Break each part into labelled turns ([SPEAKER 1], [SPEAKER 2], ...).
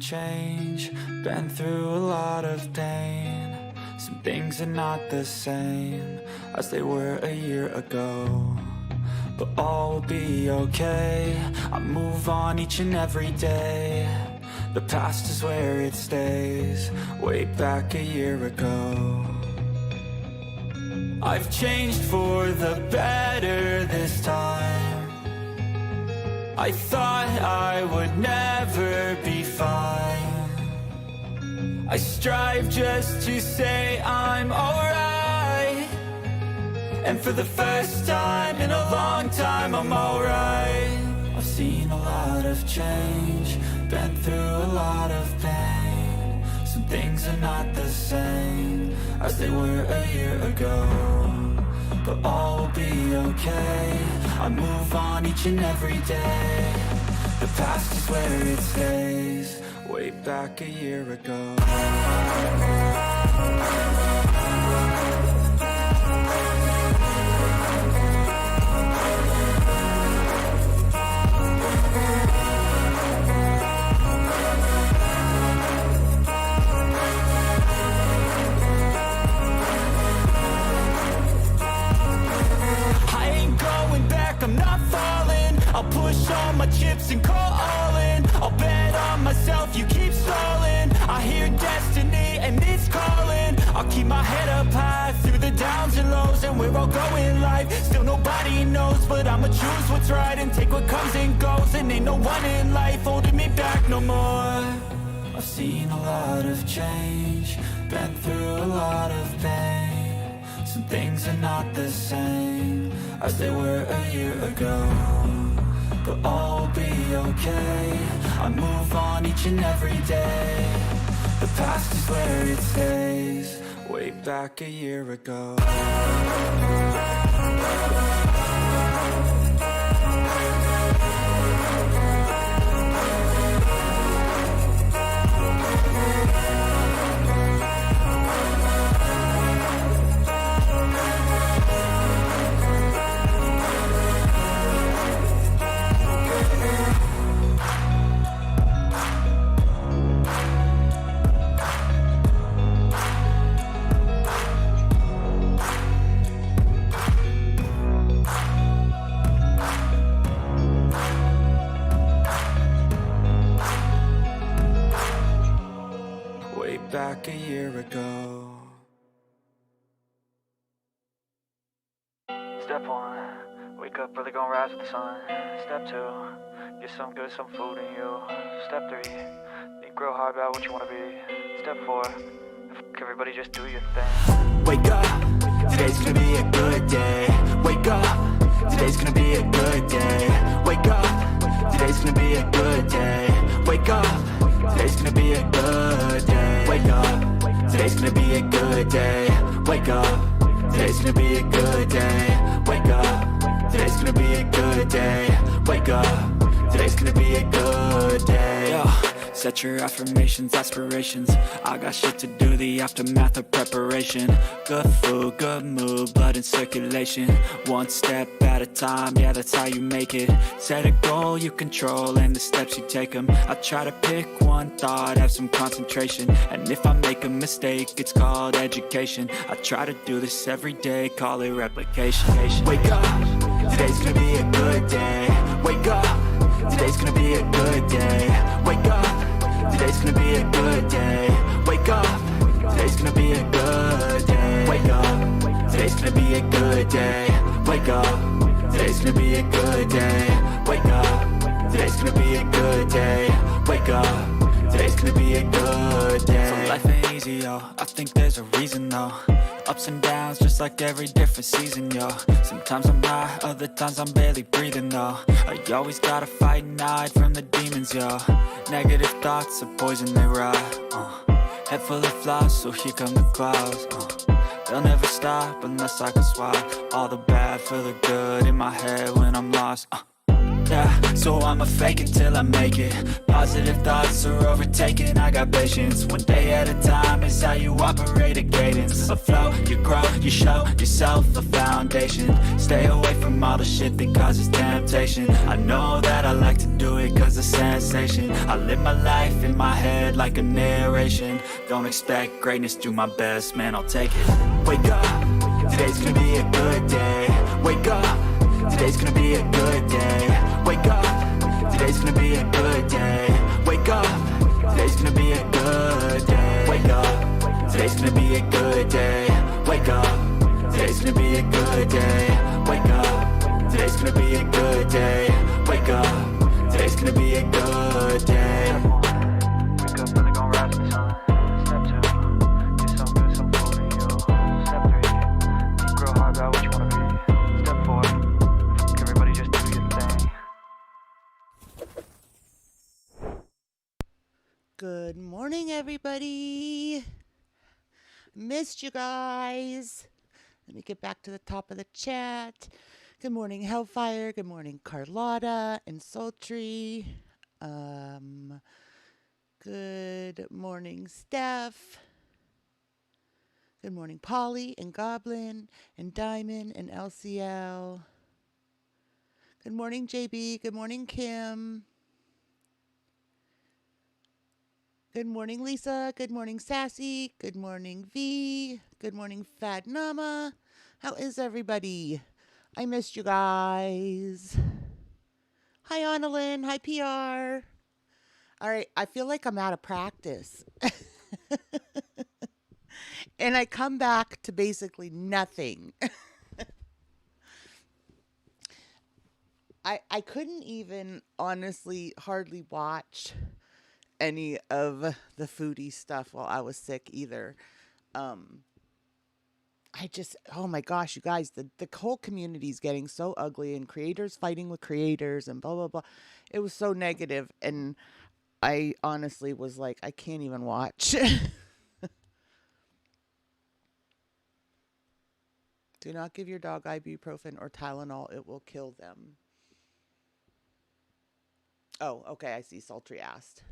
[SPEAKER 1] change, been through a lot of pain. Some things are not the same as they were a year ago, but all will be okay. I move on each and every day. The past is where it stays, way back a year ago. I've changed for the better this time. I thought I would never be fine. I strive just to say I'm alright, and for the first time in a long time I'm alright. I've seen a lot of change, been through a lot of pain. Some things are not the same as they were a year ago, but all will be okay. I move on each and every day. The past is where it stays, way back a year ago. I'm not falling, I'll push all my chips and call all in. I'll bet on myself, you keep stalling. I hear destiny and it's calling. I'll keep my head up high through the downs and lows, and we're all going live. Still nobody knows, but I'ma choose what's right and take what comes and goes. And ain't no one in life holding me back no more. I've seen a lot of change, been through a lot of pain. Some things are not the same as they were a year ago, but all will be okay. I move on each and every day. The past is where it stays, way back a year ago. Back a year ago. Step 1, wake up early, gonna rise with the sun. Step 2, get some good, some food in you. Step 3, think real hard about what you wanna be. Step 4, everybody just do your thing. Wake up, today's gonna be a good day. Wake up, today's gonna be a good day. Wake up, today's gonna be a good day. Wake up, today's gonna be a good day. Wake up, today's gonna be a good day. Wake up, today's gonna be a good day. Wake up, today's gonna be a good day. Wake up, today's gonna be a good day. Yo, set your affirmations, aspirations. I got shit to do, the aftermath of preparation. Good food, good mood, blood in circulation. One step at a time, yeah, that's how you make it. Set a goal you control and the steps you take them. I try to pick one thought, have some concentration. And if I make a mistake, it's called education. I try to do this every day, call it replication. Wake up, today's gonna be a good day. Wake up, today's gonna be a good day. Wake up, today's gonna be a good day. Wake up, today's gonna be a good day. Wake up, today's gonna be a good day. Wake up, today's gonna be a good day. Wake up, today's gonna be a good day. Wake up, today's gonna be a good day. So life ain't easy, yo, I think there's a reason though. Ups and downs, just like every different season, yo. Sometimes I'm high, other times I'm barely breathing, though. I always gotta fight and hide from the demons, yo. Negative thoughts are poison, they rot. Head full of flies, so here come the clouds. They'll never stop unless I can swap all the bad for the good in my head when I'm lost. Yeah, so I'ma fake it till I make it. Positive thoughts are overtaken, I got patience. One day at a time is how you operate a cadence. A flow, you grow, you show yourself a foundation. Stay away from all the shit that causes temptation. I know that I like to do it cause it's sensation. I live my life in my head like a narration. Don't expect greatness, do my best, man, I'll take it. Wake up, today's gonna be a good day. Wake up, today's gonna be a good day. Wake up, today's gonna be a good day. Wake up, today's gonna be a good day. Wake up, today's gonna be a good day. Wake up, today's gonna be a good day. Wake up, today's gonna be a good day. Wake up, today's gonna be a good day. Wake up, really gonna rise with the sun. Step 2, get some good, some food in you. Step 3, think real hard about what you wanna be. Step 4, everybody just do your thing.
[SPEAKER 2] Good morning, everybody. Missed you guys. Let me get back to the top of the chat. Good morning, Hellfire. Good morning, Carlotta and Sultry. Good morning, Steph. Good morning, Polly and Goblin and Diamond and LCL. Good morning, JB. Good morning, Kim. Good morning, Lisa. Good morning, Sassy. Good morning, V. Good morning, Fat Nama. How is everybody? I missed you guys. Hi, Annalyn. Hi, PR. All right, I feel like I'm out of practice. And I come back to basically nothing. I couldn't even honestly hardly watch any of the foodie stuff while I was sick either. Oh my gosh, you guys, the whole community is getting so ugly and creators fighting with creators and blah, blah, blah. It was so negative, and I honestly was like, I can't even watch. Do not give your dog ibuprofen or Tylenol. It will kill them. Oh, okay, I see. Sultry asked.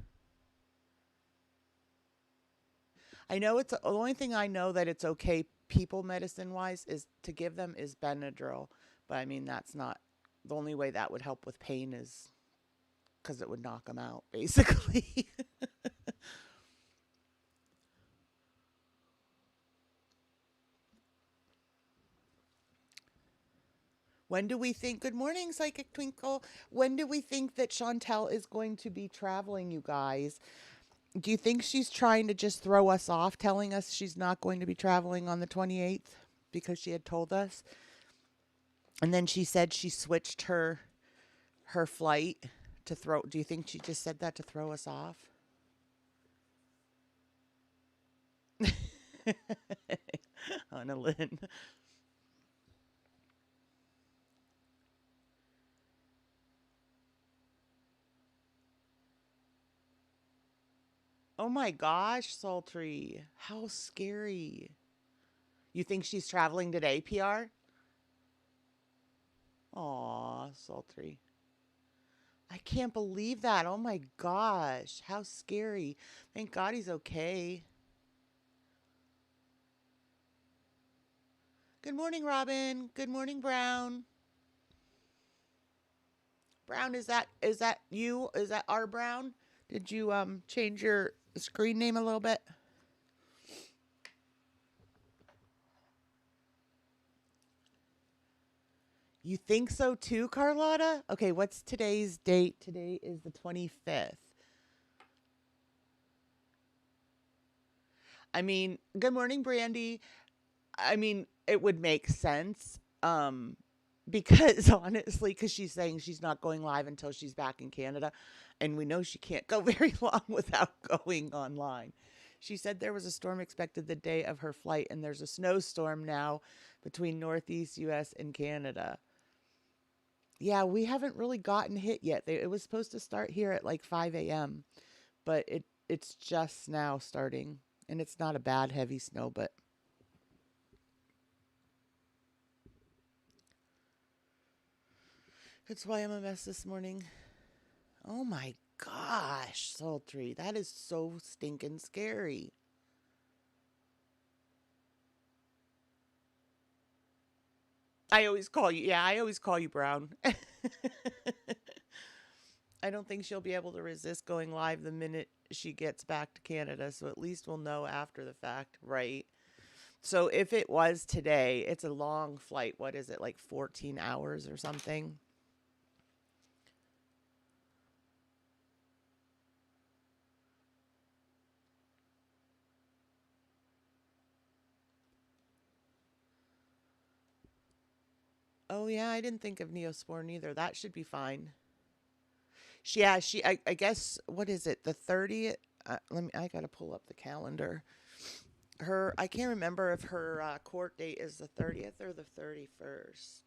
[SPEAKER 2] I know it's the only thing I know that it's okay people medicine wise is to give them is Benadryl, but I mean that's not the only way that would help with pain is because it would knock them out basically. When do we think? Good morning, Psychic Twinkle. When do we think that Chantal is going to be traveling, you guys? Do you think she's trying to just throw us off, telling us she's not going to be traveling on the 28th because she had told us? And then she said she switched her flight to throw. Do you think she just said that to throw us off? Annalyn. Oh my gosh, Sultry. How scary. You think she's traveling today, PR? Aw, Sultry. I can't believe that. Oh my gosh. How scary. Thank God he's okay. Good morning, Robin. Good morning, Brown. Brown, is that you? Is that our Brown? Did you change your screen name a little bit? You think so too, Carlotta? Okay, what's today's date? Today is the 25th. I mean, good morning, Brandy. I mean, it would make sense. Because honestly, because she's saying she's not going live until she's back in Canada, and we know she can't go very long without going online. She said there was a storm expected the day of her flight, and there's a snowstorm now between Northeast US and Canada. Yeah, we haven't really gotten hit yet. It was supposed to start here at like 5 a.m., but it's just now starting, and it's not a bad heavy snow, but That's why I'm a mess this morning. Oh my gosh, sultry. That is so stinking scary. I always call you Brown. I don't think she'll be able to resist going live the minute she gets back to Canada, so at least we'll know after the fact, right? So if it was today, it's a long flight. What is it, like 14 hours or something? Oh yeah, I didn't think of Neosporin either. That should be fine. I guess, what is it? The 30th? I got to pull up the calendar. I can't remember if her court date is the 30th or the 31st.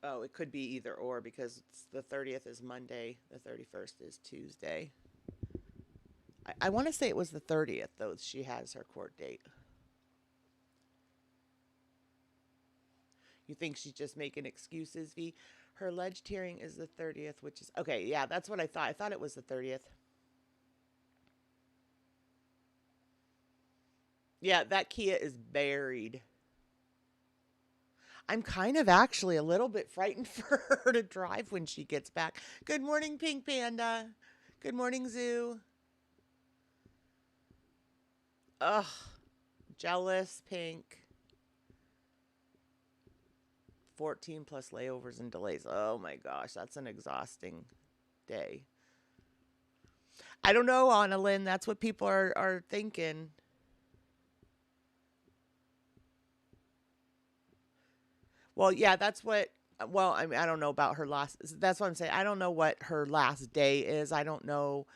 [SPEAKER 2] Oh, it could be either or because the 30th is Monday, the 31st is Tuesday. I want to say it was the 30th, though, she has her court date. You think she's just making excuses, V? Her alleged hearing is the 30th, which is. Okay, yeah, that's what I thought. I thought it was the 30th. Yeah, that Kia is buried. I'm kind of actually a little bit frightened for her to drive when she gets back. Good morning, Pink Panda. Good morning, Zoo. Ugh, jealous, Pink. 14 plus layovers and delays. Oh my gosh, that's an exhausting day. I don't know, Anna Lynn. That's what people are thinking. Well, yeah, that's what. Well, I mean, I don't know about her last. That's what I'm saying. I don't know what her last day is. I don't know.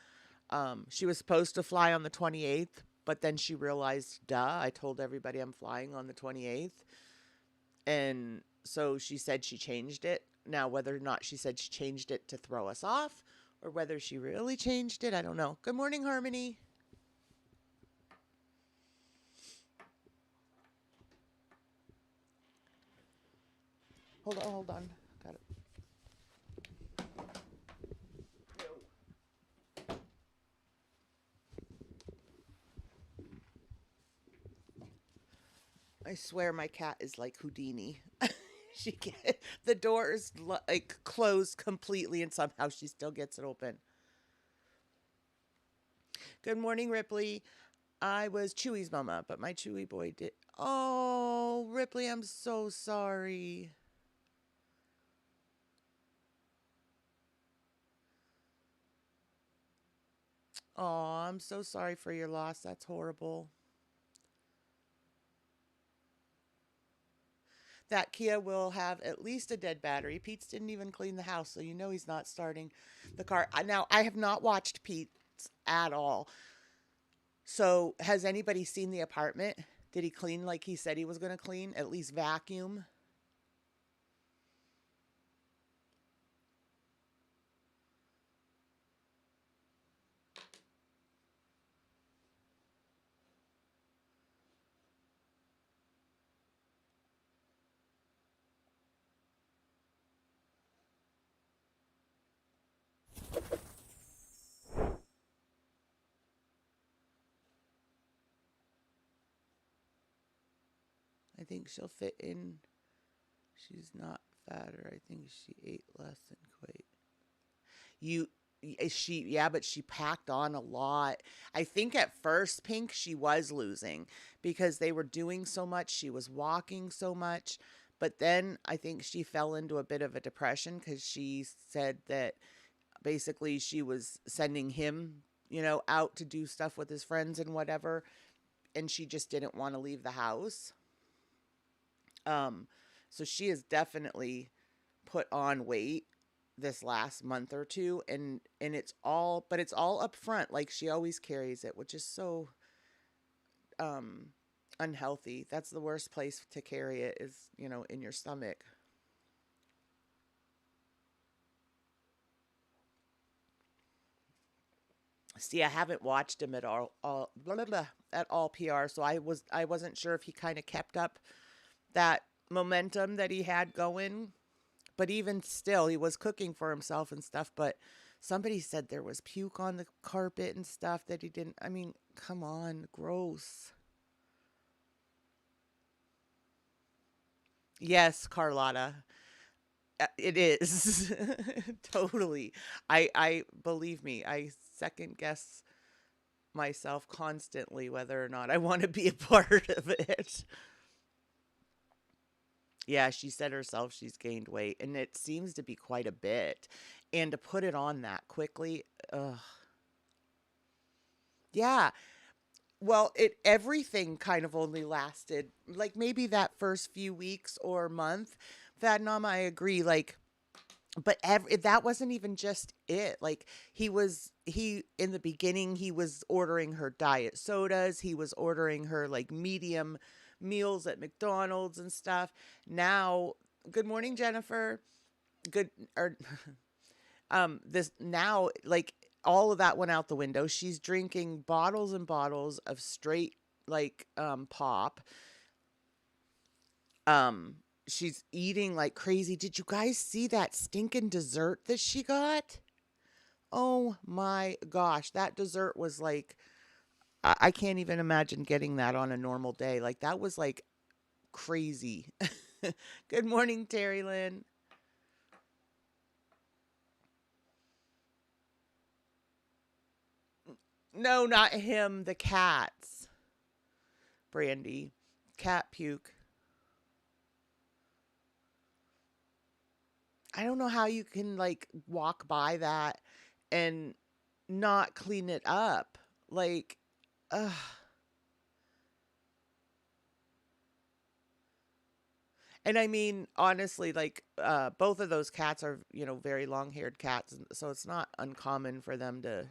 [SPEAKER 2] She was supposed to fly on the 28th, but then she realized, duh, I told everybody I'm flying on the 28th. And so she said she changed it. Now, whether or not she said she changed it to throw us off or whether she really changed it, I don't know. Good morning, Harmony. Hold on, hold on. Got it. I swear my cat is like Houdini. The door is like closed completely and somehow she still gets it open. Good morning, Ripley. I was Chewy's mama, but my Chewy boy did. Oh, Ripley, I'm so sorry. Oh, I'm so sorry for your loss. That's horrible. That Kia will have at least a dead battery. Pete's didn't even clean the house, so you know he's not starting the car. Now, I have not watched Pete's at all. So, has anybody seen the apartment? Did he clean like he said he was going to clean? At least vacuum? I think she'll fit in. She's not fatter. I think she ate less than Quate. You but she packed on a lot. I think at first, Pink, she was losing because they were doing so much. She was walking so much. But then I think she fell into a bit of a depression because she said that basically she was sending him, out to do stuff with his friends and whatever. And she just didn't want to leave the house. Um, so she has definitely put on weight this last month or two, and it's all up front like she always carries it, which is so um unhealthy. That's the worst place to carry it is, in your stomach. See, I haven't watched him at all blah, blah, blah, at all PR, so I wasn't sure if he kind of kept up that momentum that he had going. But even still, he was cooking for himself and stuff. But somebody said there was puke on the carpet and stuff that he didn't. I mean, come on, gross. Yes, Carlotta. It is. Totally. I believe me, I second guess myself constantly whether or not I want to be a part of it. Yeah, she said herself she's gained weight, and it seems to be quite a bit. And to put it on that quickly, ugh. Yeah. Well, it everything kind of only lasted like maybe that first few weeks or month. Vadnama, I agree. Like, but that wasn't even just it. Like he in the beginning he was ordering her diet sodas. He was ordering her like medium meals at McDonald's and stuff. Now, good morning, Jennifer. Good or this now like all of that went out the window. She's drinking bottles and bottles of straight like pop. Um she's eating like crazy. Did you guys see that stinking dessert that she got? Oh my gosh, that dessert was like I can't even imagine getting that on a normal day. Like that was like crazy. Good morning, Terry Lynn. No, not him, the cats. Brandy. Cat puke. I don't know how you can like walk by that and not clean it up. Like, ugh. And I mean, honestly, like, both of those cats are, very long haired cats. So it's not uncommon for them to,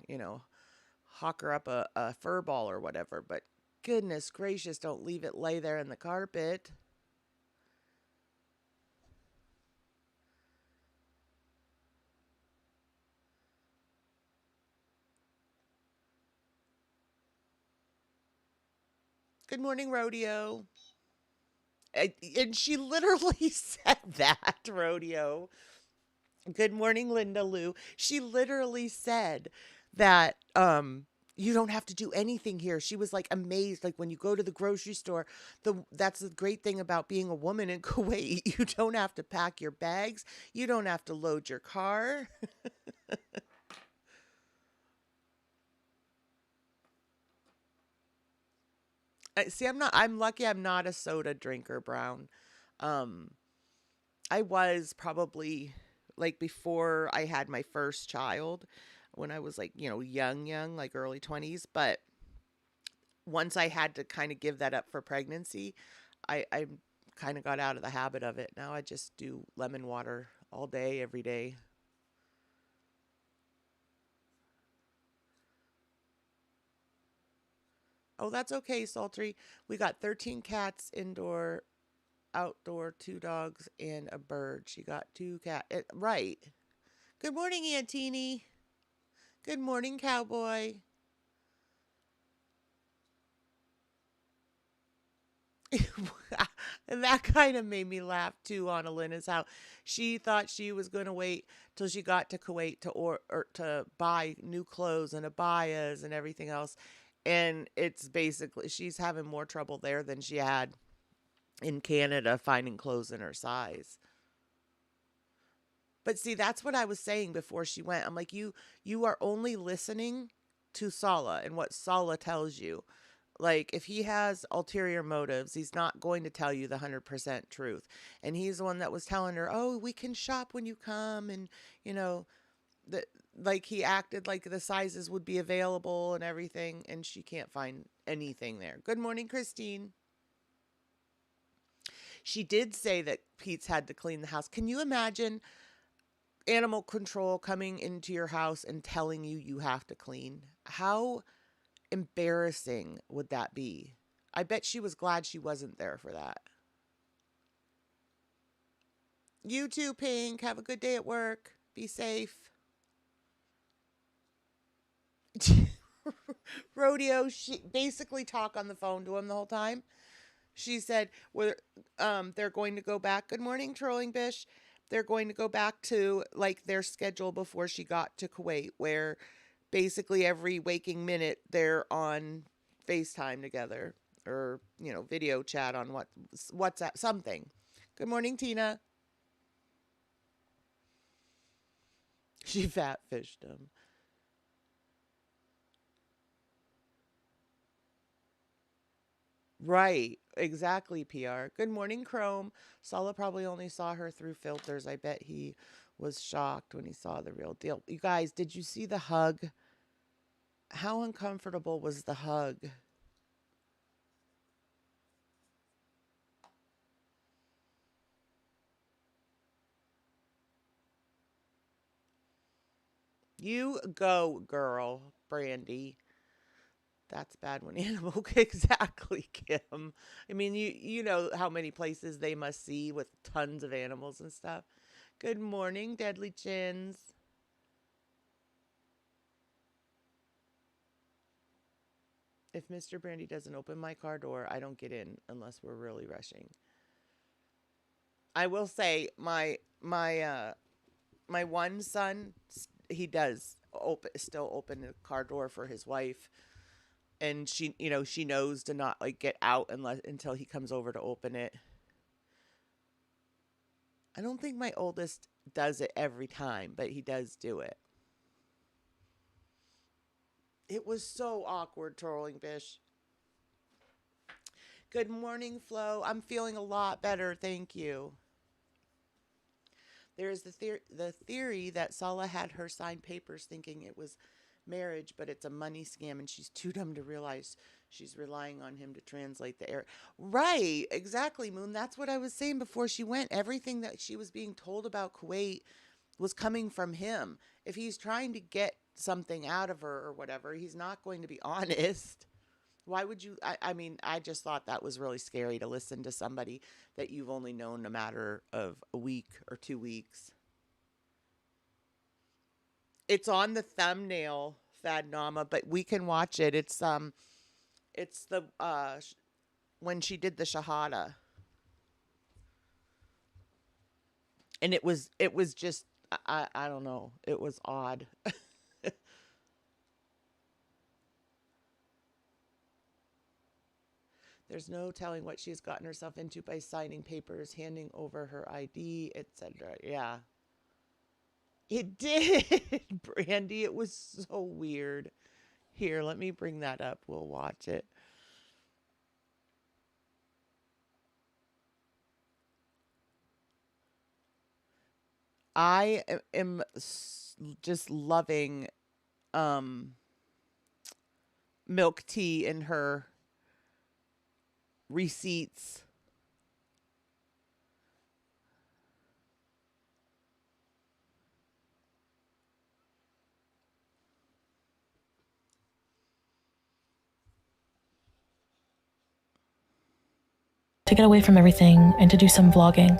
[SPEAKER 2] hawk her up a fur ball or whatever. But goodness gracious, don't leave it lay there in the carpet. Good morning, Rodeo. And she literally said that, Rodeo. Good morning, Linda Lou. She literally said that you don't have to do anything here. She was like amazed. Like when you go to the grocery store, that's the great thing about being a woman in Kuwait. You don't have to pack your bags. You don't have to load your car. See, I'm lucky I'm not a soda drinker, Brown. Um I was probably like before I had my first child when I was like, young, like early 20s. But once I had to kind of give that up for pregnancy, I kind of got out of the habit of it. Now I just do lemon water all day, every day. Oh, that's okay, Sultry. We got 13 cats indoor, outdoor, two dogs, and a bird. She got two cat. Right. Good morning, Antini. Good morning, Cowboy. And that kind of made me laugh too on Alina's how she thought she was going to wait till she got to Kuwait to or to buy new clothes and abayas and everything else. And it's basically she's having more trouble there than she had in Canada finding clothes in her size. But see, that's what I was saying before she went. I'm like, you are only listening to Sala and what Sala tells you. Like, if he has ulterior motives, he's not going to tell you the 100% truth. And he's the one that was telling her, "Oh, we can shop when you come," and you know, that like he acted like the sizes would be available and everything, and she can't find anything there. Good morning, Christine. She did say that Pete's had to clean the house. Can you imagine animal control coming into your house and telling you you have to clean? How embarrassing would that be? I bet she was glad she wasn't there for that. You too, Pink. Have a good day at work. Be safe. Rodeo, she basically talk on the phone to him the whole time. She said, they're going to go back. Good morning, Trolling Bish. They're going to go back to like their schedule before she got to Kuwait, where basically every waking minute they're on FaceTime together or, video chat on WhatsApp, something. Good morning, Tina. She fat fished him. Right, exactly, PR. Good morning, Chrome. Sala probably only saw her through filters. I bet he was shocked when he saw the real deal. You guys, did you see the hug? How uncomfortable was the hug? You go, girl, Brandy. That's bad when animal exactly, Kim. I mean, you know how many places they must see with tons of animals and stuff. Good morning, Deadly Chins. If Mr. Brandy doesn't open my car door, I don't get in unless we're really rushing. I will say my one son, he does still open the car door for his wife, and she knows to not like get out until he comes over to open it. I don't think my oldest does it every time, but he does do it. It was so awkward, Trolling Bish. Good morning, Flo. I'm feeling a lot better, thank you. There is the theory that Sala had her sign papers thinking it was marriage, but it's a money scam, and she's too dumb to realize she's relying on him to translate the error. Right, exactly, Moon. That's what I was saying before she went. Everything that she was being told about Kuwait was coming from him. If he's trying to get something out of her or whatever, he's not going to be honest. Why would you? I mean, I just thought that was really scary to listen to somebody that you've only known a matter of a week or 2 weeks. It's on the thumbnail, Fadnama, but we can watch it. It's the when she did the Shahada, and it was just I don't know. It was odd. There's no telling what she's gotten herself into by signing papers, handing over her ID, etc. Yeah. It did, Brandy. It was so weird. Here, let me bring that up. We'll watch it. I am just loving milk tea in her receipts.
[SPEAKER 3] To get away from everything and to do some vlogging.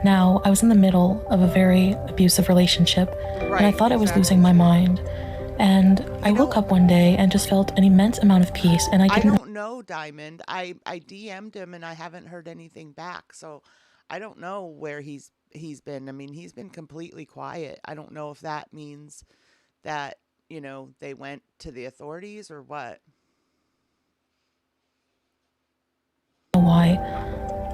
[SPEAKER 3] Now, I was in the middle of a very abusive relationship, and I thought I was losing my mind. And I woke up one day and just felt an immense amount of peace, and I
[SPEAKER 2] don't know, Diamond. I DM'd him and I haven't heard anything back, so I don't know where he's been. I mean, he's been completely quiet. I don't know if that means that, they went to the authorities or what.
[SPEAKER 3] Why.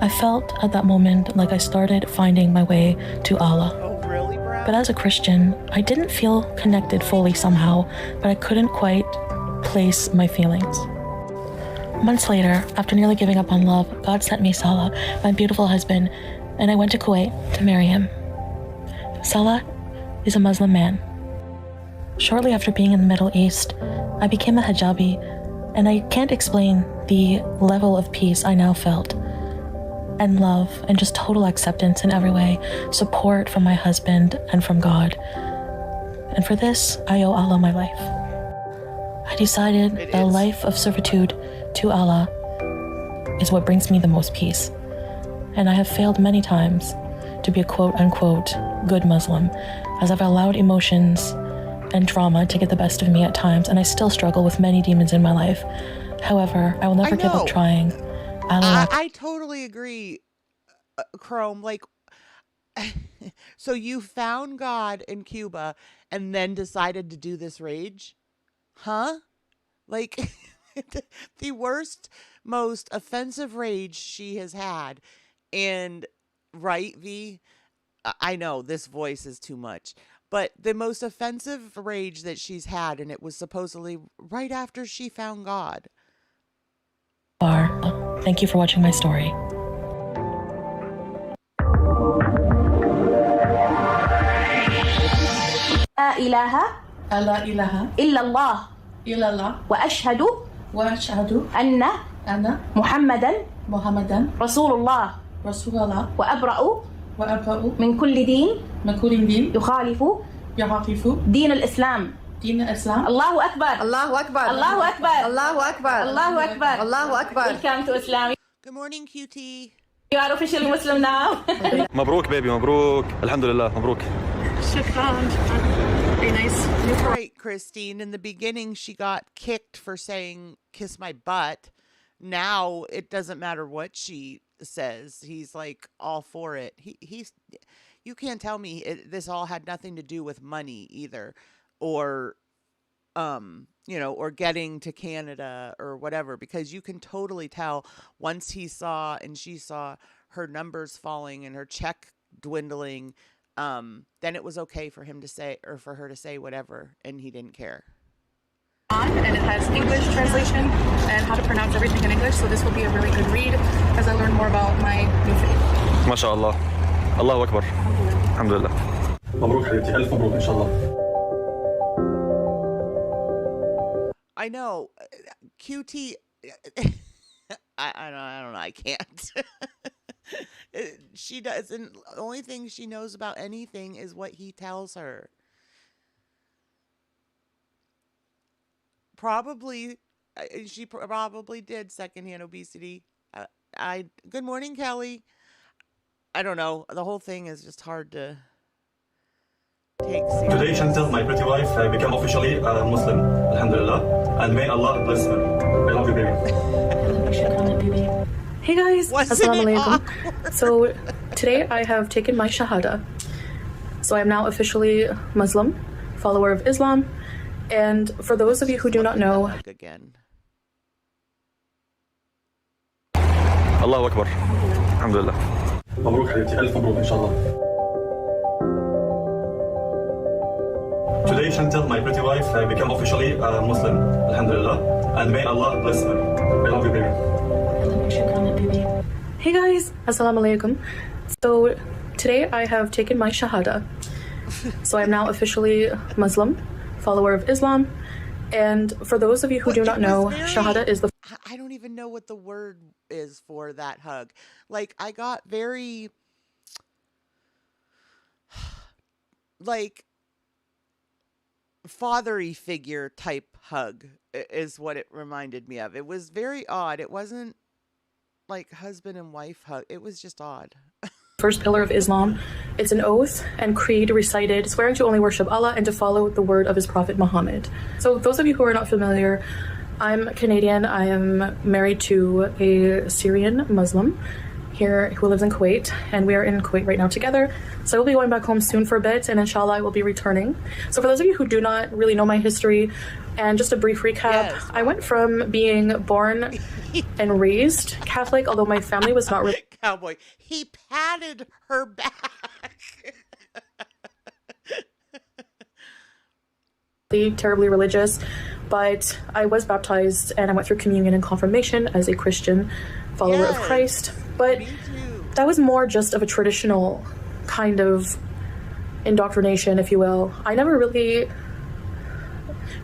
[SPEAKER 3] I felt at that moment like I started finding my way to Allah.
[SPEAKER 2] Oh, really, Brad?
[SPEAKER 3] But as a Christian, I didn't feel connected fully somehow, but I couldn't quite place my feelings. Months later, after nearly giving up on love, God sent me Salah, my beautiful husband, and I went to Kuwait to marry him. Salah is a Muslim man. Shortly after being in the Middle East, I became a hijabi, and I can't explain the level of peace I now felt, and love, and just total acceptance in every way, support from my husband and from God. And for this, I owe Allah my life. I decided that a life of servitude to Allah is what brings me the most peace. And I have failed many times to be a quote-unquote good Muslim, as I've allowed emotions and drama to get the best of me at times, and I still struggle with many demons in my life. However, I will never give up trying.
[SPEAKER 2] I totally agree, Chrome. Like, so you found God in Cuba and then decided to do this rage? Huh? Like, the worst, most offensive rage she has had. And, right, V? I know this voice is too much, but the most offensive rage that she's had, and it was supposedly right after she found God.
[SPEAKER 3] Thank you for watching my story.
[SPEAKER 4] لا إله
[SPEAKER 5] لا إله
[SPEAKER 4] إلا الله
[SPEAKER 5] إلا الله
[SPEAKER 4] وأشهد
[SPEAKER 5] وأشهد
[SPEAKER 4] أن محمدا رسول الله وأبرأ من كل دين يخالف دين الإسلام الله أكبر الله أكبر الله أكبر الله أكبر الله أكبر الله أكبر. Welcome to Islam.
[SPEAKER 2] Good morning, QT.
[SPEAKER 4] You are officially Muslim now.
[SPEAKER 6] مبروك baby, مبروك. الحمد لله, مبروك.
[SPEAKER 4] Very nice.
[SPEAKER 2] You're right, Christine. In the beginning, she got kicked for saying, kiss my butt. Now, it doesn't matter what she says. He's like all for it. He's, you can't tell me this all had nothing to do with money either. Or, or getting to Canada or whatever, because you can totally tell once he saw and she saw her numbers falling and her check dwindling, then it was okay for him to say, or for her to say whatever, and he didn't care.
[SPEAKER 5] And it has English translation and how to pronounce everything in English, so this will be a really good read as I learn more about my new faith.
[SPEAKER 6] ما شاء الله. الله أكبر. الحمد لله. مبروك حبيبتي, ألف مبروك إن شاء الله.
[SPEAKER 2] I know, QT. I don't know. I can't. She doesn't. The only thing she knows about anything is what he tells her. She probably did secondhand obesity. Good morning, Kelly. I don't know. The whole thing is just hard to take seriously.
[SPEAKER 6] Today, Chantal, my pretty wife, became officially a Muslim. Alhamdulillah. And may Allah bless her. I love you, baby.
[SPEAKER 5] Hey guys,
[SPEAKER 2] Wasn't it
[SPEAKER 5] Assalamualaikum. So today I have taken my Shahada. So I am now officially Muslim, follower of Islam. And for those of you who do not know,
[SPEAKER 2] again.
[SPEAKER 6] الله أكبر. الحمد لله. مبروك حبيبتي, ألف مبروك إن شاء الله. Today, Chantal, my pretty wife, became officially a Muslim. Alhamdulillah. And may Allah bless her. I love you, baby.
[SPEAKER 5] Hey guys, Assalamualaikum. So today I have taken my Shahada. So I am now officially Muslim, follower of Islam. And for those of you who do not know, Shahada is the...
[SPEAKER 2] I don't even know what the word is for that hug. Like, I got very... like... fathery figure type hug is what it reminded me of. It was very odd. It wasn't like husband and wife hug. It was just odd.
[SPEAKER 5] First pillar of Islam. It's an oath and creed recited, swearing to only worship Allah and to follow the word of his prophet Muhammad. So those of you who are not familiar, I'm Canadian. I am married to a Syrian Muslim here who lives in Kuwait, and we are in Kuwait right now together. So I will be going back home soon for a bit, and inshallah I will be returning. So for those of you who do not really know my history, and just a brief recap, yes. I went from being born and raised Catholic, although my family was not really
[SPEAKER 2] cowboy. He patted her back.
[SPEAKER 5] terribly religious, but I was baptized and I went through communion and confirmation as a Christian follower of Christ. But that was more just of a traditional kind of indoctrination, if you will. I never really...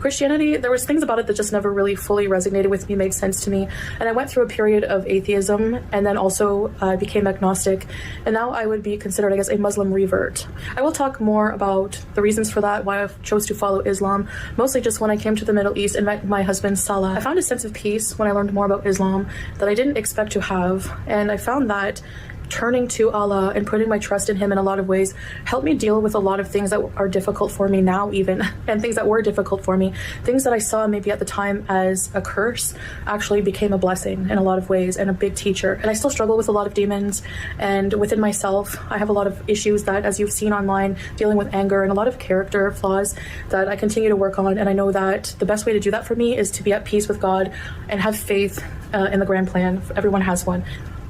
[SPEAKER 5] Christianity, there was things about it that just never really fully resonated with me, made sense to me. And I went through a period of atheism, and then also became agnostic. And now I would be considered, I guess, a Muslim revert. I will talk more about the reasons for that, why I chose to follow Islam. Mostly just when I came to the Middle East and met my husband, Salah. I found a sense of peace when I learned more about Islam that I didn't expect to have. And I found that turning to Allah and putting my trust in him in a lot of ways helped me deal with a lot of things that are difficult for me now even, and things that were difficult for me. Things that I saw maybe at the time as a curse actually became a blessing in a lot of ways and a big teacher. And I still struggle with a lot of demons, and within myself I have a lot of issues that, as you've seen online, dealing with anger and a lot of character flaws that I continue to work on. And I know that the best way to do that for me is to be at peace with God and have faith in the grand plan. Everyone has one.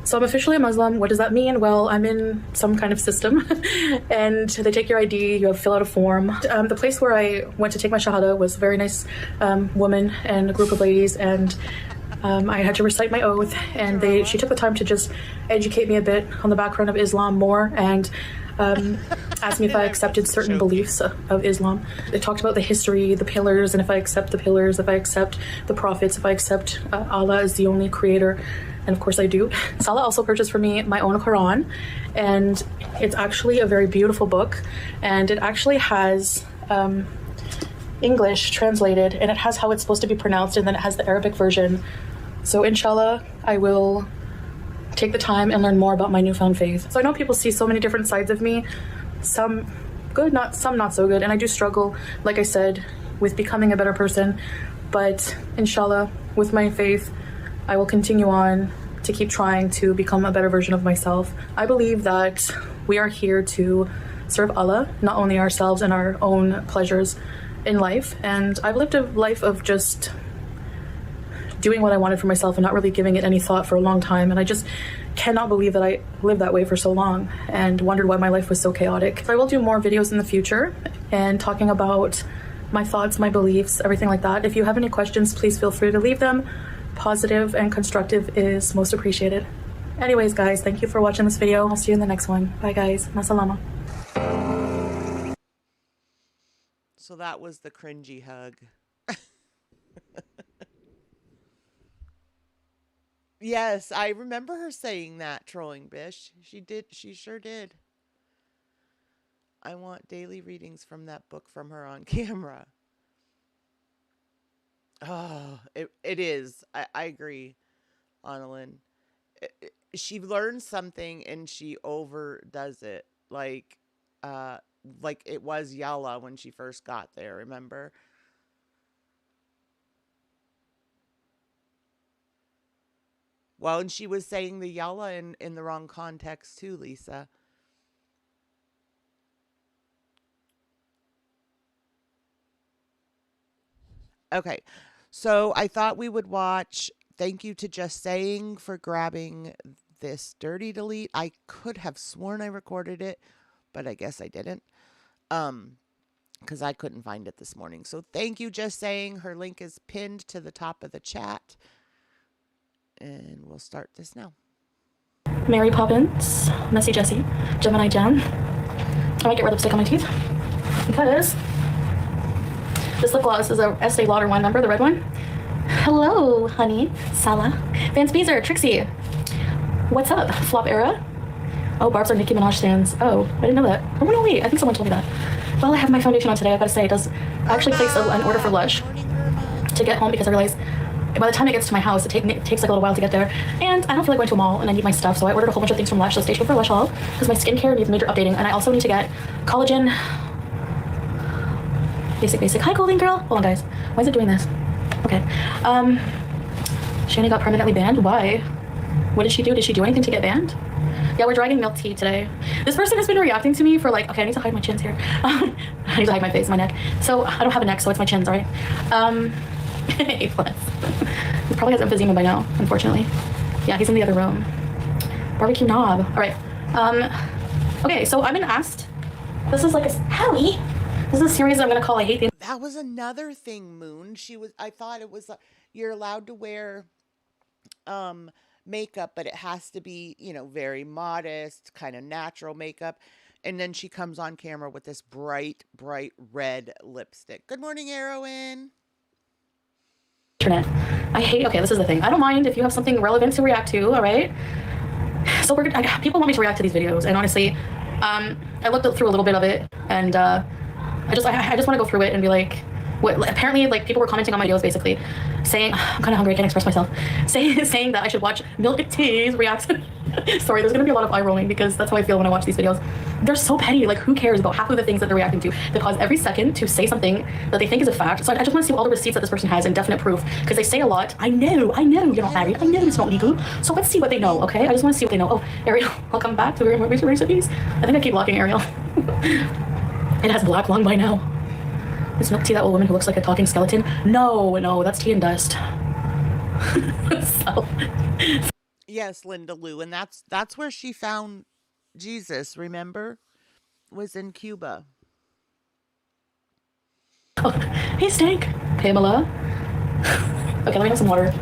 [SPEAKER 5] So I'm officially a Muslim. What does that mean? Well, I'm in some kind of system and they take your ID, you have to fill out a form. The place where I went to take my Shahada was a very nice woman and a group of ladies, and I had to recite my oath, and she took the time to just educate me a bit on the background of Islam more, and asked me if I accepted certain beliefs of Islam. It talked about the history, the pillars, and if I accept the pillars, if I accept the prophets, if I accept Allah as the only creator. And of course I do. Salah also purchased for me my own Quran, and it's actually a very beautiful book, and it actually has English translated, and it has how it's supposed to be pronounced, and then it has the Arabic version. So inshallah, I will take the time and learn more about my newfound faith. So I know people see so many different sides of me, some good, some not so good, and I do struggle, like I said, with becoming a better person, but inshallah, with my faith, I will continue on to keep trying to become a better version of myself. I believe that we are here to serve Allah, not only ourselves and our own pleasures in life. And I've lived a life of just doing what I wanted for myself and not really giving it any thought for a long time. And I just cannot believe that I lived that way for so long and wondered why my life was so chaotic. So I will do more videos in the future and talking about my thoughts, my beliefs, everything like that. If you have any questions, please feel free to leave them. Positive and constructive is most appreciated. Anyways, guys, thank you for watching this video. I'll see you in the next one. Bye, guys. Masalama.
[SPEAKER 2] So that was the cringy hug. Yes, I remember her saying that, Trolling Bish. She did. She sure did. I want daily readings from that book from her on camera. Oh, it is. I agree, Annalyn. She learns something and she overdoes it. Like it was Yalla when she first got there, remember? Well, and she was saying the Yalla in the wrong context too, Lisa. Okay, so I thought we would watch Thank You to Just Saying for grabbing this dirty delete. I could have sworn I recorded it, but I guess I didn't. Because I couldn't find it this morning. So thank you, Just Saying. Her link is pinned to the top of the chat. And we'll start this now.
[SPEAKER 3] Mary Poppins, Messy Jessie, Gemini Jen. I might get red lipstick on my teeth because this lip gloss is a Estee Lauder one, remember the red one? Hello, honey. Salah. Vance Beezer, Trixie. What's up, Flop Era? Oh, Barb's are Nicki Minaj stands. Oh, I didn't know that. Oh, no, wait, I think someone told me that. Well, I have my foundation on today. I gotta say, it does. I actually placed an order for Lush to get home because I realized by the time it gets to my house, it takes like a little while to get there. And I don't feel like going to a mall and I need my stuff, so I ordered a whole bunch of things from Lush. So stay tuned for Lush haul because my skincare needs major updating, and I also need to get collagen. Basic. Hi, Golden Girl. Hold on, guys. Why is it doing this? Okay. Shani got permanently banned. Why? What did she do? Did she do anything to get banned? Yeah, we're dragging milk tea today. This person has been reacting to me for like, okay, I need to hide my chins here. I need to hide my face, my neck. So I don't have a neck, so it's my chins, all right? A+. He probably has emphysema by now, unfortunately. Yeah, he's in the other room. Barbecue knob. All right. Okay, so I've been asked. This is like a Hallie. This is a series I'm gonna call I Hate the.
[SPEAKER 2] That was another thing, Moon. I thought it was you're allowed to wear makeup, but it has to be, very modest, kind of natural makeup. And then she comes on camera with this bright red lipstick. Good morning, Erowin.
[SPEAKER 3] Internet. Okay, this is the thing. I don't mind if you have something relevant to react to, all right? So people want me to react to these videos, and honestly, I looked through a little bit of it, and I just want to go through it and be like,
[SPEAKER 5] apparently, like, people were commenting on my videos basically saying, I'm kind of hungry, I can't express myself, saying that I should watch Milk Tea's reaction. Sorry, there's gonna be a lot of eye rolling because that's how I feel when I watch these videos. They're so petty. Like, who cares about half of the things that they're reacting to? They pause every second to say something that they think is a fact. So I just want to see all the receipts that this person has and definite proof, because they say a lot. I know you're not married. I know it's not legal. So let's see what they know, okay? I just want to see what they know. Oh, Ariel, I'll come back to very more recipes. I think I keep blocking Ariel. It has black lung by now. Is Milk Tea that old woman who looks like a talking skeleton? No, that's tea and dust. So.
[SPEAKER 2] Yes, Linda Lou, and that's where she found Jesus, remember? Was in Cuba.
[SPEAKER 5] Oh, hey, Stank. Pamela. Okay, let me have some water.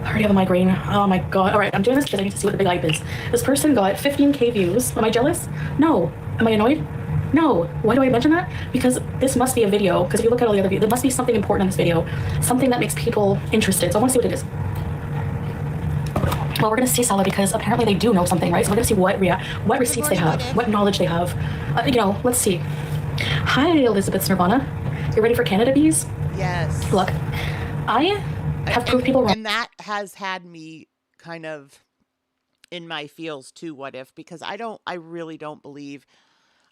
[SPEAKER 5] I already have a migraine. Oh my god. Alright, I'm doing this because I need to see what the big hype is. This person got 15k views. Am I jealous? No. Am I annoyed? No. Why do I mention that? Because this must be a video. Because if you look at all the other videos, there must be something important in this video. Something that makes people interested. So I want to see what it is. Well, we're going to see Salah because apparently they do know something, right? So we're going to see what receipts they have, what knowledge they have. Let's see. Hi, Elizabeth Nirvana. You ready for Canada bees?
[SPEAKER 2] Yes.
[SPEAKER 5] Look, I have proved people wrong.
[SPEAKER 2] And that has had me kind of in my feels too, what if, because I really don't believe,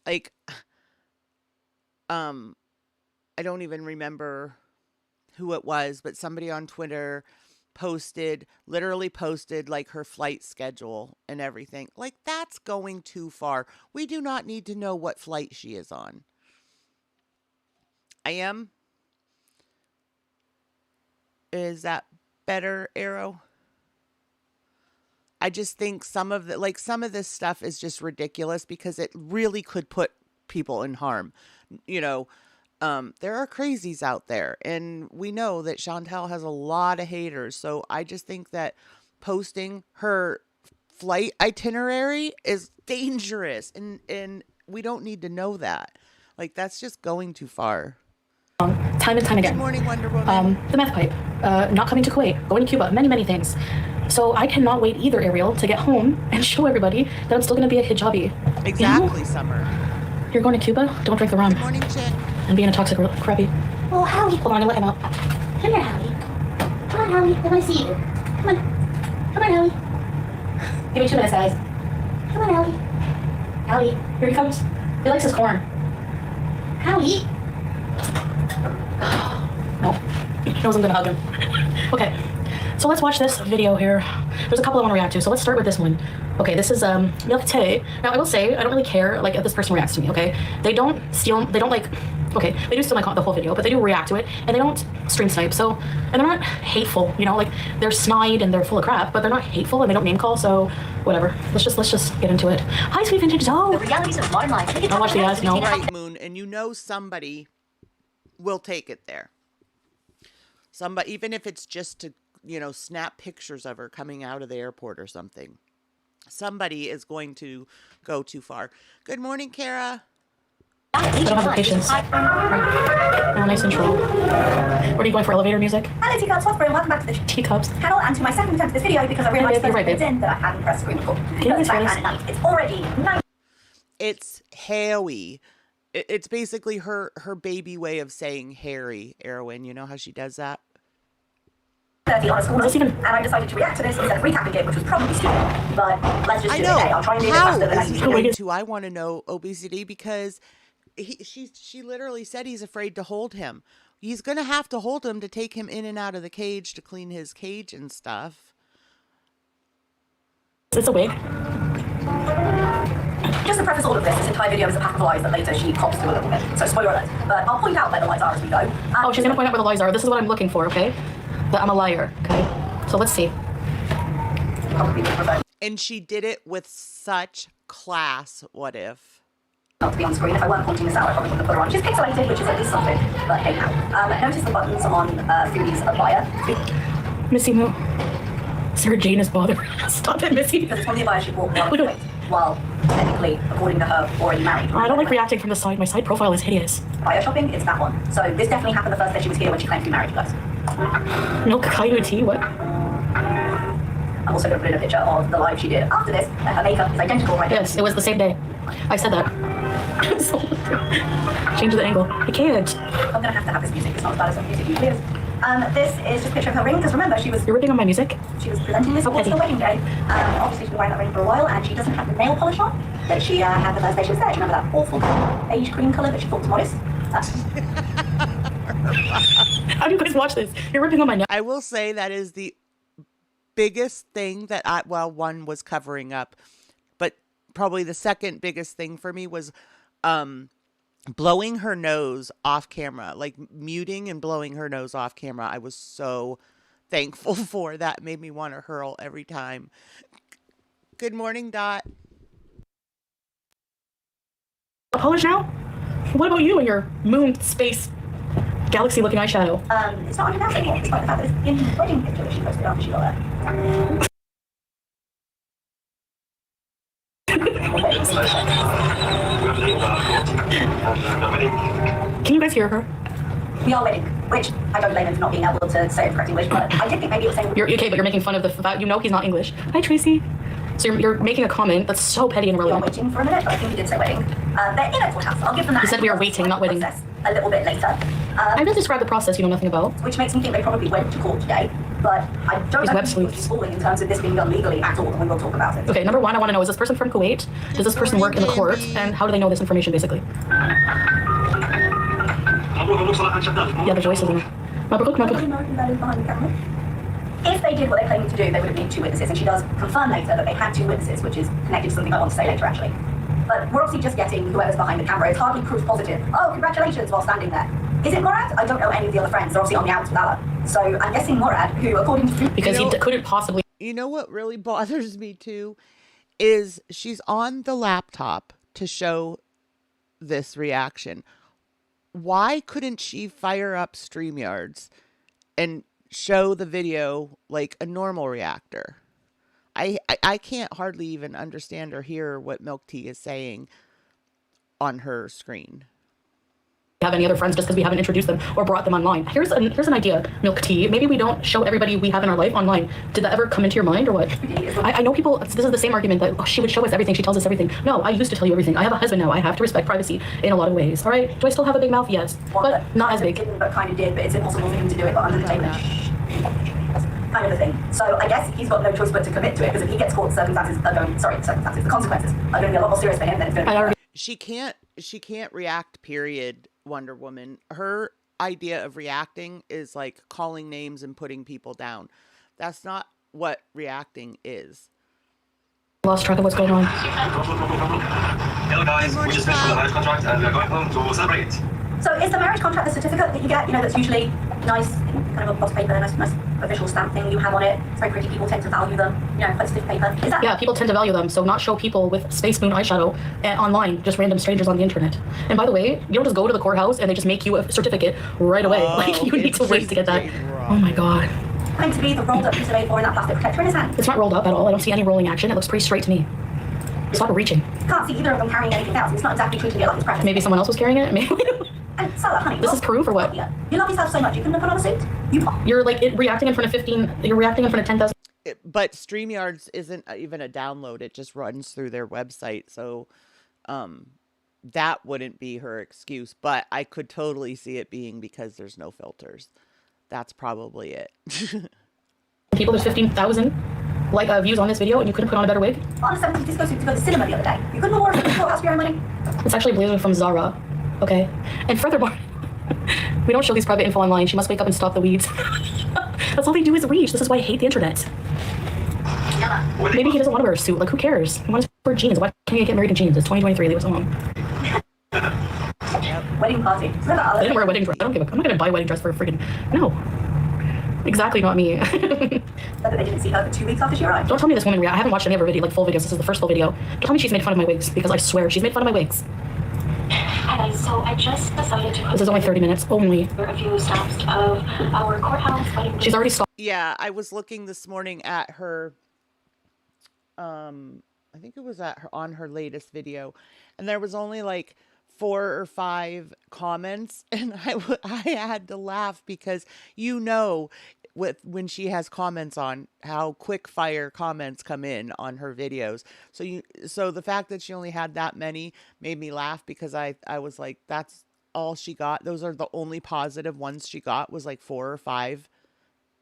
[SPEAKER 2] like, I don't even remember who it was, but somebody on Twitter literally posted like her flight schedule and everything. Like, that's going too far. We do not need to know what flight she is on. Is that better, Arrow? I just think some of this stuff is just ridiculous because it really could put people in harm. There are crazies out there, and we know that Chantal has a lot of haters. So I just think that posting her flight itinerary is dangerous, and we don't need to know that. Like, that's just going too far.
[SPEAKER 5] Time and time again.
[SPEAKER 2] Good morning, Wonder Woman.
[SPEAKER 5] The meth pipe, not coming to Kuwait, going to Cuba, many things. So I cannot wait either, Ariel, to get home and show everybody that I'm still going to be a hijabi.
[SPEAKER 2] Exactly, Summer.
[SPEAKER 5] You're going to Cuba? Don't drink the rum.
[SPEAKER 2] Good morning, Chick.
[SPEAKER 5] And being a toxic crappy.
[SPEAKER 7] Oh, Howie.
[SPEAKER 5] Hold on, I'm going to let him out.
[SPEAKER 7] Come here, Howie. Come on, Howie. I want to see you. Come on. Come on, Howie.
[SPEAKER 5] Give me 2 minutes, guys.
[SPEAKER 7] Come on, Howie.
[SPEAKER 5] Howie, here he comes. He likes his corn.
[SPEAKER 7] Howie.
[SPEAKER 5] No. He knows I'm going to hug him. Okay. So let's watch this video here. There's a couple I want to react to, so let's start with this one. Okay, this is Milk Tea. Now, I will say, I don't really care, like, if this person reacts to me, okay? They don't steal, they don't, like, okay, they do steal the whole video, but they do react to it, and they don't stream snipe, so, and they're not hateful, like, they're snide and they're full of crap, but they're not hateful and they don't name call, so, whatever. Let's just get into it. Hi, Sweet Vintage Zoe!
[SPEAKER 7] The realities of modern life.
[SPEAKER 5] Don't watch the ads, no.
[SPEAKER 2] Right, Moon, and somebody will take it there. Somebody, even if it's just to, snap pictures of her coming out of the airport or something. Somebody is going to go too far. Good morning, Kara.
[SPEAKER 5] I don't have the patience. Oh, nice intro. Where are you going for elevator music?
[SPEAKER 7] Hello, Teacups. What's welcome back to the
[SPEAKER 5] Teacups.
[SPEAKER 7] channel and to my second attempt at this video because I realised
[SPEAKER 5] You're
[SPEAKER 7] 30
[SPEAKER 5] right,
[SPEAKER 7] minutes
[SPEAKER 5] babe.
[SPEAKER 7] in that I hadn't pressed screen record.
[SPEAKER 5] Can you
[SPEAKER 7] Back
[SPEAKER 5] guys
[SPEAKER 7] at night. It's already 9.
[SPEAKER 2] It's Howie. It's basically her baby way of saying Harry, Erwin. You know how she does that?
[SPEAKER 7] 30 on a school night, and I decided to react to this instead of recapping it, which was probably stupid. But let's just do it today. I'll try and do it faster than I usually do.
[SPEAKER 2] I want to know obesity because she literally said he's afraid to hold him. He's going to have to hold him to take him in and out of the cage to clean his cage and stuff.
[SPEAKER 5] It's a wig.
[SPEAKER 7] Just to preface all of this entire video is a pack of lies that later she cops to a little bit. So spoiler alert. But I'll point out where the lies are as we go.
[SPEAKER 5] Oh, she's going to point out where the lies are. This is what I'm looking for, okay? That I'm a liar, okay? So let's see.
[SPEAKER 2] And she did it with such class, what if?
[SPEAKER 7] Not to be on screen. If I weren't pointing this out, I probably wouldn't have put her on. She's pixelated, which is at least something. But hey now. Notice the buttons on Foodie's bio.
[SPEAKER 5] Missy Moo. Sarah Jane is bothered. Stop it, Missy.
[SPEAKER 7] Because it's from the bio she bought while technically, according to her, already married.
[SPEAKER 5] I don't like reacting from the side. My side profile is hideous.
[SPEAKER 7] Bio shopping, it's that one. So this definitely happened the first day she was here when she claimed to be married, you guys.
[SPEAKER 5] Milk Coyote, what?
[SPEAKER 7] I'm also going to put in a picture of the live she did after this, and her makeup is identical right now.
[SPEAKER 5] Yes, it was the same day. I said that. Change the angle. I can't.
[SPEAKER 7] I'm gonna have to have this music. It's not as bad as some music usually is. This is just a picture of her ring, because remember,
[SPEAKER 5] You're ripping on my music?
[SPEAKER 7] she was presenting this towards her wedding day. Obviously, she's been wearing that ring for a while, and she doesn't have the nail polish on that she had the first day she was there. Do you remember that awful beige cream colour that she thought was modest?
[SPEAKER 5] How do you guys watch this? You're ripping on my nail.
[SPEAKER 2] I will say that is the biggest thing that one was covering up, but probably the second biggest thing for me was blowing her nose off camera, like muting and blowing her nose off camera. I was so thankful for that. Made me want to hurl every time. Good morning, Dot.
[SPEAKER 5] Polish now? What about you and your moon space galaxy looking eyeshadow?
[SPEAKER 7] It's not on your house anymore, despite the fact that it's in the wedding picture that she posted after she got there.
[SPEAKER 5] Can you guys hear her?
[SPEAKER 7] We are wedding, which I don't blame him for not being able to say it correct English, but I did think maybe it was saying...
[SPEAKER 5] You're okay, but you're making fun of the fact you know he's not English. Hi, Tracy. So you're making a comment that's so petty and
[SPEAKER 7] We are
[SPEAKER 5] irrelevant.
[SPEAKER 7] waiting for a minute, but I think he did say wedding. They're in a courthouse. I'll give them that.
[SPEAKER 5] He said we are waiting, not wedding.
[SPEAKER 7] Process a little bit later.
[SPEAKER 5] I just described the process you know nothing about.
[SPEAKER 7] Which makes me think they probably went to court today, but I don't know
[SPEAKER 5] web
[SPEAKER 7] if he's falling in terms of this being done legally at all, and we will talk about it.
[SPEAKER 5] Okay, number one, I want to know, is this person from Kuwait? Does this person work in the court? And how do they know this information, basically? Yeah, the voice is in there. Mabruk, mabruk.
[SPEAKER 7] American values behind the camera. If they did what they're claiming to do, they would have needed 2 witnesses, and she does confirm later that they had 2 witnesses, which is connected to something I want to say later, actually. But we're obviously just getting whoever's behind the camera. It's hardly proof positive. Oh, congratulations, while standing there. Is it Murad? I don't know any of the other friends. They're obviously on the outs with Allah. So I'm guessing Murad, who, according to...
[SPEAKER 5] Because he couldn't possibly...
[SPEAKER 2] You know what really bothers me too is she's on the laptop to show this reaction. Why couldn't she fire up StreamYards and show the video like a normal reactor? I can't hardly even understand or hear what Milk Tea is saying on her screen.
[SPEAKER 5] Have any other friends just because we haven't introduced them or brought them online. Here's an idea, Milk Tea. Maybe we don't show everybody we have in our life online. Did that ever come into your mind or what? I know people, this is the same argument that she would show us everything, she tells us everything. No, I used to tell you everything. I have a husband now. I have to respect privacy in a lot of ways. All right? Do I still have a big mouth? Yes. But not as big.
[SPEAKER 7] Didn't, but kind of did, but it's impossible for him to do it, but under the table. Kind of a thing. So I guess he's got no choice but to commit to it, because if he gets caught, the consequences are going to be a lot more serious for him than it's going to be.
[SPEAKER 2] She can't react, period, Wonder Woman. Her idea of reacting is like calling names and putting people down. That's not what reacting is.
[SPEAKER 5] Lost track of what's going on.
[SPEAKER 6] Hello guys, we just finished the marriage contract and we are going home to celebrate.
[SPEAKER 7] So is the marriage contract the certificate that you get, that's usually nice, kind of a gloss paper, nice official stamp thing you have on it? It's very pretty, people tend to value them, quite stiff paper. Is that?
[SPEAKER 5] Yeah, people tend to value them, so not show people with Space Moon eyeshadow online, just random strangers on the internet. And by the way, you don't just go to the courthouse and they just make you a certificate right away. Like, you need to wait to get that. Oh my god.
[SPEAKER 7] Going to be the rolled up piece of A4 in that plastic protector in his hand.
[SPEAKER 5] It's not rolled up at all. I don't see any rolling action. It looks pretty straight to me. Stop reaching.
[SPEAKER 7] Can't see either of them carrying anything else. It's not exactly treating it like it's precious.
[SPEAKER 5] Maybe someone else was carrying it? Maybe.
[SPEAKER 7] And Salah, honey,
[SPEAKER 5] this is proof or what?
[SPEAKER 7] You love yourself so much, you couldn't have put on a suit.
[SPEAKER 5] You're like reacting in front of 15. You're reacting in front of 10,000.
[SPEAKER 2] But StreamYards isn't even a download. It just runs through their website. So that wouldn't be her excuse. But I could totally see it being because there's no filters. That's probably it.
[SPEAKER 5] People, there's 15,000 views on this video, and you couldn't put on a better wig?
[SPEAKER 7] On a 70s disco suit to go to the cinema the other day. You couldn't have worn a courthouse for your own money.
[SPEAKER 5] It's actually a blazer from Zara. Okay. And furthermore, we don't show these private info online. She must wake up and stop the weeds. That's all they do is reach. This is why I hate the internet. Maybe he doesn't want to wear a suit. Like, who cares? He wants to wear jeans. Why can't you get married in jeans? It's 2023. Leave us alone.
[SPEAKER 7] Wedding party.
[SPEAKER 5] I didn't wear a wedding dress. I'm not going to buy a wedding dress for a friggin'... No. Exactly not me.
[SPEAKER 7] That they didn't see her for 2 weeks after she arrived.
[SPEAKER 5] Don't tell me this woman I haven't watched any of her video, full videos. This is the first full video. Don't tell me she's made fun of my wigs, because I swear she's made fun of my wigs.
[SPEAKER 8] Hi guys, so I just decided to...
[SPEAKER 5] This is only 30 minutes, only.
[SPEAKER 8] ...a few stops of our courthouse wedding...
[SPEAKER 5] She's already stopped.
[SPEAKER 2] Yeah, I was looking this morning at her, I think it was on her latest video, and there was only like 4 or 5 comments, and I had to laugh because when she has comments on how quick fire comments come in on her videos. So the fact that she only had that many made me laugh, because I was like, that's all she got. Those are the only positive ones she got, was like 4 or 5,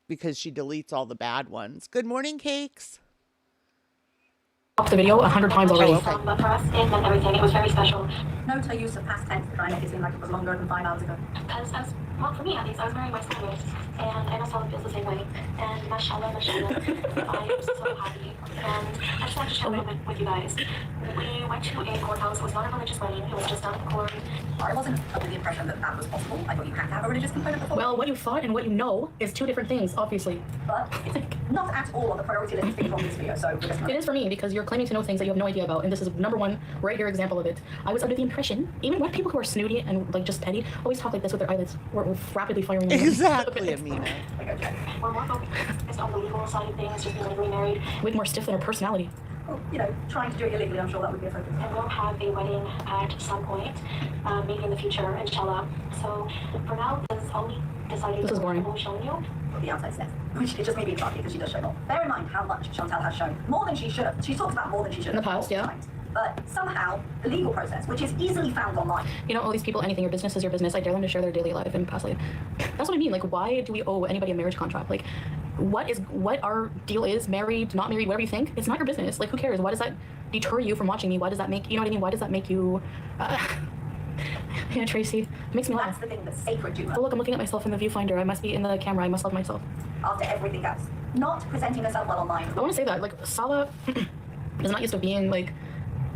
[SPEAKER 2] because she deletes all the bad ones. Good morning, Cakes.
[SPEAKER 5] The video 100 times already.
[SPEAKER 8] But for us, it meant everything. It was very special.
[SPEAKER 7] Note her use of past tense to try and make it seem like it was longer than 5 hours ago.
[SPEAKER 8] Because well, for me at least, I was marrying my schoolmates, and I know Salah feels the same way. And mashallah, mashallah, I am so happy. And I just want to share a little bit with you guys. We went to a courthouse. It was not a religious wedding. It was just done in court.
[SPEAKER 7] I wasn't under the impression that that was possible. I thought you had to have a religious component before.
[SPEAKER 5] Well, what you thought and what you know is 2 different things, obviously.
[SPEAKER 7] But it's not at all on the priority list thing from this video, so we're just
[SPEAKER 5] It is for me, because you're claiming to know things that you have no idea about, and this is number 1 right here example of it. I was under the impression, even when people who are snooty and like just petty always talk like this with their eyelids or rapidly firing.
[SPEAKER 2] Exactly, Amina.
[SPEAKER 8] We're more focused on the legal side of things, just being legally married.
[SPEAKER 5] With more stiff than her personality.
[SPEAKER 7] well, you know, trying to do it illegally, I'm sure that would be a focus.
[SPEAKER 8] And we'll have a wedding at some point, maybe in the future, inshallah. So for now, this is only decided
[SPEAKER 5] This is boring.
[SPEAKER 8] I'm showing you.
[SPEAKER 7] The outside steps, which it just made me interrupt because she does show more. Bear in mind how much Chantal has shown. More than she should have. She's talked about more than she should have.
[SPEAKER 5] In the past, yeah.
[SPEAKER 7] Times. But somehow, the legal process, which is easily found online.
[SPEAKER 5] You know, all these people, anything, your business is your business. I dare them to share their daily life and past life. That's what I mean. Like, why do we owe anybody a marriage contract? Like, what our deal is, married, not married, whatever you think, it's not your business. Like, who cares? Why does that deter you from watching me? Why does that make, you know what I mean? Why does that make you, yeah, Tracy, it makes me laugh.
[SPEAKER 7] That's the thing that's sacred to her.
[SPEAKER 5] Oh, look, I'm looking at myself in the viewfinder. I must be in the camera. I must love myself.
[SPEAKER 7] After everything else. Not presenting herself well online.
[SPEAKER 5] I want to say that, like, Salah is not used to being, like,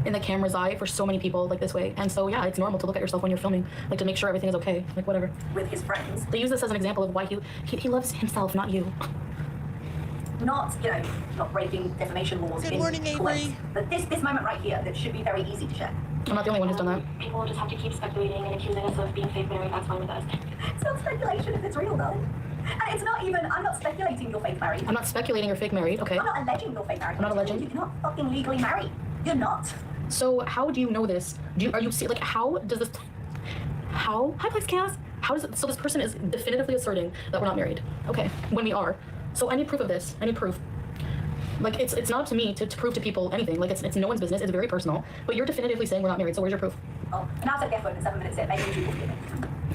[SPEAKER 5] in the camera's eye for so many people, like, this way. And so, yeah, it's normal to look at yourself when you're filming, like, to make sure everything is okay, like, whatever.
[SPEAKER 7] With his friends.
[SPEAKER 5] They use this as an example of why he loves himself, not you.
[SPEAKER 7] Not, you know, not breaking defamation laws.
[SPEAKER 2] Good
[SPEAKER 7] in
[SPEAKER 2] morning, Avery.
[SPEAKER 7] court. But this moment right here, that should be very easy to share.
[SPEAKER 5] I'm not the only one who's done that.
[SPEAKER 8] People will just have to keep speculating and accusing us of being fake married. That's fine with us.
[SPEAKER 7] It's not speculation if it's real, darling. And it's not even, I'm not speculating you're fake married.
[SPEAKER 5] I'm not speculating you're fake married, okay?
[SPEAKER 7] I'm not alleging you're fake married.
[SPEAKER 5] I'm not alleging.
[SPEAKER 7] You're not fucking legally married. You're not.
[SPEAKER 5] So how do you know this? Are you like, how does this, hi Plex Chaos, how does it, so this person is definitively asserting that we're not married, okay, when we are. So I need proof of this, I need proof. Like, it's not up to me to prove to people anything. Like, it's no one's business, it's very personal. But you're definitively saying we're not married, so where's your proof?
[SPEAKER 7] Oh, and I said guess what, in 7 minutes in, maybe you will get it.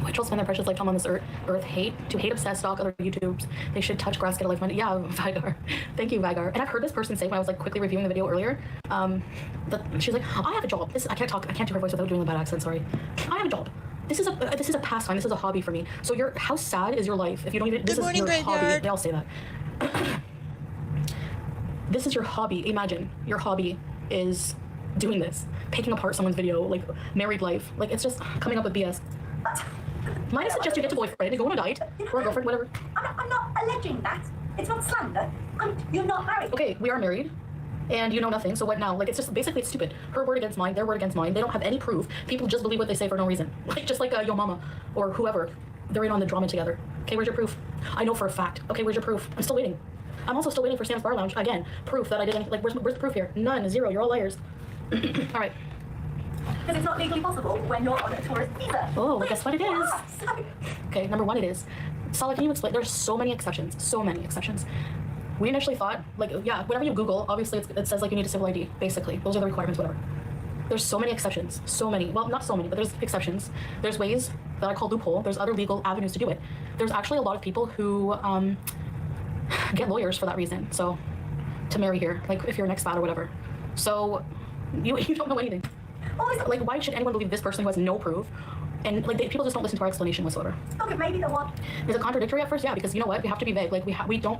[SPEAKER 5] Which will spend their precious lifetime on this earth to hate, obsess, stalk other YouTubes. They should touch grass, get a life money. Yeah, Vagar. Thank you, Vagar. And I've heard this person say when I was like quickly reviewing the video earlier, that she's like, I have a job. I can't do her voice without doing a bad accent, sorry. I have a job. This is a pastime, this is a hobby for me. So how sad is your life if you don't even, this is your hobby. They all say that. This is your hobby. Imagine your hobby is doing this, picking apart someone's video, like married life. Like, it's just coming up with BS. Might I suggest you get a boyfriend and go on a diet or a girlfriend, whatever.
[SPEAKER 7] I'm not alleging that. It's not slander. You're not married.
[SPEAKER 5] Okay, we are married, and you know nothing. So what now? Like, it's just basically it's stupid. Her word against mine, their word against mine. They don't have any proof. People just believe what they say for no reason. Like, just like Yo Mama or whoever. They're in on the drama together. Okay, where's your proof? I know for a fact. Okay, where's your proof? I'm still waiting. I'm also still waiting for Sam's Bar Lounge. Again, proof that I didn't, like, where's the proof here? None, 0, you're all liars. All right.
[SPEAKER 7] Because it's not legally possible when you're on a tourist visa.
[SPEAKER 5] Oh, well, guess what it is? Okay, number 1 it is. Salah, can you explain? There's so many exceptions. So many exceptions. We initially thought, like, yeah, whenever you Google, obviously it says, like, you need a civil ID, basically. Those are the requirements, whatever. There's so many exceptions. So many. Well, not so many, but there's exceptions. There's ways that I call loophole. There's other legal avenues to do it. There's actually a lot of people who, get lawyers for that reason, so to marry here, like if you're an expat or whatever. So you don't know anything. Like, why should anyone believe this person who has no proof? And like, people just don't listen to our explanation whatsoever.
[SPEAKER 7] Okay, maybe the one.
[SPEAKER 5] Is it contradictory at first? Yeah, because you know what, we have to be vague. Like, we don't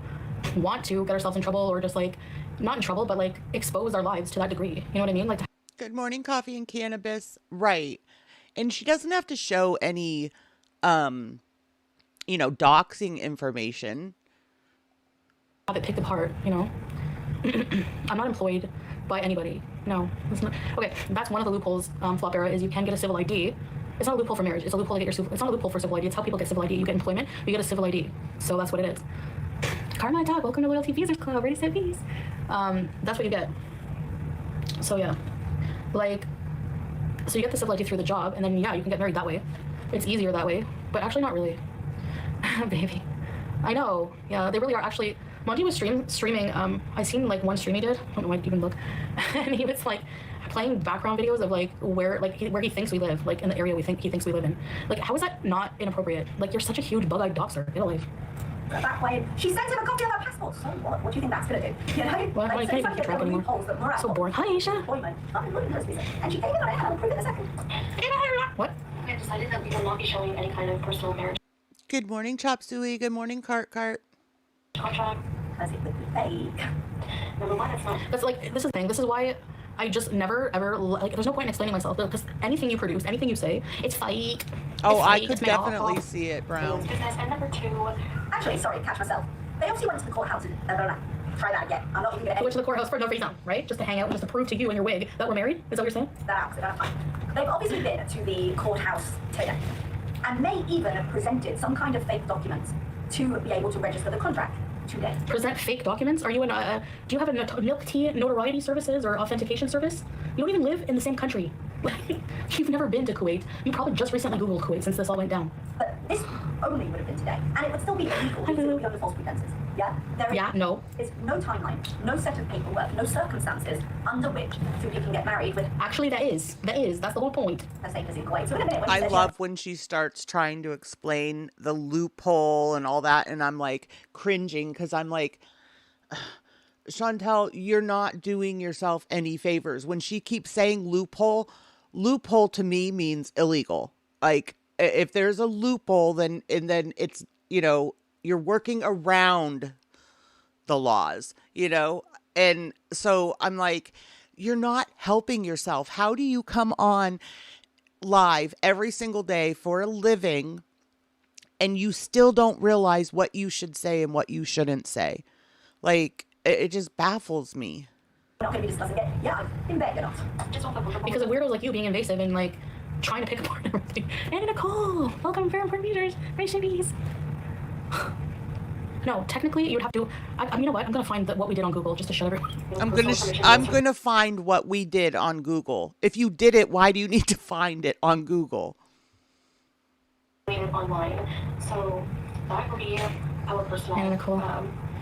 [SPEAKER 5] want to get ourselves in trouble, or just like not in trouble, but like expose our lives to that degree. You know what I mean? Like,
[SPEAKER 2] Good morning, Coffee and Cannabis. Right. And she doesn't have to show any doxing information.
[SPEAKER 5] have it picked apart, you know. I'm not employed by anybody. No, it's not. Okay, that's one of the loopholes, Flop Era, is you can get a civil ID. It's not a loophole for marriage. It's a loophole to get it's not a loophole for civil ID. It's how people get civil ID. You get employment, you get a civil ID. So that's what it is. Carmine Dog, welcome to Loyalty Visas Club. Ready, set, peace. That's what you get. So yeah, like, so you get the civil ID through the job, and then yeah, you can get married that way. It's easier that way, but actually not really. Baby. I know. Yeah, they really are. Actually, Monty was streaming. I seen like one stream he did. I don't know why I even look. And he was like playing background videos of like where he thinks we live, like in the area he thinks we live in. Like, how is that not inappropriate? Like, you're such a huge bug-eyed doxer. Get a life.
[SPEAKER 7] That way, she sent him a copy of her passport. So what? What do you think that's going to do? You know?
[SPEAKER 5] Well, I can't even keep track anymore. So boring. Hi, Aisha.
[SPEAKER 7] And she gave it on air. I'll prove it in a second.
[SPEAKER 5] What?
[SPEAKER 8] We have decided that we will not be showing any kind of personal marriage
[SPEAKER 2] Good morning, Chop Suey. Good morning, Cart.
[SPEAKER 8] contract.
[SPEAKER 7] Because it would be fake.
[SPEAKER 8] Number one, it's not.
[SPEAKER 5] That's like, this is the thing. This is why I just never ever like. There's no point in explaining myself because anything you produce, anything you say, it's fake.
[SPEAKER 2] Oh,
[SPEAKER 5] It's
[SPEAKER 2] I
[SPEAKER 5] fake,
[SPEAKER 2] could
[SPEAKER 5] it's made off.
[SPEAKER 2] definitely see it, Brown.
[SPEAKER 8] Business. And number two,
[SPEAKER 7] Actually, sorry, catch myself. They obviously went to the courthouse and try that again. I'm not even going
[SPEAKER 5] I
[SPEAKER 7] to
[SPEAKER 5] went to the courthouse for no reason, right? Just to hang out, just to prove to you and your wig that we're married. Is that what you're saying?
[SPEAKER 7] that out, so that's fine. They've obviously been to the courthouse today and may even have presented some kind of fake documents to be able to register the contract today.
[SPEAKER 5] Present fake documents? Are you in a? Do you have a milk tea notoriety services or authentication service? You don't even live in the same country. You've never been to Kuwait. You probably just recently Googled Kuwait since this all went down.
[SPEAKER 7] But this only would have been today, and it would still be illegal because it would be under false pretenses. Yeah?
[SPEAKER 5] No.
[SPEAKER 7] There's no timeline, no set of paperwork, no circumstances under which two people can get married with.
[SPEAKER 5] Actually, that is. That's the whole point.
[SPEAKER 7] The same as in Kuwait. So in a minute, when she
[SPEAKER 2] I
[SPEAKER 7] says
[SPEAKER 2] love when she starts trying to explain the loophole and all that, and I'm like cringing because I'm like, Chantal, you're not doing yourself any favors. When she keeps saying loophole to me means illegal. Like, if there's a loophole, then it's, you're working around the laws, and so I'm like, you're not helping yourself. How do you come on live every single day for a living and you still don't realize what you should say and what you shouldn't say? Like, it just baffles me.
[SPEAKER 7] we're not going to be discussing it. Yeah, in bed, you're not.
[SPEAKER 5] Because of weirdos like you being invasive and like trying to pick apart everything. And Nicole, welcome, Fair Important Features, Race Bees. No, technically you'd have to. You know what? I'm gonna find what we did on Google just to show everyone.
[SPEAKER 2] I'm gonna find what we did on Google. If you did it, why do you need to find it on Google?
[SPEAKER 8] Online, so that will be our personal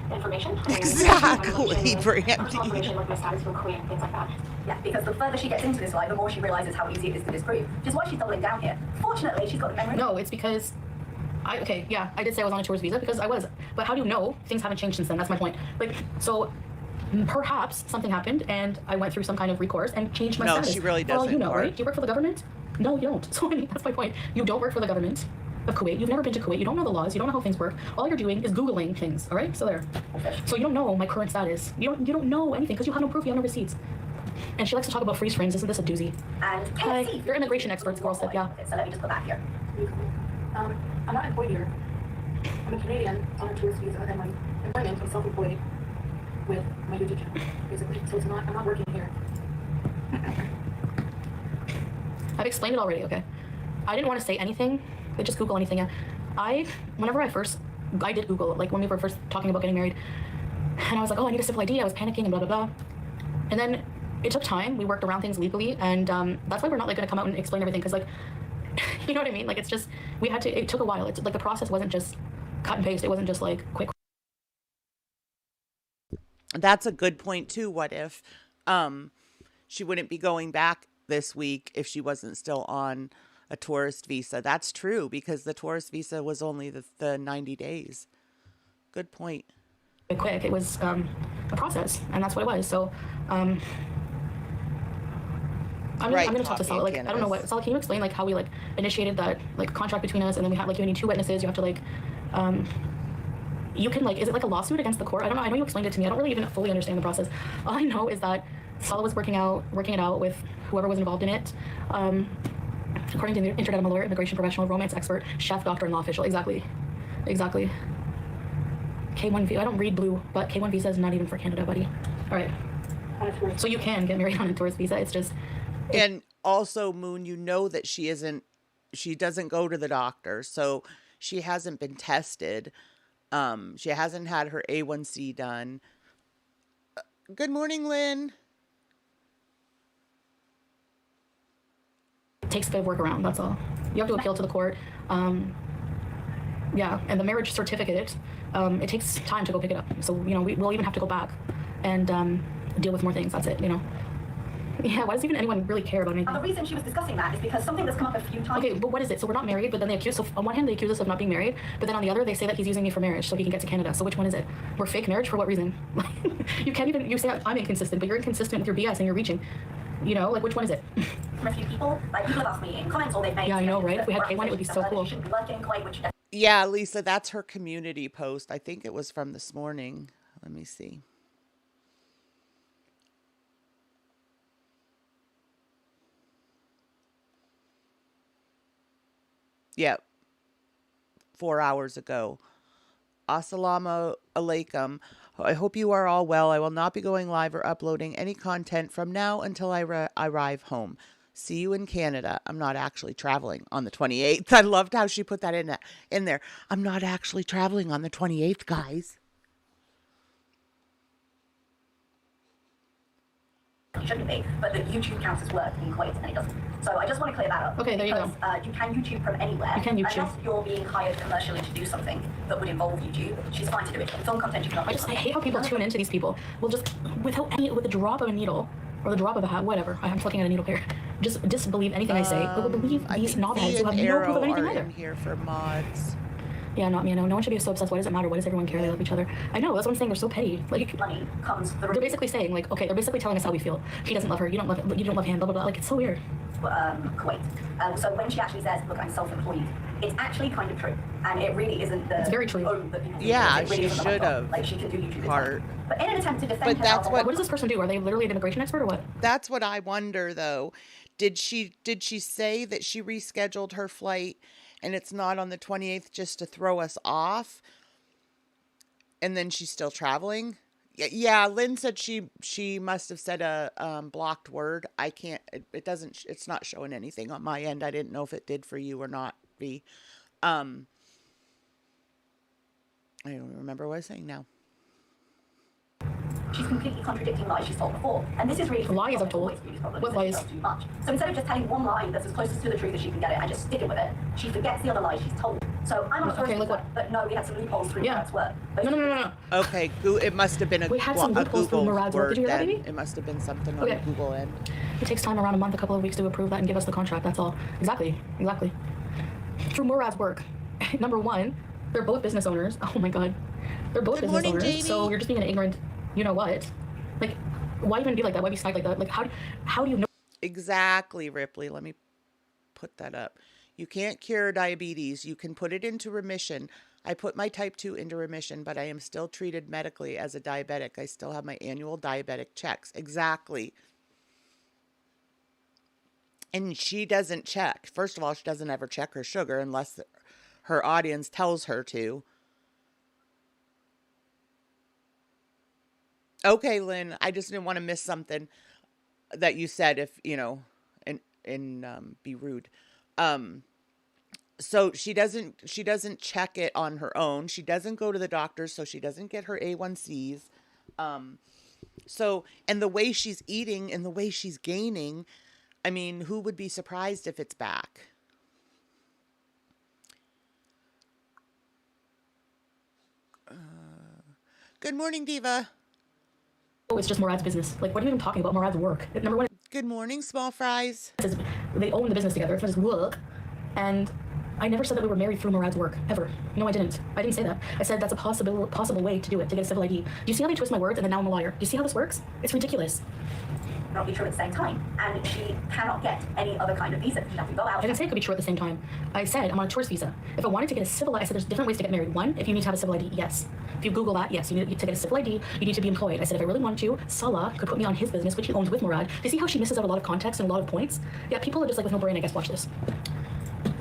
[SPEAKER 8] information.
[SPEAKER 2] Exactly, Brandy.
[SPEAKER 8] Personal information like my status for Korea, things like that.
[SPEAKER 7] Yeah, because the further she gets into this lie, the more she realizes how easy it is to disprove. Which is why she's doubling down here. Fortunately, she's got the memory.
[SPEAKER 5] No, it's because I did say I was on a tourist visa because I was. But how do you know things haven't changed since then? That's my point. Like, so perhaps something happened and I went through some kind of recourse and changed my status.
[SPEAKER 2] No, she really doesn't.
[SPEAKER 5] Well, you know, right? Do you work for the government? No, you don't. So I mean, that's my point. You don't work for the government of Kuwait. You've never been to Kuwait. You don't know the laws. You don't know how things work. All you're doing is Googling things. All right? So there. So you don't know my current status. You don't know anything because you have no proof. You have no receipts. And she likes to talk about freeze frames. Isn't this a doozy?
[SPEAKER 7] And
[SPEAKER 5] Hi. You're immigration experts, girl. Said yeah.
[SPEAKER 7] So let me just go back here.
[SPEAKER 9] I'm not employed here. I'm a Canadian on a tourist visa, and my employment is self-employed with my YouTube channel, basically. So I'm not working here.
[SPEAKER 5] I've explained it already, okay? I didn't want to say anything, but just Google anything. Yeah. I did Google, like when we were first talking about getting married, and I was like, oh, I need a simple ID. I was panicking and blah, blah, blah. And then it took time. We worked around things legally, and that's why we're not like going to come out and explain everything, because like, you know what I mean? Like, it's just, it took a while. It's like the process wasn't just cut and paste. It wasn't just like quick.
[SPEAKER 2] That's a good point too. What if she wouldn't be going back this week if she wasn't still on a tourist visa? That's true, because the tourist visa was only the 90 days. Good point.
[SPEAKER 5] Quick. It was a process, and that's what it was. So I'm gonna talk to Sala. Like, I don't know what Sala, can you explain like how we like initiated that like contract between us, and then we had like you need 2 witnesses. You have to like you can like, is it like a lawsuit against the court? I don't know. I know you explained it to me. I don't really even fully understand the process. All I know is that Sala was working it out with whoever was involved in it. According to the internet, I'm a lawyer, immigration professional, romance expert, chef, doctor, and law official. Exactly. K1 visa. I don't read blue, but K1 visa is not even for Canada, buddy. All right. So you can get married on a tourist visa. It's just.
[SPEAKER 2] And also, Moon, you know that she doesn't go to the doctor, so she hasn't been tested. She hasn't had her A1C done. Good morning, Lynn.
[SPEAKER 5] It takes a bit of work around, that's all. You have to appeal to the court. Yeah, and the marriage certificate, it takes time to go pick it up. So, you know, we'll even have to go back and deal with more things. That's it, you know. Yeah, why does even anyone really care about anything?
[SPEAKER 7] And the reason she was discussing that is because something that's come up a few times.
[SPEAKER 5] Okay, but what is it? So we're not married, but then they accuse, so on one hand they accuse us of not being married, but then on the other they say that he's using me for marriage so he can get to Canada. So which one is it? We're fake marriage for what reason? You can't even, you say I'm inconsistent, but you're inconsistent with your BS and you're reaching. You know, like which one is it?
[SPEAKER 7] From a few people, like people have asked me in comments or they've made.
[SPEAKER 5] Yeah, I know, right? If we had K1, it would be so cool.
[SPEAKER 2] Yeah, Lisa, that's her community post. I think it was from this morning. Let me see. Yep. 4 hours ago. Assalamu alaikum. I hope you are all well. I will not be going live or uploading any content from now until I arrive home. See you in Canada. I'm not actually traveling on the 28th. I loved how she put that in there. I'm not actually traveling on the 28th, guys.
[SPEAKER 7] It shouldn't be, but the YouTube counts as work in Kuwait and it doesn't. So I just want to clear that up.
[SPEAKER 5] Okay, there you go.
[SPEAKER 7] You can YouTube from anywhere.
[SPEAKER 5] You can YouTube.
[SPEAKER 7] Unless you're being hired commercially to do something that would involve YouTube, she's fine to do it. In film content, you cannot.
[SPEAKER 5] I hate how people tune into these people. Well, just with the drop of a needle or the drop of a hat, whatever. I'm looking at a needle here. Just disbelieve anything I say. But believe these knobheads who have no proof of anything either.
[SPEAKER 2] In here for mods.
[SPEAKER 5] Yeah, not me. No one should be so obsessed. Why does it matter? Why does everyone care? They love each other. I know. That's what I'm saying. They're so petty. Like
[SPEAKER 7] money comes.
[SPEAKER 5] They're basically saying like, okay, they're basically telling us how we feel. He doesn't love her. You don't love him. Blah blah blah. Like it's so weird.
[SPEAKER 7] Kuwait. So when she actually says, "Look, I'm self-employed," it's actually kind of true, and it really isn't the.
[SPEAKER 5] It's very true.
[SPEAKER 2] Yeah,
[SPEAKER 7] really
[SPEAKER 2] she should have.
[SPEAKER 7] Like she can do YouTube.
[SPEAKER 2] Part.
[SPEAKER 7] But in an attempt to defend
[SPEAKER 2] But that's
[SPEAKER 7] herself,
[SPEAKER 2] what
[SPEAKER 5] does this person do? Are they literally an immigration expert or what?
[SPEAKER 2] That's what I wonder though. Did she say that she rescheduled her flight and it's not on the 28th just to throw us off? And then she's still traveling? Yeah, Lynn said she must have said a blocked word. I can't, it's not showing anything on my end. I didn't know if it did for you or not, V. I don't remember what I was saying now.
[SPEAKER 7] She's completely contradicting lies she's told before. And this is really
[SPEAKER 5] lies I've told. What lies?
[SPEAKER 7] Too much. So instead of just telling one lie that's as closest to the truth as she can get it and just sticking with it, she forgets the other lies she's told. So I'm not sure but no, we had some loopholes through Murad's work.
[SPEAKER 5] No.
[SPEAKER 2] Okay, it must have been a Google word.
[SPEAKER 5] Did you hear that, baby?
[SPEAKER 2] It must have been something on the Google end.
[SPEAKER 5] It takes time, around a month, a couple of weeks to approve that and give us the contract. That's all. Exactly. Through Murad's work. Number one, they're both business owners. Oh my God. They're both business owners. JD. So you're just being an ignorant, you know what? Like, why even be like that? Why be snide like that? Like, how do you know?
[SPEAKER 2] Exactly, Ripley. Let me put that up. You can't cure diabetes. You can put it into remission. I put my type 2 into remission, but I am still treated medically as a diabetic. I still have my annual diabetic checks. Exactly. And she doesn't check. First of all, she doesn't ever check her sugar unless her audience tells her to. Okay, Lynn, I just didn't want to miss something that you said if, you know, and be rude. So she doesn't check it on her own. She doesn't go to the doctor, so she doesn't get her A1Cs. So, and the way she's eating and the way she's gaining, I mean, who would be surprised if it's back? Good morning, Diva.
[SPEAKER 5] Oh, it's just Murad's business. Like, what are you even talking about? Murad's work. Number one.
[SPEAKER 2] Good morning, small fries.
[SPEAKER 5] They own the business together. It's just work. And I never said that we were married through Murad's work, ever. No, I didn't. I didn't say that. I said that's a possible way to do it, to get a civil ID. Do you see how they twist my words and then now I'm a liar? Do you see how this works? It's ridiculous.
[SPEAKER 7] Not be true at the same time, and she cannot get any other kind of visa. She'd have to go out.
[SPEAKER 5] I didn't say it could be true at the same time. I said I'm on a tourist visa. If I wanted to get a civil ID, I said there's different ways to get married. One, if you need to have a civil ID, yes. If you Google that, yes, you need to get a civil ID, you need to be employed. I said if I really wanted to, Salah could put me on his business, which he owns with Murad. Do you see how she misses out a lot of context and a lot of points? Yeah, people are just like with no brain, I guess. Watch this.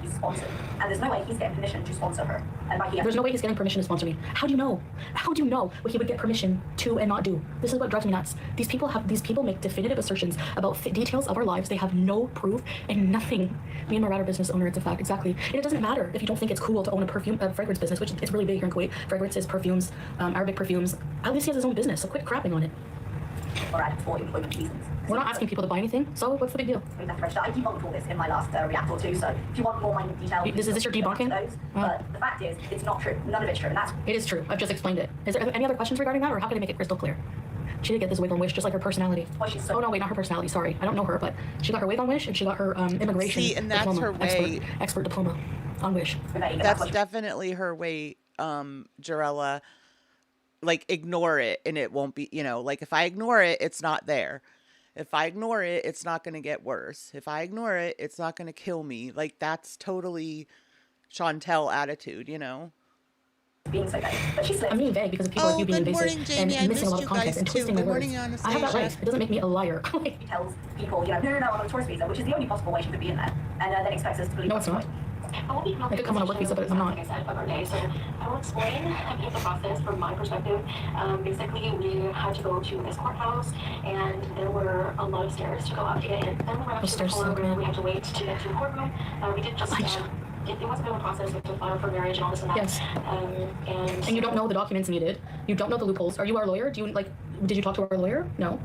[SPEAKER 7] He's sponsored, and there's no way he's getting permission to sponsor her. And by
[SPEAKER 5] there's no way he's getting permission to sponsor me. How do you know? How do you know what he would get permission to and not do? This is what drives me nuts. These people make definitive assertions about details of our lives. They have no proof and nothing. Me and Murad are business owner. It's a fact, exactly. And it doesn't matter if you don't think it's cool to own a fragrance business, which is really big here in Kuwait. Fragrances, perfumes, Arabic perfumes. At least he has his own business, so quit crapping on it.
[SPEAKER 7] Murad for employment reasons.
[SPEAKER 5] We're not asking people to buy anything, so what's the big deal?
[SPEAKER 7] I debunked all this in my last react or two, so if you want more minute details...
[SPEAKER 5] Is this your debunking?
[SPEAKER 7] But the fact is, it's not true. None of it's true, and that's...
[SPEAKER 5] It is true. I've just explained it. Is there any other questions regarding that, or how can I make it crystal clear? She did get this wig on Wish, just like her personality.
[SPEAKER 7] Well, she's so...
[SPEAKER 5] Oh, no, wait, not her personality. Sorry. I don't know her, but she got her wig on Wish, and she got her immigration
[SPEAKER 2] and that's
[SPEAKER 5] diploma,
[SPEAKER 2] her way.
[SPEAKER 5] Expert diploma on Wish.
[SPEAKER 2] That's definitely her way, Jarella. Like, ignore it, and it won't be, you know, like, if I ignore it, it's not there. If I ignore it, it's not going to get worse. If I ignore it, it's not going to kill me. Like, that's totally Chantal attitude, you know?
[SPEAKER 7] Being so vague, but she's
[SPEAKER 5] I'm being vague because of people like you being invasive and missing a lot of context and twisting my words. I have that right. It doesn't make me a liar.
[SPEAKER 7] He tells people, you know, no, I'm on a tourist visa, which is the only possible way she could be in there, and then expects us to believe.
[SPEAKER 5] No, it's not. I could come on a work visa, but I'm not.
[SPEAKER 8] Like I said, of our day. So I will explain a bit of the process from my perspective. Basically, we had to go to this courthouse, and there were a lot of stairs to go up to get in. Then we went up to the courtroom. We had to wait to get to the courtroom. We did just... It was a bit of a process with the file for marriage and all this and that.
[SPEAKER 5] Yes.
[SPEAKER 8] And
[SPEAKER 5] you don't know the documents needed. You don't know the loopholes. Are you our lawyer? Did you talk to our lawyer? No.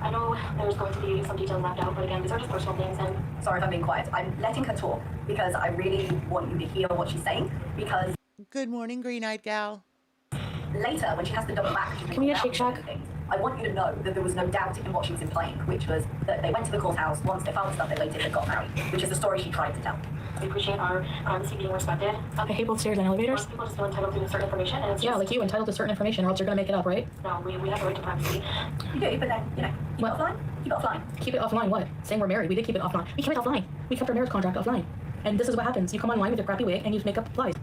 [SPEAKER 8] I know there's going to be some details left out, but again, these are just personal things. And
[SPEAKER 7] sorry if I'm being quiet. I'm letting her talk because I really want you to hear what she's saying. Because
[SPEAKER 2] good morning, green-eyed gal.
[SPEAKER 7] Later, when she has to double back,
[SPEAKER 5] can we get Shake Shack?
[SPEAKER 7] I want you to know that there was no doubt in what she was implying, which was that they went to the courthouse. Once they found stuff, they waited and got married, which is the story she tried to tell.
[SPEAKER 8] We appreciate our privacy being respected.
[SPEAKER 5] I hate both stairs and elevators.
[SPEAKER 8] Most people just feel entitled to certain information. And it's just,
[SPEAKER 5] like you, entitled to certain information, or else you're going to make it up, right?
[SPEAKER 8] No, we have the right to privacy.
[SPEAKER 7] You do, but then, you know, keep it offline. Keep it offline.
[SPEAKER 5] Keep it offline what? Saying we're married. We did keep it offline. We kept it offline. We kept our marriage contract offline. And this is what happens. You come online with your crappy wig and you make up lies.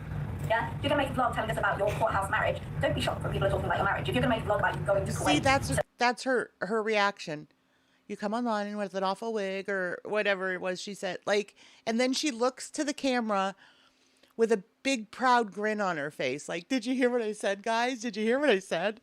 [SPEAKER 7] Yeah, if you're going to make a vlog telling us about your courthouse marriage, don't be shocked when people are talking about your marriage. If you're going to make a vlog about you going to Kuwait...
[SPEAKER 2] See, that's her reaction. You come online and with an awful wig or whatever it was she said. Like, and then she looks to the camera with a big proud grin on her face. Like, did you hear what I said, guys? Did you hear what I said?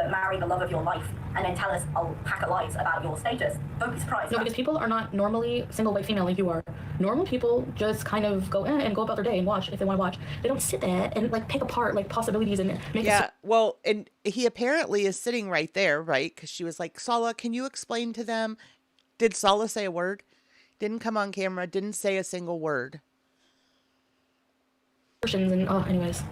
[SPEAKER 7] Marry the love of your life and then tell us a pack of lies about your status. Don't be surprised.
[SPEAKER 5] No, because people are not normally single white female like you are. Normal people just kind of go and go about their day and watch if they want to watch. They don't sit there and like pick apart like possibilities and make
[SPEAKER 2] well, and he apparently is sitting right there, right? Because she was like, Sala, can you explain to them? Did Sala say a word? Didn't come on camera, didn't say a single word.
[SPEAKER 5] And anyways,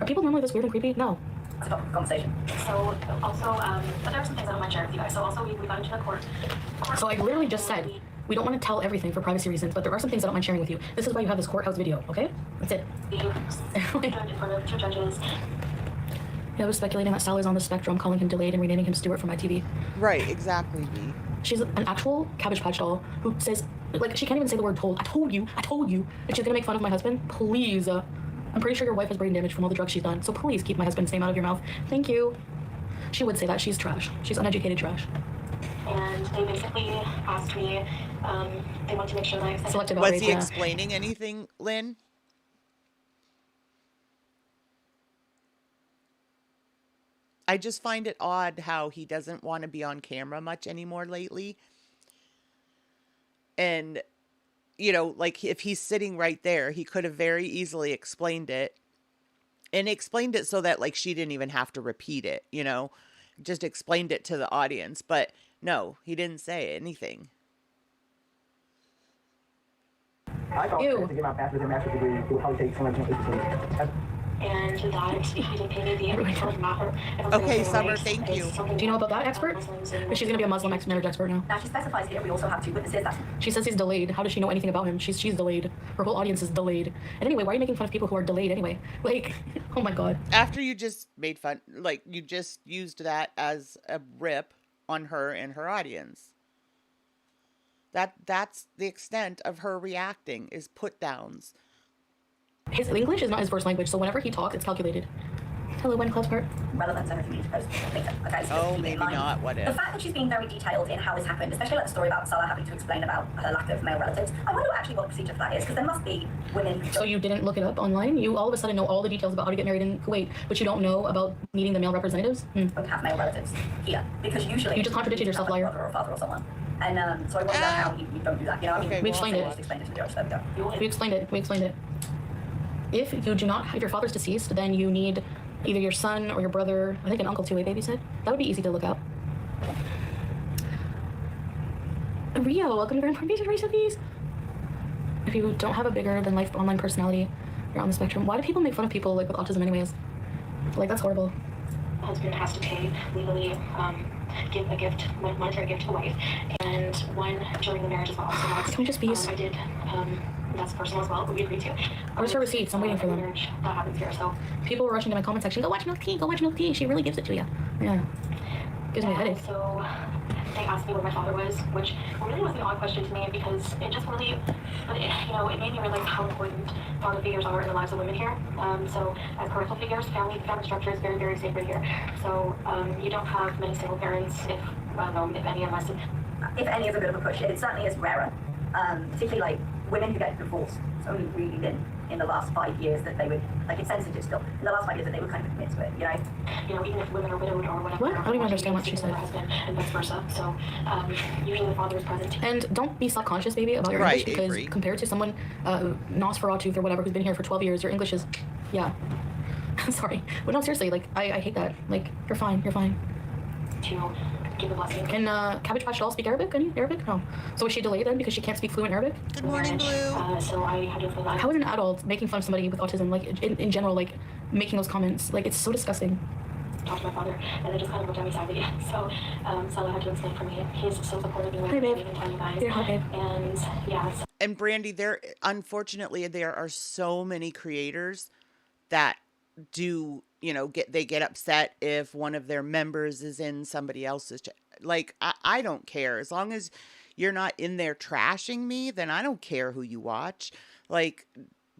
[SPEAKER 5] are people normally this weird and creepy? No.
[SPEAKER 7] It's a topic of conversation.
[SPEAKER 8] So, also, but there are some things I don't mind sharing with you guys. So, also, we got into the court.
[SPEAKER 5] So, I literally just said, we don't want to tell everything for privacy reasons, but there are some things I don't mind sharing with you. This is why you have this courthouse video, okay? That's it.
[SPEAKER 8] In front of two judges.
[SPEAKER 5] Yeah, I was speculating that Sal is on the spectrum, calling him delayed and renaming him Stuart for my TV.
[SPEAKER 2] Right, exactly, B.
[SPEAKER 5] She's an actual Cabbage Patch doll who says, like, she can't even say the word told. I told you, and she's gonna make fun of my husband? Please. I'm pretty sure your wife has brain damage from all the drugs she's done, so please keep my husband's name out of your mouth. Thank you. She would say that. She's trash. She's uneducated trash.
[SPEAKER 8] And they basically asked me, they want to make sure that I
[SPEAKER 5] selective
[SPEAKER 2] outrage. Was he explaining anything, Lynn? I just find it odd how he doesn't want to be on camera much anymore lately. And... you know, like if he's sitting right there, he could have very easily explained it and explained it so that like she didn't even have to repeat it, you know, just explained it to the audience. But no, he didn't say anything.
[SPEAKER 10] I thought to get my bachelor's and master's degree, it would probably take somewhere between 8 to 10
[SPEAKER 8] and that if you did pay me the matter.
[SPEAKER 2] Okay, Summer, thank you.
[SPEAKER 5] Do you know about that expert? But she's gonna be a Muslim marriage expert now.
[SPEAKER 7] Now she specifies here we also have 2 witnesses.
[SPEAKER 5] She says he's delayed. How does she know anything about him? She's delayed. Her whole audience is delayed. And anyway, why are you making fun of people who are delayed anyway? Like, oh my god.
[SPEAKER 2] After you just made fun, like you just used that as a rip on her and her audience. That's the extent of her reacting, is put downs.
[SPEAKER 5] His English is not his first language, so whenever he talks, it's calculated. Hello, when Cloud Part.
[SPEAKER 7] Relevance and everything to post later. Okay, so
[SPEAKER 2] maybe not, what if?
[SPEAKER 7] The fact that she's being very detailed in how this happened, especially like the story about Salah having to explain about her lack of male relatives, I wonder actually what the procedure for that is, because there must be women who...
[SPEAKER 5] So you didn't look it up online? You all of a sudden know all the details about how to get married in Kuwait, but you don't know about meeting the male representatives?
[SPEAKER 7] Don't have male relatives here, because usually...
[SPEAKER 5] You just contradicted yourself, liar.
[SPEAKER 7] Or a father or someone. And so I wonder how you don't do that, you know?
[SPEAKER 5] Okay, we explained it. We explained it. If your father's deceased, then you need either your son or your brother, I think an uncle too, a baby said. That would be easy to look up. Maria, welcome to Grand Park Beach, Race. If you don't have a bigger than life online personality, you're on the spectrum. Why do people make fun of people like with autism anyways? Like, that's horrible.
[SPEAKER 8] Husband has to pay legally, give a gift, monetary gift to the wife, and one during the marriage as well. So that's,
[SPEAKER 5] can we just be?
[SPEAKER 8] I did. That's personal as well, but we agreed to.
[SPEAKER 5] Where's her receipts? I'm waiting for them.
[SPEAKER 8] Marriage, that happens here, so.
[SPEAKER 5] People were rushing to my comment section. Go watch Milk Tea. Go watch Milk Tea. She really gives it to you. Yeah. Gives me a headache.
[SPEAKER 8] So they asked me where my father was, which really was an odd question to me because it just really, it made me realize how important father figures are in the lives of women here. So as parental figures, family structure is very, very sacred here. So you don't have many single parents, if any, unless
[SPEAKER 7] if any is a bit of a push. It certainly is rarer, particularly like women who get divorced. It's only really been in the last 5 years that they would, like, it's sensitive still, in the last 5 years that they would kind of admit to it,
[SPEAKER 8] even if women are widowed or whatever.
[SPEAKER 5] What? I don't even understand what she said.
[SPEAKER 8] Husband and vice versa. So usually the father is present.
[SPEAKER 5] And don't be self-conscious, baby, about your English, because
[SPEAKER 2] Avery.
[SPEAKER 5] Compared to someone, Nosferatu or whatever, who's been here for 12 years, your English is, yeah. Sorry. But no, seriously, like, I hate that. Like, you're fine.
[SPEAKER 8] To give a blessing.
[SPEAKER 5] Can Cabbage Patch Doll speak Arabic? Any Arabic? No. So is she delayed then because she can't speak fluent Arabic?
[SPEAKER 2] Good morning, Blue.
[SPEAKER 8] So I had to feel that.
[SPEAKER 5] How is an adult making fun of somebody with autism, like, in general, like, making those comments? Like, it's so disgusting.
[SPEAKER 8] Talked to my father, and they just kind of looked at me sadly. So Salah had to explain for me. He's so supportive of me.
[SPEAKER 5] Hi, babe.
[SPEAKER 8] Even tell you guys.
[SPEAKER 5] You're hot, babe.
[SPEAKER 8] And yeah.
[SPEAKER 2] And Brandy, unfortunately there are so many creators that do, get upset if one of their members is in somebody else's like, I don't care. As long as you're not in there trashing me, then I don't care who you watch. Like,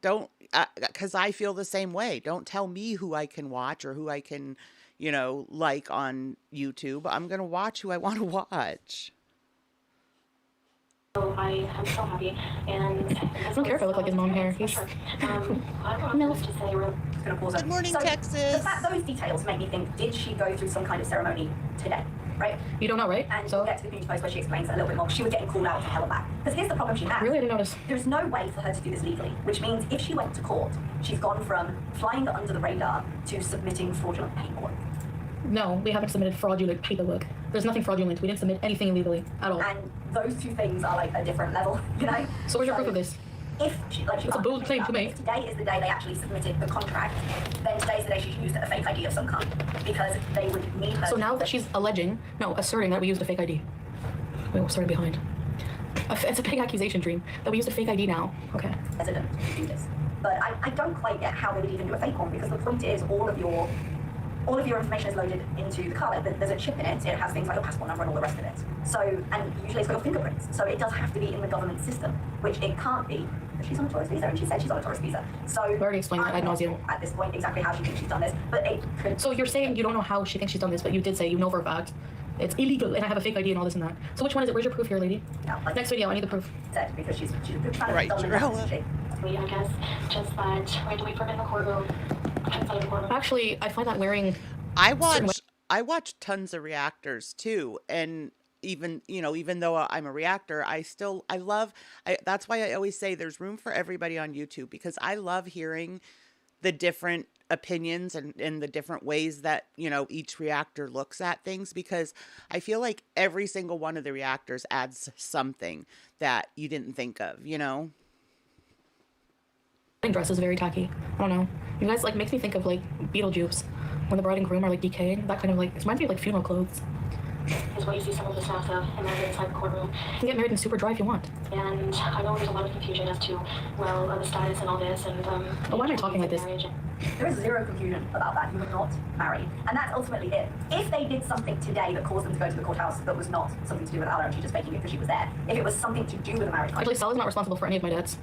[SPEAKER 2] don't, because I feel the same way. Don't tell me who I can watch or who I can, like on YouTube. I'm going to watch who I want to watch.
[SPEAKER 8] So I am so happy, and
[SPEAKER 5] I don't care if I look like his mom here. He's
[SPEAKER 8] I don't know what to say. We're
[SPEAKER 7] just going to pause it.
[SPEAKER 2] Good morning,
[SPEAKER 7] so
[SPEAKER 2] Texas.
[SPEAKER 7] Those details make me think, did she go through some kind of ceremony today? Right?
[SPEAKER 5] You don't know, right?
[SPEAKER 7] And we'll get to the community post where she explains it a little bit more. She was getting called out to hell and back. Because here's the problem she has.
[SPEAKER 5] Really? I didn't notice.
[SPEAKER 7] There's no way for her to do this legally, which means if she went to court, she's gone from flying under the radar to submitting fraudulent paperwork.
[SPEAKER 5] No, we haven't submitted fraudulent paperwork. There's nothing fraudulent. We didn't submit anything illegally at all.
[SPEAKER 7] And those two things are like a different level,
[SPEAKER 5] So where's your proof of this?
[SPEAKER 7] If she,
[SPEAKER 5] it's a bold claim to make.
[SPEAKER 7] If today is the day they actually submitted the contract, then today's the day she should use a fake ID of some kind, because they would need her.
[SPEAKER 5] So now that she's asserting that we used a fake ID. Wait, what's right behind? It's a big accusation, Dream, that we used a fake ID now. Okay.
[SPEAKER 7] President to do this, but I don't quite get how they would even do a fake one, because the point is all of your information is loaded into the car. Like, there's a chip in it. It has things like your passport number and all the rest of it. So, and usually it's got your fingerprints. So it does have to be in the government system, which it can't be. But she's on a tourist visa, and she said she's on a tourist visa. So
[SPEAKER 5] we already explained that ad nauseum
[SPEAKER 7] at this point exactly how she thinks she's done this, but it could.
[SPEAKER 5] So you're saying you don't know how she thinks she's done this, but you did say you know for a fact it's illegal, and I have a fake ID and all this and that. So which one is it? Where's your proof here, lady?
[SPEAKER 7] No, like,
[SPEAKER 5] next video, I need the proof.
[SPEAKER 7] Said because she's a good fan
[SPEAKER 2] right,
[SPEAKER 7] of
[SPEAKER 2] Jarella.
[SPEAKER 8] I guess just that we had to wait for him in the courtroom.
[SPEAKER 5] Actually, I find that wearing.
[SPEAKER 2] I watch tons of reactors too, and even though I'm a reactor, that's why I always say there's room for everybody on YouTube, because I love hearing the different opinions and the different ways that each reactor looks at things, because I feel like every single one of the reactors adds something that you didn't think of.
[SPEAKER 5] Dress is very tacky. I don't know. You guys makes me think of Beetlejuice. When the bride and groom are decaying, that kind of it reminds me of funeral clothes.
[SPEAKER 8] Is what you see some of the snaps of, and then inside the courtroom.
[SPEAKER 5] You can get married in super dry if you want.
[SPEAKER 8] And I know there's a lot of confusion as to, the status and all this, and
[SPEAKER 5] why am I talking like this?
[SPEAKER 7] There is zero confusion about that. You were not married, and that's ultimately it. If they did something today that caused them to go to the courthouse that was not something to do with Allah, and she's just faking it because she was there, if it was something to do with a marriage contract,
[SPEAKER 5] actually, Salah's not responsible for any of my debts.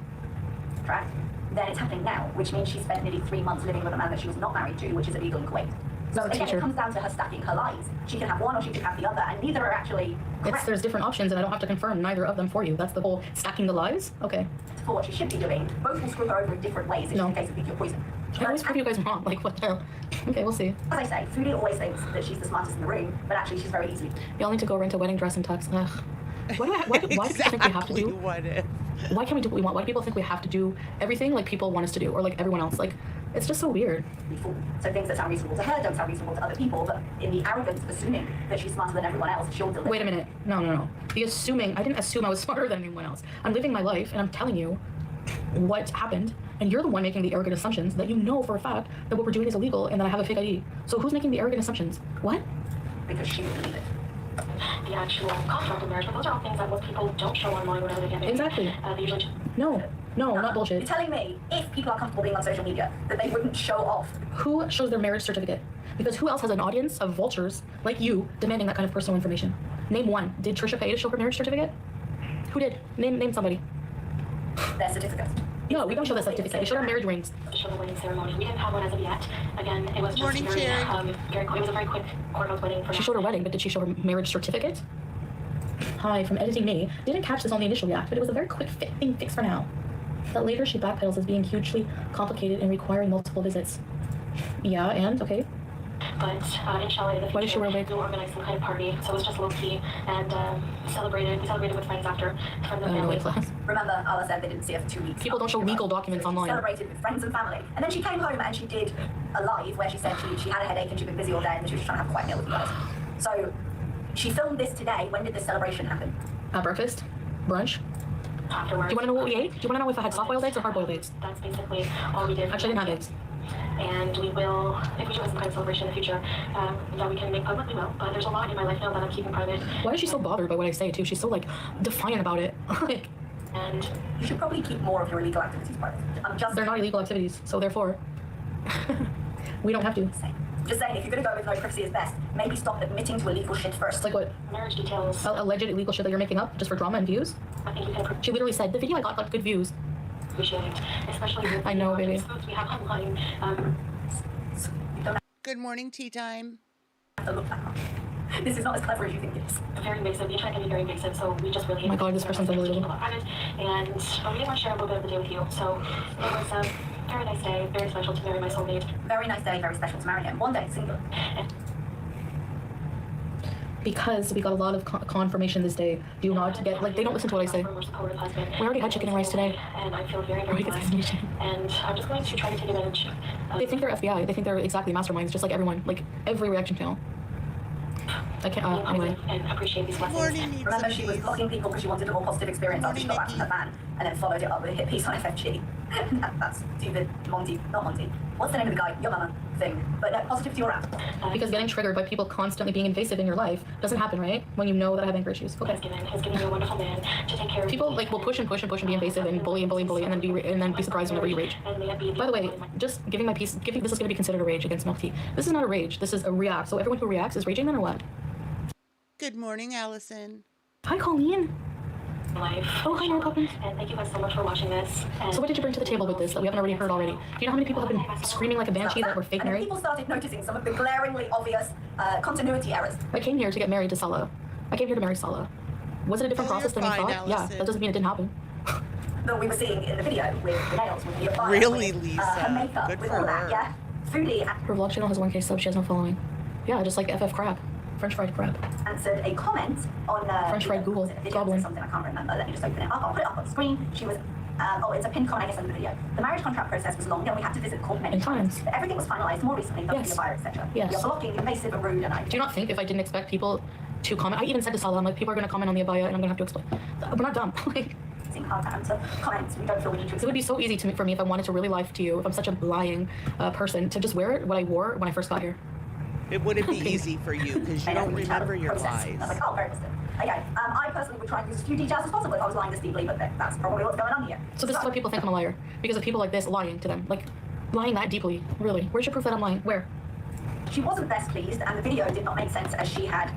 [SPEAKER 7] Correct. Then it's happening now, which means she spent nearly 3 months living with a man that she was not married to, which is illegal in Kuwait. So again, it comes down to her stacking her lies. She can have one or she can have the other, and neither are actually correct.
[SPEAKER 5] There's different options, and I don't have to confirm neither of them for you. That's the whole stacking the lies? Okay.
[SPEAKER 7] For what she should be doing, both will screw her over in different ways in case of your poison.
[SPEAKER 5] I always prove you guys wrong. What the hell? Okay, we'll see.
[SPEAKER 7] As I say, Foodie always thinks that she's the smartest in the room, but actually she's very easily.
[SPEAKER 5] Y'all need to go rent a wedding dress and tux. Ugh. Why do people think we have to do?
[SPEAKER 2] What if?
[SPEAKER 5] Why can't we do what we want? Why do people think we have to do everything like people want us to do, or everyone else? It's just so weird.
[SPEAKER 7] So things that sound reasonable to her don't sound reasonable to other people, but in the arrogance of assuming that she's smarter than everyone else, she'll deliver.
[SPEAKER 5] Wait a minute. No. The assuming, I didn't assume I was smarter than anyone else. I'm living my life and I'm telling you what happened, and you're the one making the arrogant assumptions that you know for a fact that what we're doing is illegal and that I have a fake ID. So who's making the arrogant assumptions? What?
[SPEAKER 7] Because she would believe it.
[SPEAKER 8] The actual contract of marriage, but those are all things that most people don't show online whenever they get married.
[SPEAKER 5] Exactly.
[SPEAKER 8] They usually
[SPEAKER 5] No, not bullshit.
[SPEAKER 7] You're telling me, if people are comfortable being on social media, that they wouldn't show off?
[SPEAKER 5] Who shows their marriage certificate? Because who else has an audience of vultures like you demanding that kind of personal information? Name one. Did Trisha pay to show her marriage certificate? Who did? Name somebody.
[SPEAKER 7] Their certificates.
[SPEAKER 5] No, we don't show the certificate. We show our marriage rings.
[SPEAKER 8] show the wedding ceremony. We didn't have one as of yet. Again, it was just
[SPEAKER 2] Morning,
[SPEAKER 8] very,
[SPEAKER 2] Cherry.
[SPEAKER 8] very quick. It was a very quick courthouse wedding.
[SPEAKER 5] She showed her wedding, but did she show her marriage certificate? Hi, from editing me. Didn't catch this on the initial react, but it was a very quick thing fix for now. But later she backpedals as being hugely complicated and requiring multiple visits. Yeah, and okay.
[SPEAKER 8] But inshallah, in the
[SPEAKER 5] Why did she wear a wig?
[SPEAKER 8] future, we'll organize some kind of party. So it was just low key and celebrated. We celebrated with friends after from the family.
[SPEAKER 7] Remember, Allah said they didn't see her for 2 weeks.
[SPEAKER 5] People don't show legal documents
[SPEAKER 7] So she
[SPEAKER 5] online.
[SPEAKER 7] celebrated with friends and family. And then she came home and she did a live where she said she had a headache and she'd been busy all day and she was just trying to have a quiet meal with you guys. So she filmed this today. When did this celebration happen?
[SPEAKER 5] At breakfast? Brunch?
[SPEAKER 8] Afterwards.
[SPEAKER 5] Do you want to know what we ate? Do you want to know if I had soft-boiled eggs or hard-boiled eggs?
[SPEAKER 8] That's basically all we did.
[SPEAKER 5] Actually, I didn't have eggs.
[SPEAKER 8] And we will, if we do have some kind of celebration in the future that we can make public, we will. But there's a lot in my life now that I'm keeping private.
[SPEAKER 5] Why is she so bothered by what I say, too? She's so, like, defiant about it. Like,
[SPEAKER 8] And
[SPEAKER 7] You should probably keep more of your illegal activities private. I'm just
[SPEAKER 5] they're not illegal activities, so therefore, we don't have to.
[SPEAKER 7] saying. Just saying, if you're going to go with no privacy is best, maybe stop admitting to illegal shit first.
[SPEAKER 5] Like what?
[SPEAKER 8] marriage details,
[SPEAKER 5] Alleged illegal shit that you're making up just for drama and views?
[SPEAKER 8] I think you can
[SPEAKER 5] She literally said, the video I got good views.
[SPEAKER 8] appreciate, especially with
[SPEAKER 5] I know,
[SPEAKER 8] the
[SPEAKER 5] baby.
[SPEAKER 8] episodes we have online.
[SPEAKER 2] Good morning, tea time.
[SPEAKER 7] This is not as clever as you think it is.
[SPEAKER 8] Very invasive. The internet can be very invasive, so we just really.
[SPEAKER 5] Oh my God, this person's unbelievable.
[SPEAKER 8] And we didn't want to share a little bit of the day with you, so it was a very nice day, very special to marry my soulmate.
[SPEAKER 7] Very nice day, very special to marry him. One day, single.
[SPEAKER 5] Because we got a lot of confirmation this day. Do not get, like, they don't listen to what I say.
[SPEAKER 8] More supportive husband.
[SPEAKER 5] We already had chicken and rice today.
[SPEAKER 8] And I feel very, very
[SPEAKER 5] We get
[SPEAKER 8] blessed.
[SPEAKER 5] information.
[SPEAKER 8] And I'm just going to try to take advantage of
[SPEAKER 5] They think they're FBI. They think they're exactly masterminds, just like everyone, like every reaction channel. I can't,
[SPEAKER 8] being
[SPEAKER 5] anyway.
[SPEAKER 8] positive and appreciate these blessings.
[SPEAKER 2] Morning, needs
[SPEAKER 7] Remember,
[SPEAKER 2] some
[SPEAKER 7] she was
[SPEAKER 2] peas.
[SPEAKER 7] blocking people because she wanted a more positive experience after she got back from her ban, and then followed it up with a hit piece on FFG. That's stupid Monty, not Monty. What's the name of the guy? Your mama thing. But no, positivity or app.
[SPEAKER 5] Because getting triggered by people constantly being invasive in your life doesn't happen, right? When you know that I have anger issues. Okay.
[SPEAKER 8] Has given you a wonderful man to take care of
[SPEAKER 5] People
[SPEAKER 8] you.
[SPEAKER 5] like will push and push and push and be invasive and bully and bully and bully and then be surprised whenever you rage.
[SPEAKER 8] And may it be
[SPEAKER 5] By the way, just giving my piece, this is going to be considered a rage against milk tea. This is not a rage. This is a react. So everyone who reacts is raging then or what?
[SPEAKER 2] Good morning, Allison.
[SPEAKER 5] Hi, Colleen.
[SPEAKER 8] life.
[SPEAKER 5] Oh, hi, Mary Poppins.
[SPEAKER 8] And thank you guys so much for watching this. And
[SPEAKER 5] So what did you bring to the table with this that we haven't already heard already? Do you know how many people have been screaming like a banshee that we're fake
[SPEAKER 7] And then
[SPEAKER 5] married?
[SPEAKER 7] people started noticing some of the glaringly obvious continuity errors.
[SPEAKER 5] I came here to get married to Salah. I came here to marry Salah. Was it a different
[SPEAKER 2] Oh,
[SPEAKER 5] process
[SPEAKER 2] you're
[SPEAKER 5] than we
[SPEAKER 2] fine,
[SPEAKER 5] thought? Yeah,
[SPEAKER 2] Allison.
[SPEAKER 5] that doesn't mean it didn't happen.
[SPEAKER 7] That we were seeing in the video with the nails, with the attire,
[SPEAKER 2] Really,
[SPEAKER 7] with,
[SPEAKER 2] Lisa?
[SPEAKER 7] her makeup,
[SPEAKER 2] Good
[SPEAKER 7] with
[SPEAKER 2] for
[SPEAKER 7] all
[SPEAKER 2] her.
[SPEAKER 7] that, yeah? Foodie
[SPEAKER 5] Her vlog channel has 1K subs, she has no following. Yeah, just like FF crab. French fried crab.
[SPEAKER 7] answered a comment on
[SPEAKER 5] French fried Google
[SPEAKER 7] was it a video
[SPEAKER 5] goblin.
[SPEAKER 7] or something, I can't remember. Let me just open it up. I'll put it up on the screen. She was, it's a pinned comment, I guess, under the video. The marriage contract process was long and we had to visit court many
[SPEAKER 5] And
[SPEAKER 7] times.
[SPEAKER 5] times.
[SPEAKER 7] But everything was finalised more recently, thanks to
[SPEAKER 5] Yes.
[SPEAKER 7] the buyer, etc.
[SPEAKER 5] Yes.
[SPEAKER 7] You're blocking, invasive and rude, and I
[SPEAKER 5] Do you not think if I didn't expect people to comment, I even said to Salah, I'm like, people are going to comment on the abaya and I'm going to have to explain. We're not dumb. Like,
[SPEAKER 7] using hard to answer comments. We don't feel we need to
[SPEAKER 5] it would be so easy for me if I wanted to really lie to you, if I'm such a lying person, to just wear what I wore when I first got here.
[SPEAKER 2] It wouldn't be easy for you because you
[SPEAKER 7] I
[SPEAKER 2] don't
[SPEAKER 7] we tell
[SPEAKER 2] remember
[SPEAKER 7] the
[SPEAKER 2] your
[SPEAKER 7] process.
[SPEAKER 2] lies.
[SPEAKER 7] I was like, oh, very positive. Okay, I personally would try and use as few details as possible if I was lying this deeply, but that's probably what's going on here.
[SPEAKER 5] So this is why people think I'm a liar. Because of people like this lying to them. Like, lying that deeply. Really. Where's your proof that I'm lying? Where?
[SPEAKER 7] She wasn't best pleased, and the video did not make sense as she had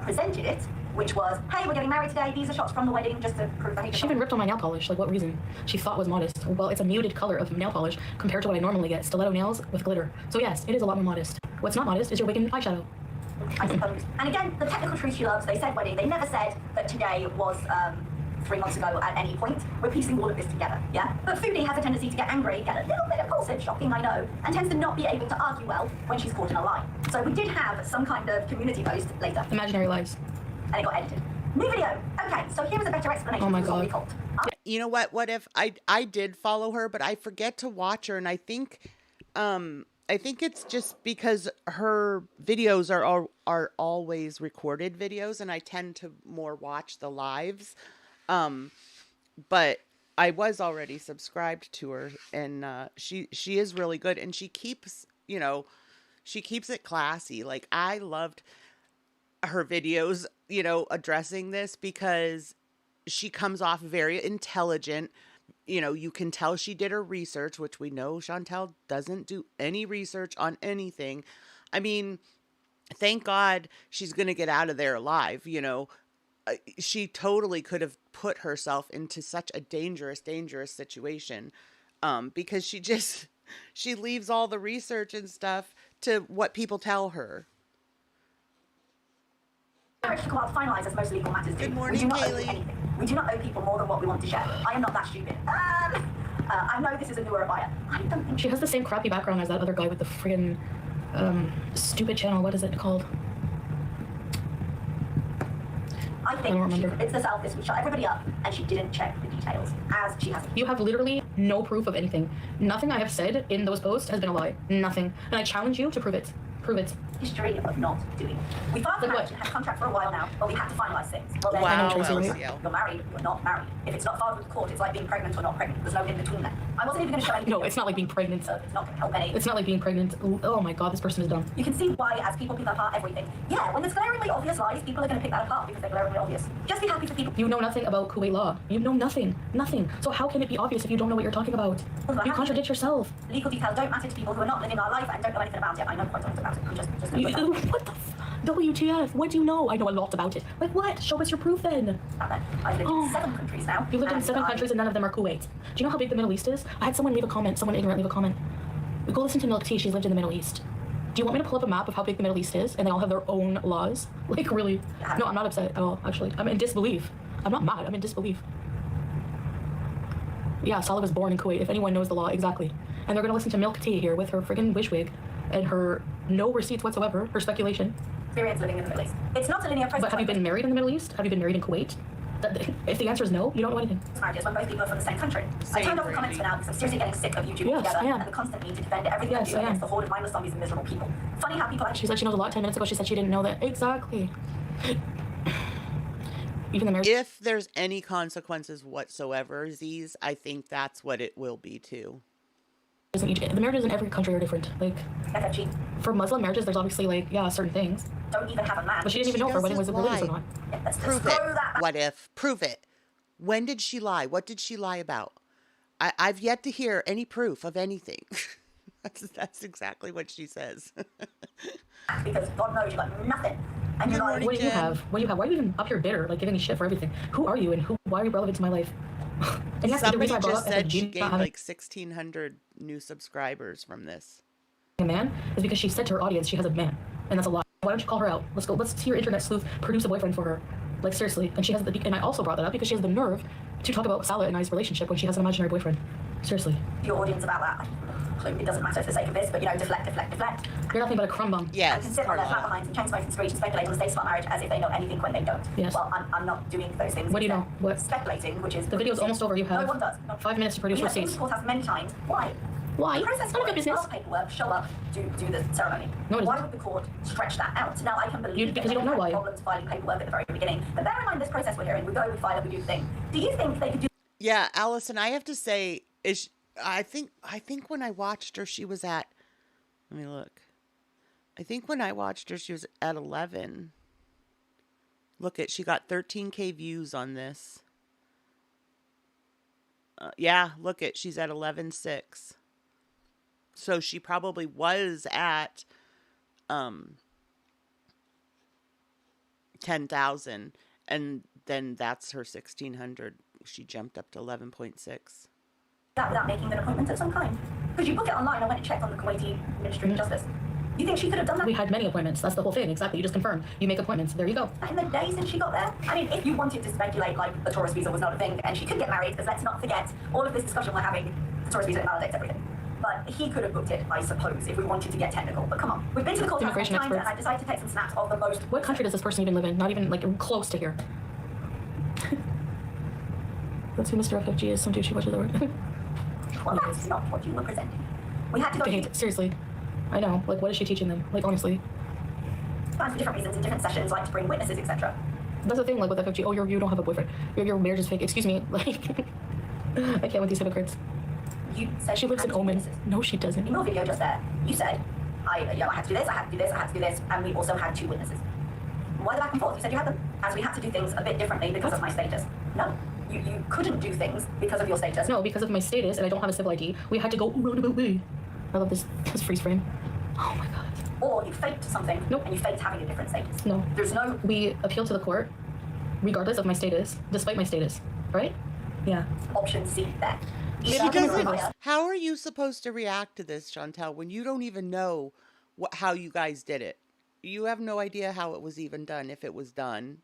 [SPEAKER 7] presented it, which was, hey, we're getting married today, these are shots from the wedding, just to prove that
[SPEAKER 5] She even ripped on my nail polish. Like, what reason? She thought was modest. Well, it's a muted color of nail polish compared to what I normally get. Stiletto nails with glitter. So yes, it is a lot more modest. What's not modest is your wig and eyeshadow.
[SPEAKER 7] I suppose. And again, the technical truth she loves, they said wedding. They never said that today was 3 months ago at any point. We're piecing all of this together, yeah? But Foodie has a tendency to get angry, get a little bit impulsive, shocking, I know, and tends to not be able to argue well when she's caught in a lie. So we did have some kind of community post later,
[SPEAKER 5] Imaginary lies.
[SPEAKER 7] and it got edited. New video. Okay, so here is a better explanation
[SPEAKER 5] Oh my
[SPEAKER 7] for what we
[SPEAKER 5] God.
[SPEAKER 7] called.
[SPEAKER 2] You know what? What if I did follow her, but I forget to watch her, and I think I think it's just because her videos are always recorded videos, and I tend to more watch the lives. But I was already subscribed to her, and she is really good, and she keeps it classy. Like, I loved her videos, addressing this, because she comes off very intelligent. You can tell she did her research, which we know Chantal doesn't do any research on anything. I mean, thank God she's going to get out of there alive. She totally could have put herself into such a dangerous situation, because she leaves all the research and stuff to what people tell her.
[SPEAKER 7] Marriage to go out finalised as most legal matters do.
[SPEAKER 2] Good morning,
[SPEAKER 7] we do not owe
[SPEAKER 2] Kaylee.
[SPEAKER 7] anything. We do not owe people more than what we want to share. I am not that stupid. I know this is a newer buyer. I don't think
[SPEAKER 5] She has the same crappy background as that other guy with the friggin' stupid channel. What is it called?
[SPEAKER 7] I think it's the selfish. We shut everybody up, and she didn't check the details, as she has.
[SPEAKER 5] You have literally no proof of anything. Nothing I have said in those posts has been a lie. Nothing. And I challenge you to prove it. Prove it.
[SPEAKER 7] History of not doing it. We filed for marriage and had a contract for a while now, but we had to finalise things. Well, then,
[SPEAKER 2] Wow,
[SPEAKER 7] you're married, you're not married. If it's not filed with the court, it's like being pregnant or not pregnant. There's no in between there. I wasn't even going to show anything.
[SPEAKER 5] No, it's not like being pregnant.
[SPEAKER 7] So it's not going to help any.
[SPEAKER 5] It's not like being pregnant. Oh my god, this person is dumb.
[SPEAKER 7] You can see why, as people pick apart everything. Yeah, when there's glaringly obvious lies, people are going to pick that apart because they're glaringly obvious. Just be happy for people.
[SPEAKER 5] You know nothing about Kuwait law. You know nothing. Nothing. So how can it be obvious if you don't know what you're talking about? You contradict yourself.
[SPEAKER 7] Legal details don't matter to people who are not living our life and don't know anything about it. I know quite a lot about it. I'm just
[SPEAKER 5] what the WTF? What do you know? I know a lot about it. Like what? Show us your proof then.
[SPEAKER 7] I've lived in 7 countries now.
[SPEAKER 5] You lived in 7 countries and none of them are Kuwait. Do you know how big the Middle East is? I had someone ignorant leave a comment. We go listen to Milk Tea, she's lived in the Middle East. Do you want me to pull up a map of how big the Middle East is and they all have their own laws? Like really? No, I'm not upset at all, actually. I'm in disbelief. I'm not mad, I'm in disbelief. Yeah, Salah was born in Kuwait, if anyone knows the law, exactly. And they're gonna listen to Milk Tea here with her friggin' wishwig and her no receipts whatsoever, her speculation.
[SPEAKER 7] Experience living in the Middle East. It's not a linear process.
[SPEAKER 5] But have you been married in the Middle East? Have you been married in Kuwait? If the answer is no, you don't know anything.
[SPEAKER 7] Marriages when both people are from the same country. I turned off the comments for now because I'm seriously getting sick of YouTube together and the constant need to defend everything I do against the horde of mindless zombies and miserable people. Funny how people actually...
[SPEAKER 5] She's like, she knows a lot. 10 minutes ago, she said she didn't know that. Exactly. Even the marriage...
[SPEAKER 2] If there's any consequences whatsoever, Z's, I think that's what it will be too.
[SPEAKER 5] The marriages in every country are different. Like, for Muslim marriages, there's obviously, like, yeah, certain things.
[SPEAKER 7] Don't even have a man.
[SPEAKER 5] But she didn't even know if her wedding was religious or not.
[SPEAKER 7] Yeah,
[SPEAKER 2] Prove it. What if? Prove it. When did she lie? What did she lie about? I've yet to hear any proof of anything. That's exactly what she says.
[SPEAKER 7] Because God knows you got nothing. And you're like,
[SPEAKER 5] what do you have? What do you have? Why are you even up here bitter, like giving me shit for everything? Who are you and why are you relevant to my life? And yes,
[SPEAKER 2] somebody just said she gained like 1,600 new subscribers from this.
[SPEAKER 5] A man is because she said to her audience she has a man, and that's a lie. Why don't you call her out? Let's go. Let's see your internet sleuth produce a boyfriend for her. Like seriously. And she has the. And I also brought that up because she has the nerve to talk about Salah and I's relationship when she has an imaginary boyfriend. Seriously.
[SPEAKER 7] Your audience about that. It doesn't matter for the sake of this, but deflect.
[SPEAKER 5] You're nothing but a crumb bum.
[SPEAKER 2] Yes.
[SPEAKER 7] And can sit on their flat minds and chain smoke and screech and speculate on the status of our marriage as if they know anything when they don't.
[SPEAKER 5] Yes.
[SPEAKER 7] Well, I'm not doing those things.
[SPEAKER 5] What do you know? What?
[SPEAKER 7] Speculating, which is...
[SPEAKER 5] The video's almost over. You have
[SPEAKER 7] no one does.
[SPEAKER 5] 5 minutes to produce receipts.
[SPEAKER 7] We have courthouse many times. Why?
[SPEAKER 5] Why?
[SPEAKER 7] The process
[SPEAKER 5] it's none of your business.
[SPEAKER 7] File paperwork, show up, do the ceremony.
[SPEAKER 5] No,
[SPEAKER 7] why would the court stretch that out? Now I can believe
[SPEAKER 5] because you don't know why.
[SPEAKER 7] Problems filing paperwork at the very beginning. But bear in mind this process we're here in. We go, we file it, we do the thing. Do you think they could do...
[SPEAKER 2] Yeah, Allison, I have to say, I think when I watched her, she was at... Let me look. I think when I watched her, she was at 11. Look she got 13K views on this. Yeah, look she's at 11.6. So she probably was at 10,000, and then that's her 1,600. She jumped up to 11.6.
[SPEAKER 7] That without making an appointment of some kind. Because you book it online, I went and checked on the Kuwaiti Ministry of Justice. You think she could have done that?
[SPEAKER 5] We had many appointments. That's the whole thing. Exactly. You just confirmed. You make appointments. There you go.
[SPEAKER 7] In the days since she got there? I mean, if you wanted to speculate like the tourist visa was not a thing and she could get married, because let's not forget, all of this discussion we're having, the tourist visa invalidates everything. But he could have booked it, I suppose, if we wanted to get technical. But come on. We've been to the court times and I decided to take some snaps of the most...
[SPEAKER 5] What country does this person even live in? Not even, like, close to here. That's who Mr. FFG is. Some dude she watches the word.
[SPEAKER 7] Well, that's not what you were presenting. We had to go
[SPEAKER 5] Babe, seriously. I know. Like, what is she teaching them? Like, honestly.
[SPEAKER 7] for different reasons in different sessions, like to bring witnesses, etc.
[SPEAKER 5] That's the thing, like, with FFG. Oh, you don't have a boyfriend. Your marriage is fake. Excuse me. Like, I can't with these hypocrites.
[SPEAKER 7] You said
[SPEAKER 5] She lives in Oman. No, she doesn't.
[SPEAKER 7] In your video just there, you said, I had to do this, I had to do this, I had to do this, and we also had 2 witnesses. Why the back and forth? You said you had them, as we had to do things a bit differently because of my status. No, you couldn't do things because of your status.
[SPEAKER 5] No, because of my status, and I don't have a civil ID, we had to go roundabout way. I love this freeze frame. Oh my god.
[SPEAKER 7] Or you faked something,
[SPEAKER 5] Nope.
[SPEAKER 7] and you faked having a different status.
[SPEAKER 5] No.
[SPEAKER 7] There's no...
[SPEAKER 5] We appealed to the court, regardless of my status, despite my status, right? Yeah.
[SPEAKER 7] Option C there.
[SPEAKER 2] She
[SPEAKER 7] Either
[SPEAKER 2] doesn't.
[SPEAKER 7] lawyer-
[SPEAKER 2] How are you supposed to react to this, Chantal, when you don't even know how you guys did it? You have no idea how it was even done, if it was done,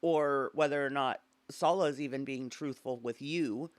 [SPEAKER 2] or whether or not Salah's even being truthful with you.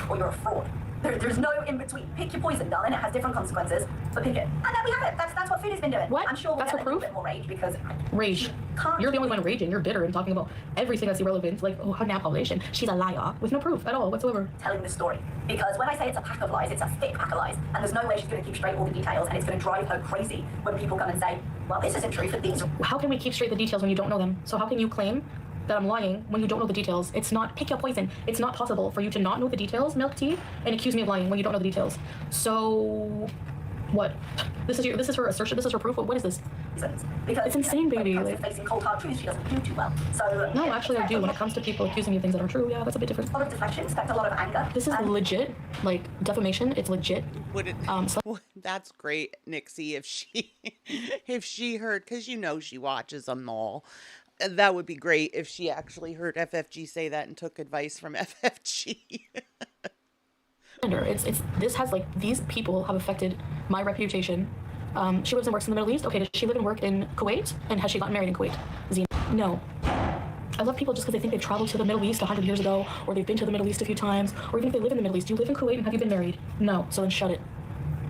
[SPEAKER 7] or you're a fraud. There's no in between. Pick your poison, darling. It has different consequences, but pick it. And then we have it. That's what Foodie's been doing.
[SPEAKER 5] What?
[SPEAKER 7] I'm sure we'll
[SPEAKER 5] That's
[SPEAKER 7] get
[SPEAKER 5] her
[SPEAKER 7] a little
[SPEAKER 5] proof?
[SPEAKER 7] bit more rage because
[SPEAKER 5] Rage.
[SPEAKER 7] can't.
[SPEAKER 5] You're the only one raging. You're bitter and talking about everything that's irrelevant, like, oh, her population. She's a liar with no proof at all whatsoever.
[SPEAKER 7] telling the story. Because when I say it's a pack of lies, it's a thick pack of lies. And there's no way she's going to keep straight all the details, and it's going to drive her crazy when people come and say, well, this isn't true for these.
[SPEAKER 5] How can we keep straight the details when you don't know them? So how can you claim that I'm lying when you don't know the details? It's not, pick your poison. It's not possible for you to not know the details, milk tea, and accuse me of lying when you don't know the details. So, what? This is her assertion. This is her proof. What is this?
[SPEAKER 7] Because
[SPEAKER 5] It's insane, baby.
[SPEAKER 7] When it comes to
[SPEAKER 5] Like,
[SPEAKER 7] facing cold hard truths, she doesn't do too well. So
[SPEAKER 5] no, actually, I do. When it comes to people accusing me of things that are true, yeah, that's a bit different.
[SPEAKER 7] a lot of deflection, expect a lot of anger.
[SPEAKER 5] This is legit, like, defamation. It's legit.
[SPEAKER 2] Would it?
[SPEAKER 5] So
[SPEAKER 2] That's great, Nixie. If she heard, because you know she watches them all. That would be great if she actually heard FFG say that and took advice from FFG.
[SPEAKER 5] it's this has, like, these people have affected my reputation. She lives and works in the Middle East. Okay, does she live and work in Kuwait? And has she gotten married in Kuwait? Zina? No. I love people just because they think they've traveled to the Middle East 100 years ago, or they've been to the Middle East a few times, or even if they live in the Middle East. Do you live in Kuwait and have you been married? No. So then shut it.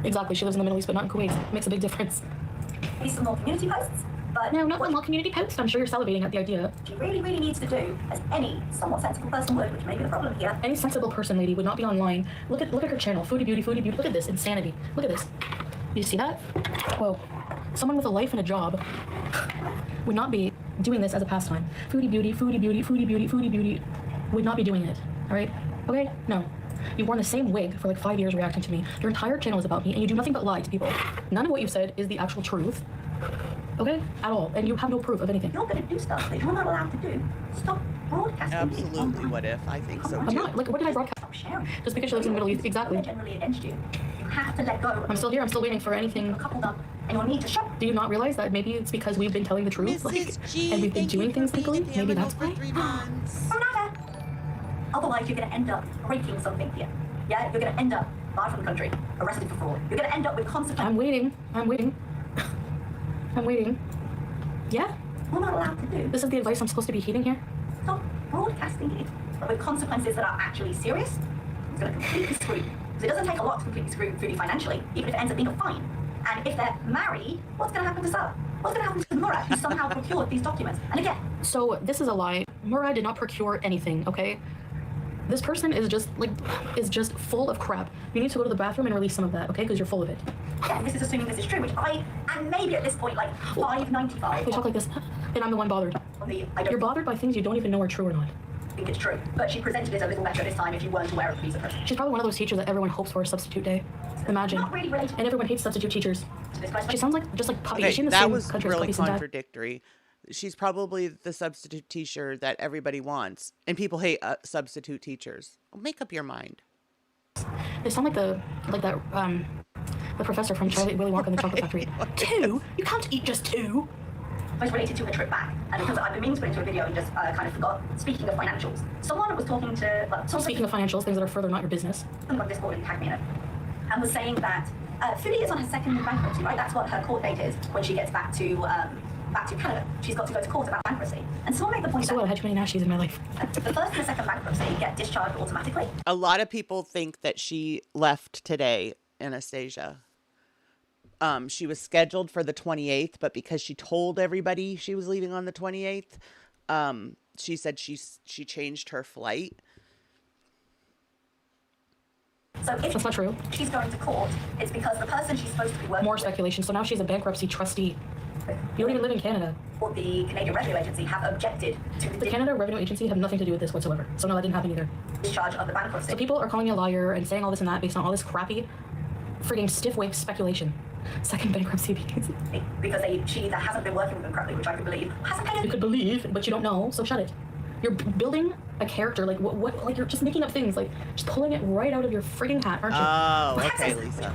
[SPEAKER 5] Exactly. She lives in the Middle East, but not in Kuwait. Makes a big difference.
[SPEAKER 7] Maybe some more community posts. But
[SPEAKER 5] No, not one more community post. I'm sure you're salivating at the idea.
[SPEAKER 7] she really, really needs to do, as any somewhat sensible person would, which may be the problem here.
[SPEAKER 5] Any sensible person, lady, would not be online. Look at her channel, Foodie Beauty, Foodie Beauty. Look at this insanity. Look at this. You see that? Whoa. Someone with a life and a job would not be doing this as a pastime. Foodie Beauty, Foodie Beauty, Foodie Beauty, Foodie Beauty would not be doing it. All right? Okay? No. You've worn the same wig for like 5 years reacting to me. Your entire channel is about me, and you do nothing but lie to people. None of what you said is the actual truth. Okay? At all. And you have no proof of anything.
[SPEAKER 7] You're going to do stuff that you're not allowed to do. Stop broadcasting.
[SPEAKER 2] Absolutely. What if? I think so
[SPEAKER 5] I'm
[SPEAKER 2] too.
[SPEAKER 5] not. Like, what did I broadcast?
[SPEAKER 7] Stop sharing.
[SPEAKER 5] Just because she lives in the Middle East. Exactly.
[SPEAKER 7] They're generally against you. You have to let go.
[SPEAKER 5] I'm still here. I'm still waiting for anything.
[SPEAKER 7] Coupled up, and you'll need to show.
[SPEAKER 5] Do you not realize that maybe it's because we've been telling the truth? Like,
[SPEAKER 2] Mrs. G,
[SPEAKER 5] and we've been
[SPEAKER 2] thank you
[SPEAKER 5] doing
[SPEAKER 2] for
[SPEAKER 5] things
[SPEAKER 2] being
[SPEAKER 5] legally?
[SPEAKER 2] at
[SPEAKER 5] Maybe
[SPEAKER 2] Dammit
[SPEAKER 5] that's
[SPEAKER 2] for
[SPEAKER 5] why?
[SPEAKER 2] 3 months.
[SPEAKER 7] Otherwise, you're going to end up breaking something here. Yeah, you're going to end up barred from the country, arrested for fraud. You're going to end up with consequences.
[SPEAKER 5] I'm waiting. I'm waiting. I'm waiting. Yeah?
[SPEAKER 7] You're not allowed to do.
[SPEAKER 5] This is the advice I'm supposed to be heeding here?
[SPEAKER 7] Stop broadcasting it, but with consequences that are actually serious. It's going to completely screw you. Because it doesn't take a lot to completely screw Foodie financially, even if it ends up being a fine. And if they're married, what's going to happen to Salah? What's going to happen to Murad, who somehow procured these documents? And again,
[SPEAKER 5] So this is a lie. Murad did not procure anything, okay? This person is just full of crap. You need to go to the bathroom and release some of that, okay? Because you're full of it.
[SPEAKER 7] yeah, this is assuming this is true, which I am maybe at this point like 595.
[SPEAKER 5] We talk like this, and I'm the one bothered.
[SPEAKER 7] On the, I don't
[SPEAKER 5] You're bothered by things you don't even know are true or not.
[SPEAKER 7] think it's true. But she presented it a little better this time if you weren't aware of the visa process.
[SPEAKER 5] She's probably one of those teachers that everyone hopes for a substitute day. Imagine.
[SPEAKER 7] Not really related
[SPEAKER 5] And everyone hates substitute teachers.
[SPEAKER 7] to this question.
[SPEAKER 5] She sounds like just like puppy. Is she
[SPEAKER 2] Okay,
[SPEAKER 5] in the
[SPEAKER 2] that
[SPEAKER 5] same
[SPEAKER 2] was
[SPEAKER 5] country as
[SPEAKER 2] really
[SPEAKER 5] puppies and dad?
[SPEAKER 2] contradictory. She's probably the substitute teacher that everybody wants, and people hate substitute teachers. Make up your mind.
[SPEAKER 5] They sound like the professor from Charlie Willy Wonka and the Chocolate Factory. 2? You can't eat just 2.
[SPEAKER 7] Most related to her trip back, and because I've been meaning to put into a video and just kind of forgot. Speaking of financials, someone was talking to
[SPEAKER 5] Speaking of financials, things that are further not your business.
[SPEAKER 7] someone on Discord and tagged me in it, and was saying that Foodie is on her second bankruptcy, right? That's what her court date is when she gets back to Canada. She's got to go to court about bankruptcy, and someone made the point
[SPEAKER 5] So what? I
[SPEAKER 7] that
[SPEAKER 5] had too many nasties in my life.
[SPEAKER 7] the first and the second bankruptcy get discharged automatically.
[SPEAKER 2] A lot of people think that she left today, Anastasia. She was scheduled for the 28th, but because she told everybody she was leaving on the 28th, she said she changed her flight.
[SPEAKER 7] So if
[SPEAKER 5] That's not true.
[SPEAKER 7] she's going to court, it's because the person she's supposed to be working
[SPEAKER 5] More
[SPEAKER 7] with,
[SPEAKER 5] speculation. So now she's a bankruptcy trustee. You don't even live in Canada.
[SPEAKER 7] or the Canadian Revenue Agency have objected to
[SPEAKER 5] The Canada Revenue Agency have nothing to do with this whatsoever. So no, that didn't happen either.
[SPEAKER 7] discharge of the bankruptcy.
[SPEAKER 5] So people are calling me a liar and saying all this and that based on all this crappy, frigging stiff wave speculation. Second bankruptcy because
[SPEAKER 7] Because she either hasn't been working with them correctly, which I could believe, hasn't paid
[SPEAKER 5] you could believe, but you don't know. So shut it. You're building a character like what? Like you're just making up things, like just pulling it right out of your frigging hat, aren't you?
[SPEAKER 2] Oh, okay, Lisa.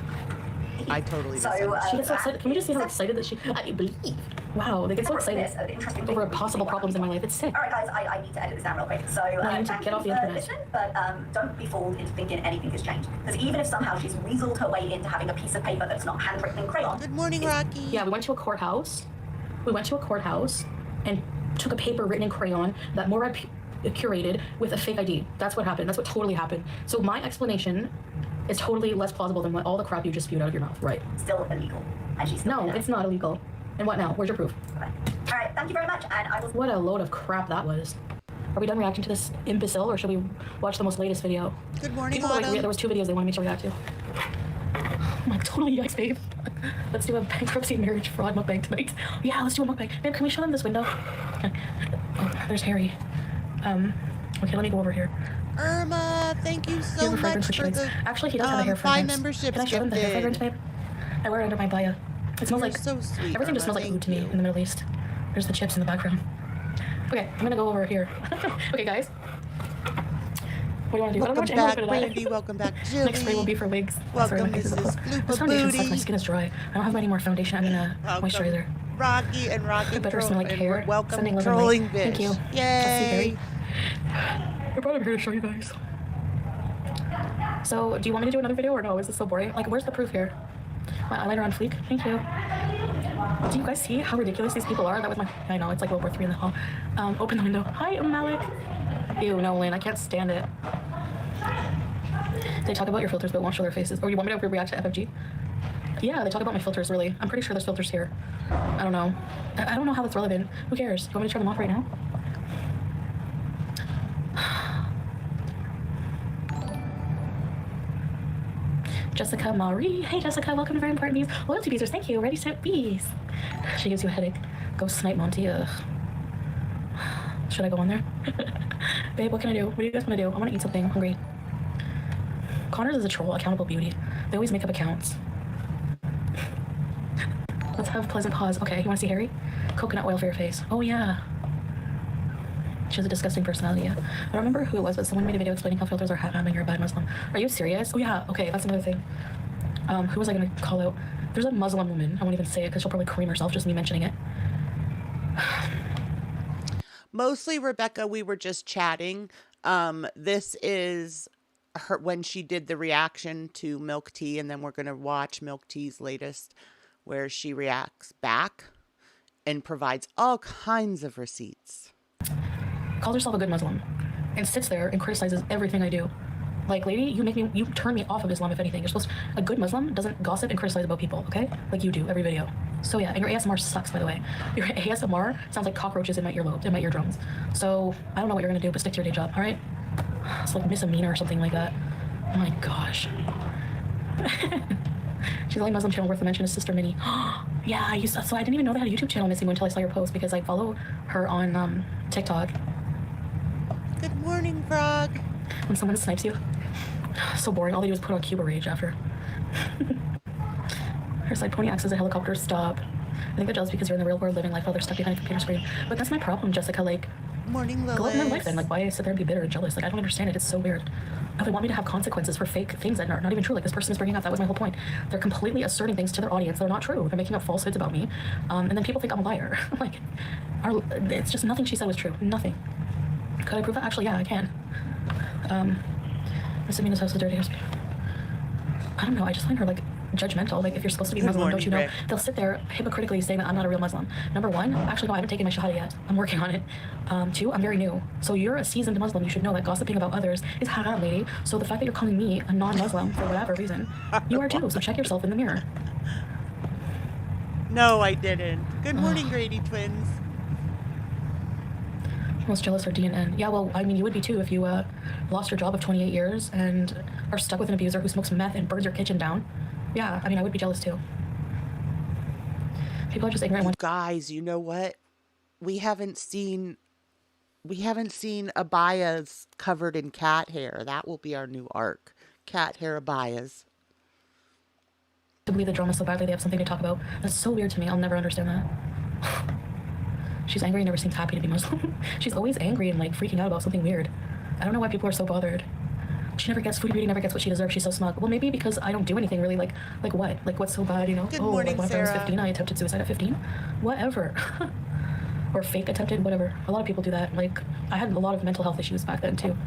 [SPEAKER 2] I totally misunderstood.
[SPEAKER 5] She gets so excited. Can we just see how excited that I believe? Wow, they get so excited over possible problems in my life. It's sick.
[SPEAKER 7] All right, guys, I need to edit this down real quick. So
[SPEAKER 5] I need to
[SPEAKER 7] thank
[SPEAKER 5] get
[SPEAKER 7] you
[SPEAKER 5] off the
[SPEAKER 7] for
[SPEAKER 5] internet.
[SPEAKER 7] listening, but don't be fooled into thinking anything has changed. Because even if somehow she's weaseled her way into having a piece of paper that's not handwritten in crayon.
[SPEAKER 2] Good morning, Rocky.
[SPEAKER 5] Yeah, we went to a courthouse. And took a paper written in crayon that Morad curated with a fake ID. That's what happened. That's what totally happened. So my explanation is totally less plausible than what all the crap you just spewed out of your mouth. Right.
[SPEAKER 7] Still illegal. And she's still
[SPEAKER 5] No, it's not illegal. And what now? Where's your proof?
[SPEAKER 7] Okay. All right, thank you very much, and I will...
[SPEAKER 5] What a load of crap that was. Are we done reacting to this imbecile, or should we watch the most latest video?
[SPEAKER 2] Good morning,
[SPEAKER 5] People were like,
[SPEAKER 2] Autumn.
[SPEAKER 5] there was 2 videos they wanted me to react to. I'm like, totally yikes, babe. Let's do a bankruptcy marriage fraud mukbang tonight. Yeah, let's do a mukbang. Babe, can we show them this window? Okay. Oh, there's Harry. Okay, let me go over here.
[SPEAKER 2] Irma, thank you so much for the
[SPEAKER 5] Actually, he does have a hair fragrance.
[SPEAKER 2] membership.
[SPEAKER 5] Can I show them the hair fragrance, babe? I wear it under my baya. It smells
[SPEAKER 2] You're
[SPEAKER 5] like
[SPEAKER 2] so sweet,
[SPEAKER 5] everything just
[SPEAKER 2] Irma,
[SPEAKER 5] smells like food to me
[SPEAKER 2] thank you.
[SPEAKER 5] in the Middle East. There's the chips in the background. Okay, I'm gonna go over here. Okay, guys. What do you want to do?
[SPEAKER 2] Welcome
[SPEAKER 5] I don't know
[SPEAKER 2] back,
[SPEAKER 5] what channel to
[SPEAKER 2] Brandy. Welcome back, Jilly.
[SPEAKER 5] Next spray will be for wigs.
[SPEAKER 2] Welcome,
[SPEAKER 5] Sorry, my face is
[SPEAKER 2] Mrs.
[SPEAKER 5] up. This foundation sucks. My
[SPEAKER 2] Booty.
[SPEAKER 5] skin is dry. I don't have any more foundation. I'm gonna moisturizer.
[SPEAKER 2] Rocky and Rocky.
[SPEAKER 5] I better smell like hair.
[SPEAKER 2] Welcome,
[SPEAKER 5] Sending love and
[SPEAKER 2] trolling
[SPEAKER 5] light.
[SPEAKER 2] bitch.
[SPEAKER 5] Thank you.
[SPEAKER 2] Yay.
[SPEAKER 5] I brought him here to show you guys. So, do you want me to do another video or no? Is this so boring? Like, where's the proof here? My eyeliner on fleek. Thank you. Do you guys see how ridiculous these people are? That was my... I know, it's like World War III in the hall. Open the window. Hi, Malik. Ew, no, Lynn, I can't stand it. They talk about your filters but won't show their faces. Or you want me to react to FFG? Yeah, they talk about my filters, really. I'm pretty sure there's filters here. I don't know. I don't know how that's relevant. Who cares? You want me to turn them off right now? Jessica Marie. Hey, Jessica. Welcome to Very Important Bees. Loyalty Beezers. Thank you. Ready, set, bees. She gives you a headache. Go snipe Monty. Ugh. Should I go on there? Babe, what can I do? What do you guys want to do? I want to eat something. I'm hungry. Connors is a troll. Accountable beauty. They always make up accounts. Let's have pleasant pause. Okay, you want to see Harry? Coconut oil for your face. Oh, yeah. She has a disgusting personality, yeah. I don't remember who it was, but someone made a video explaining how filters are haram and you're a bad Muslim. Are you serious? Oh, yeah. Okay, that's another thing. Who was I going to call out? There's a Muslim woman. I won't even say it because she'll probably cream herself just me mentioning it.
[SPEAKER 2] Mostly, Rebecca, we were just chatting. This is her when she did the reaction to Milk Tea, and then we're going to watch Milk Tea's latest, where she reacts back and provides all kinds of receipts.
[SPEAKER 5] Calls herself a good Muslim and sits there and criticizes everything I do. Like, lady, you turn me off of Islam, if anything. A good Muslim doesn't gossip and criticize about people, okay? Like you do every video. So yeah, and your ASMR sucks, by the way. Your ASMR sounds like cockroaches in my earlobes, in my eardrums. So I don't know what you're gonna do, but stick to your day job, all right? It's like Miss Amina or something like that. Oh my gosh. She's the only Muslim channel worth the mention is Sister Minnie. Yeah, so I didn't even know they had a YouTube channel, Missy, until I saw your post, because I follow her on TikTok.
[SPEAKER 2] Good morning, Frog.
[SPEAKER 5] When someone snipes you. So boring. All they do is put on Cuba Rage after. Her side pony acts as a helicopter. Stop. I think they're jealous because you're in the real world living life while they're stuck behind a computer screen. But that's my problem, Jessica. Like,
[SPEAKER 2] morning, Lilith.
[SPEAKER 5] go out in their life then. Like, why sit there and be bitter and jealous? Like, I don't understand it. It's so weird. They want me to have consequences for fake things that are not even true. Like this person is bringing up. That was my whole point. They're completely asserting things to their audience that are not true. They're making up falsehoods about me. And then people think I'm a liar. Like, it's just nothing she said was true. Nothing. Could I prove that? Actually, yeah, I can. Miss Amina's house is dirty. I don't know. I just find her like judgmental. Like, if you're supposed to be Muslim, don't you know? They'll sit there hypocritically saying that I'm not a real Muslim. Number one, actually, no, I haven't taken my Shahada yet. I'm working on it. Two, I'm very new. So you're a seasoned Muslim. You should know that gossiping about others is haram, lady. So the fact that you're calling me a non-Muslim for whatever reason, you are too. So check yourself in the mirror.
[SPEAKER 2] No, I didn't. Good morning, Grady twins.
[SPEAKER 5] Most jealous are D and N. Yeah, well, I mean, you would be too if you lost your job of 28 years and are stuck with an abuser who smokes meth and burns your kitchen down. Yeah, I mean, I would be jealous too. People are just ignorant.
[SPEAKER 2] Guys, you know what? We haven't seen abayas covered in cat hair. That will be our new arc. Cat hair abayas.
[SPEAKER 5] To believe the drama so badly they have something to talk about. That's so weird to me. I'll never understand that. She's angry and never seems happy to be Muslim. She's always angry and like freaking out about something weird. I don't know why people are so bothered. She never gets, Foodie Beauty never gets what she deserves. She's so smug. Well, maybe because I don't do anything really. Like what? Like what's so bad, you know?
[SPEAKER 2] Good morning,
[SPEAKER 5] like when
[SPEAKER 2] Sarah.
[SPEAKER 5] I was 15, I attempted suicide at 15. Whatever. Or fake attempted, whatever. A lot of people do that. Like, I had a lot of mental health issues back then too.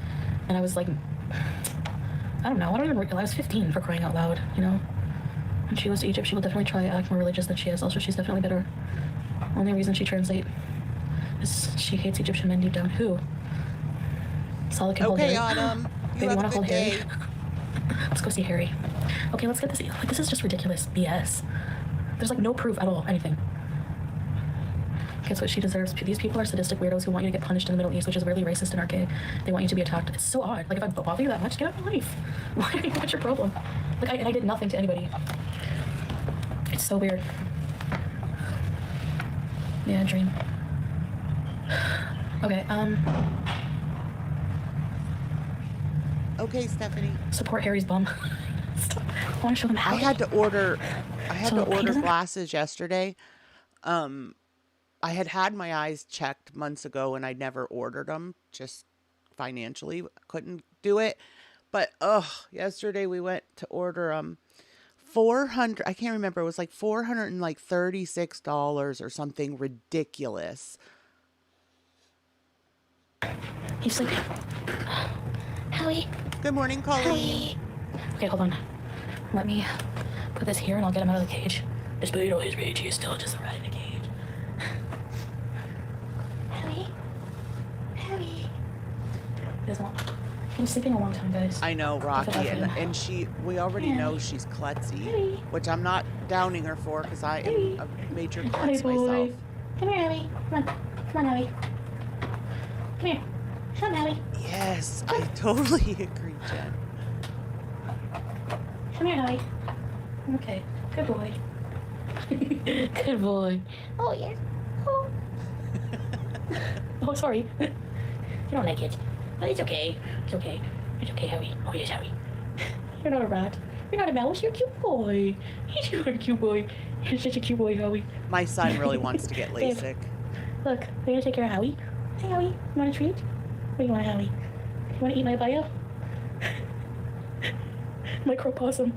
[SPEAKER 5] And I was like, I don't know. I don't even realize I was 15 for crying out loud, you know? When she goes to Egypt, she will definitely try to act more religious than she is. Also, she's definitely better. Only reason she translate is she hates Egyptian men deep down. Who? Salah can hold Harry.
[SPEAKER 2] Okay, Autumn.
[SPEAKER 5] Baby, wanna hold Harry? Let's go see Harry. Okay, let's get this. Like, this is just ridiculous BS. There's like no proof at all, anything. Gets what she deserves. These people are sadistic weirdos who want you to get punished in the Middle East, which is really racist and archaic. They want you to be attacked. It's so odd. Like, if I bother you that much, get out of my life. What's your problem? Like, I did nothing to anybody. It's so weird. Yeah, dream. Okay,
[SPEAKER 2] Okay, Stephanie.
[SPEAKER 5] Support Harry's bum. I want to show them how.
[SPEAKER 2] I had to order glasses yesterday. I had my eyes checked months ago and I never ordered them, just financially couldn't do it. But yesterday we went to order $400. I can't remember. It was like $436 or something ridiculous.
[SPEAKER 5] He's sleeping. Howie.
[SPEAKER 2] Good morning, Colleen.
[SPEAKER 5] Okay, hold on. Let me put this here and I'll get him out of the cage. Despite all his rage, he is still just a rat in a cage. Howie. He doesn't want. He was sleeping a long time, guys.
[SPEAKER 2] I know, Rocky, and we already know she's klutzy, which I'm not downing her for because I am a major klutz myself.
[SPEAKER 4] Come here, Howie. Come on, Howie. Come here. Come on, Howie.
[SPEAKER 2] Yes, I totally agree, Jen.
[SPEAKER 4] Come here, Howie.
[SPEAKER 5] Okay, good boy. Good boy.
[SPEAKER 4] Oh, yes. Oh.
[SPEAKER 5] Oh, sorry. You don't like it. But it's okay. It's okay. It's okay, Howie. Oh, yes, Howie. You're not a rat. You're not a mouse. You're a cute boy. You're a cute boy. You're such a cute boy, Howie.
[SPEAKER 2] My son really wants to get LASIK.
[SPEAKER 5] Babe, look, we're gonna take care of Howie. Hey, Howie. You want a treat? What do you want, Howie? You want to eat my bio? Micropossum.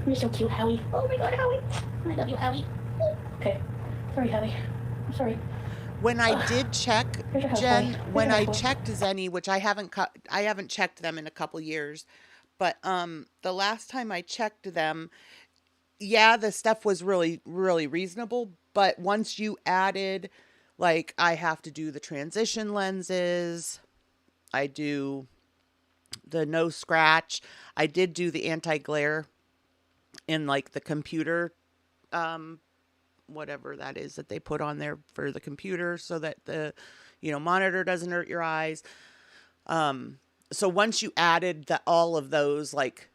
[SPEAKER 5] You're so cute, Howie. Oh my god, Howie. I love you, Howie. Okay. Sorry, Howie. I'm sorry.
[SPEAKER 2] When I did check, Jen, when I checked Zenny, which I haven't checked them in a couple years, but the last time I checked them, yeah, the stuff was really, really reasonable. But once you added, like, I have to do the transition lenses, I do the no scratch, I did do the anti-glare in like the computer, whatever that is that they put on there for the computer so that the, monitor doesn't hurt your eyes. So once you added all of those, like,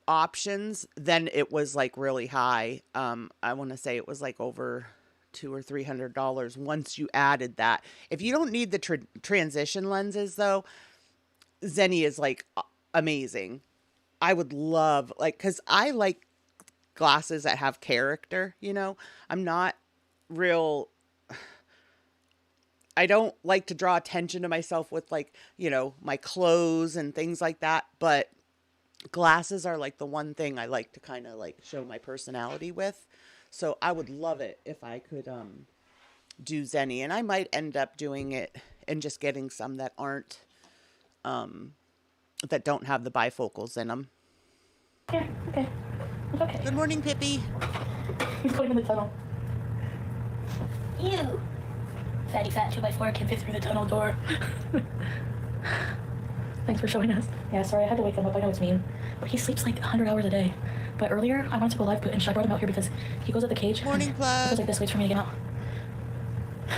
[SPEAKER 2] options, then it was like really high. I want to say it was like over $200 or $300 once you added that. If you don't need the transition lenses though, Zenny is like amazing. I would love, like, because I like glasses that have character, I'm not real, I don't like to draw attention to myself with like, my clothes and things like that, but glasses are like the one thing I like to kind of like show my personality with. So I would love it if I could do Zenny, and I might end up doing it and just getting some that aren't that don't have the bifocals in them.
[SPEAKER 5] Yeah, okay. It's okay.
[SPEAKER 2] Good morning, Pippi.
[SPEAKER 5] He's going in the tunnel. Ew. Fatty fat 2x4 can fit through the tunnel door. Thanks for showing us. Yeah, sorry, I had to wake him up. I know it's mean. But he sleeps like 100 hours a day. But earlier, I wanted to go live, and I brought him out here because he goes at the cage.
[SPEAKER 2] Morning, Plug.
[SPEAKER 5] He goes like this, waits for me to get out.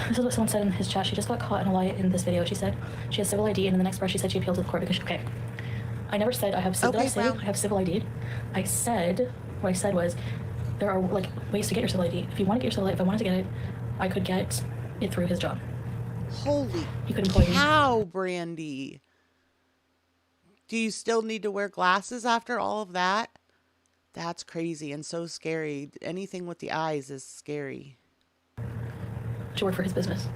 [SPEAKER 3] This is what someone said in his chat. She just got caught in a lie in this video. She said she has civil ID, and in the next breath she said she appealed to the court because okay. I never said I have civil. Did I say I have civil ID? I said what I said was there are like ways to get your civil ID. If you want to get your civil ID, if I wanted to get it, I could get it through his job.
[SPEAKER 2] Holy
[SPEAKER 3] He could employ
[SPEAKER 2] cow, Brandy. Do you still need to wear glasses after all of that? That's crazy and so scary. Anything with the eyes is scary.
[SPEAKER 3] To work for his business.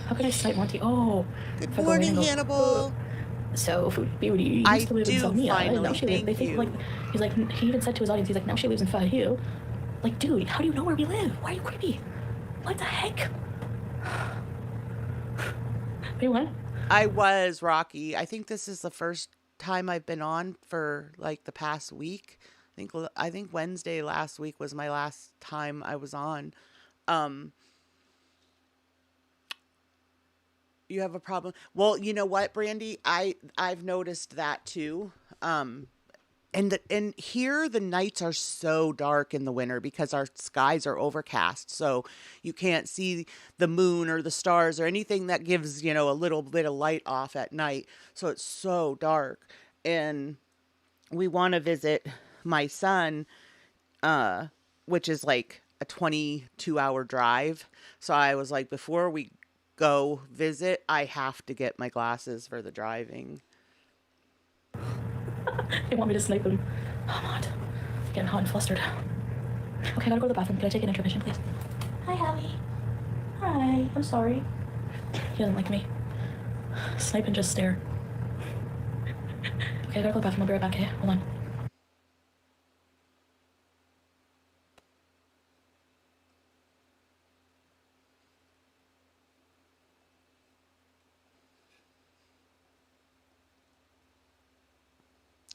[SPEAKER 3] How could I cite Monty? Oh,
[SPEAKER 2] good morning, Hannibal.
[SPEAKER 3] So, Foodie used to live in Salmia, and now she lives. They think like he's like he even said to his audience, he's like, now she lives in Fahiu. Like, dude, how do you know where we live? Why are you creepy? What the heck? Wait, what?
[SPEAKER 2] I was Rocky. I think this is the first time I've been on for like the past week. I think Wednesday last week was my last time I was on. You have a problem? Well, you know what, Brandy? I've noticed that too. And here the nights are so dark in the winter because our skies are overcast. So you can't see the moon or the stars or anything that gives, you know, a little bit of light off at night. So it's so dark. And we want to visit my son, which is like a 22-hour drive. So I was like, before we go visit, I have to get my glasses for the driving.
[SPEAKER 3] They want me to snipe him. Oh, I'm hot. I'm getting hot and flustered. Okay, I gotta go to the bathroom. Can I take an intermission, please? Hi, Hallie. Hi. I'm sorry. He doesn't like me. Snipe and just stare. Okay, I gotta go to the bathroom. I'll be right back, okay? Hold on.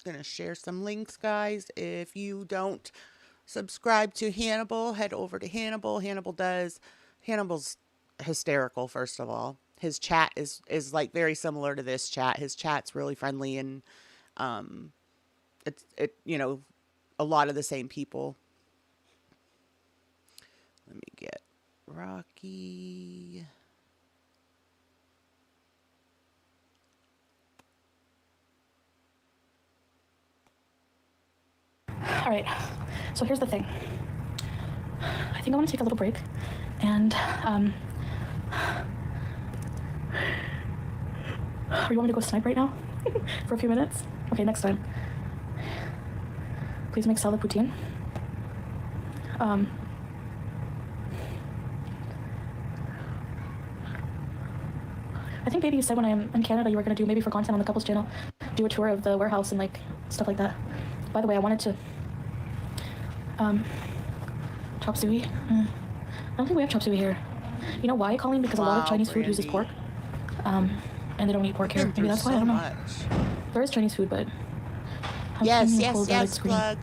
[SPEAKER 2] Gonna share some links, guys. If you don't subscribe to Hannibal, head over to Hannibal. Hannibal's hysterical. First of all, his chat is like very similar to this chat. His chat's really friendly, and it you know, a lot of the same people. Let me get Rocky.
[SPEAKER 3] All right, so here's the thing. I think I want to take a little break, and you want me to go snipe right now for a few minutes? Okay, next time. Please make salad poutine. I think, baby, you said when I'm in Canada you were going to do, maybe for content on the couples channel, do a tour of the warehouse and like stuff like that. By the way, I wanted to chop suey. I don't think we have chop suey here. You know why, Colleen? Because a lot of Chinese food uses pork, and they don't eat pork here. Maybe that's why. I don't know. There is Chinese food, but
[SPEAKER 2] yes, plug.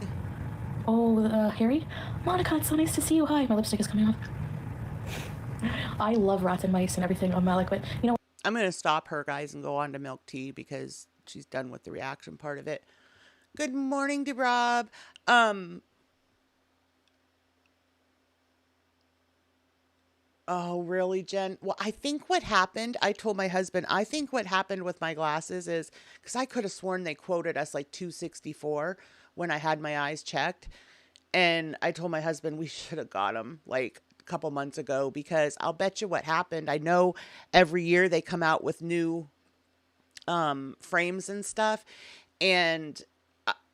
[SPEAKER 3] Oh, Harry, Monica, it's so nice to see you. Hi, my lipstick is coming off. I love rats and mice and everything on Malik, but you know.
[SPEAKER 2] I'm gonna stop her, guys, and go on to milk tea because she's done with the reaction part of it. Good morning, Debrob. Oh, really, Jen? Well, I think what happened, I told my husband, I think what happened with my glasses is, because I could have sworn they quoted us like 264 when I had my eyes checked. And I told my husband we should have got them like a couple months ago, because I'll bet you what happened. I know every year they come out with new frames and stuff. And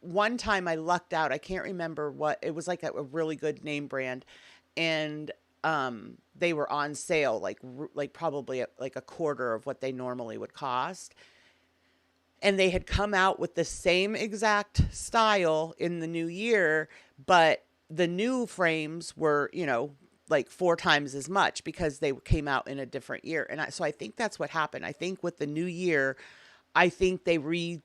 [SPEAKER 2] one time I lucked out. I can't remember what, it was like a really good name brand. And they were on sale, like probably like a quarter of what they normally would cost. And they had come out with the same exact style in the new year, but the new frames were, you know, like 4 times as much because they came out in a different year. And so I think that's what happened. I think with the new year, I think they re-released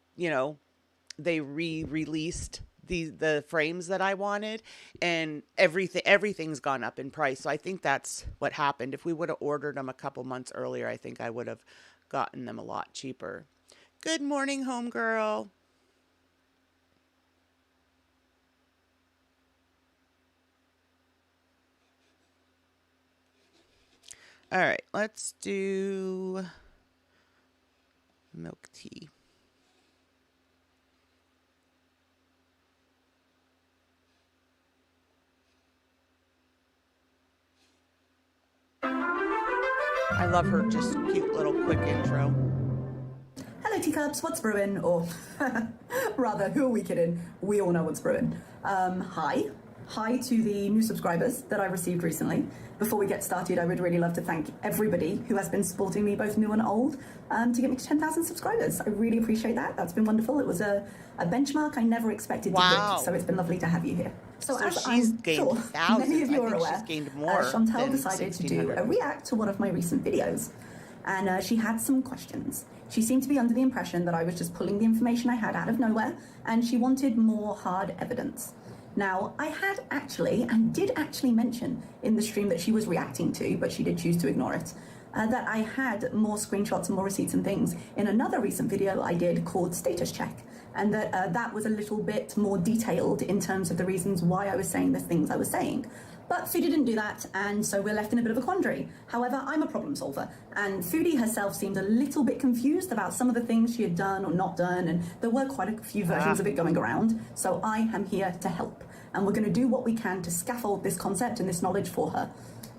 [SPEAKER 2] the frames that I wanted, and everything's gone up in price. So I think that's what happened. If we would have ordered them a couple months earlier, I think I would have gotten them a lot cheaper. Good morning, homegirl. All right, let's do milk tea. I love her just cute little quick intro.
[SPEAKER 11] Hello teacups, what's brewing? Or rather, who are we kidding? We all know what's brewing. Hi to the new subscribers that I received recently. Before we get started, I would really love to thank everybody who has been supporting me, both new and old, to get me to 10,000 subscribers. I really appreciate that. That's been wonderful. It was a benchmark I never expected to hit, so it's been lovely to have you here. So as
[SPEAKER 2] she's
[SPEAKER 11] I'm
[SPEAKER 2] gained
[SPEAKER 11] sure
[SPEAKER 2] thousands.
[SPEAKER 11] many of you
[SPEAKER 2] I
[SPEAKER 11] are
[SPEAKER 2] think
[SPEAKER 11] aware,
[SPEAKER 2] she's gained more
[SPEAKER 11] Chantal
[SPEAKER 2] than
[SPEAKER 11] decided to do
[SPEAKER 2] 1,600.
[SPEAKER 11] a react to one of my recent videos. And she had some questions. She seemed to be under the impression that I was just pulling the information I had out of nowhere, and she wanted more hard evidence. Now, I had actually, and did actually mention in the stream that she was reacting to, but she did choose to ignore it, that I had more screenshots and more receipts and things in another recent video I did called Status Check, and that that was a little bit more detailed in terms of the reasons why I was saying the things I was saying. But Foodie didn't do that, and so we're left in a bit of a quandary. However, I'm a problem solver, and Foodie herself seemed a little bit confused about some of the things she had done or not done, and there were quite a few versions of it going around, so I am here to help. And we're going to do what we can to scaffold this concept and this knowledge for her.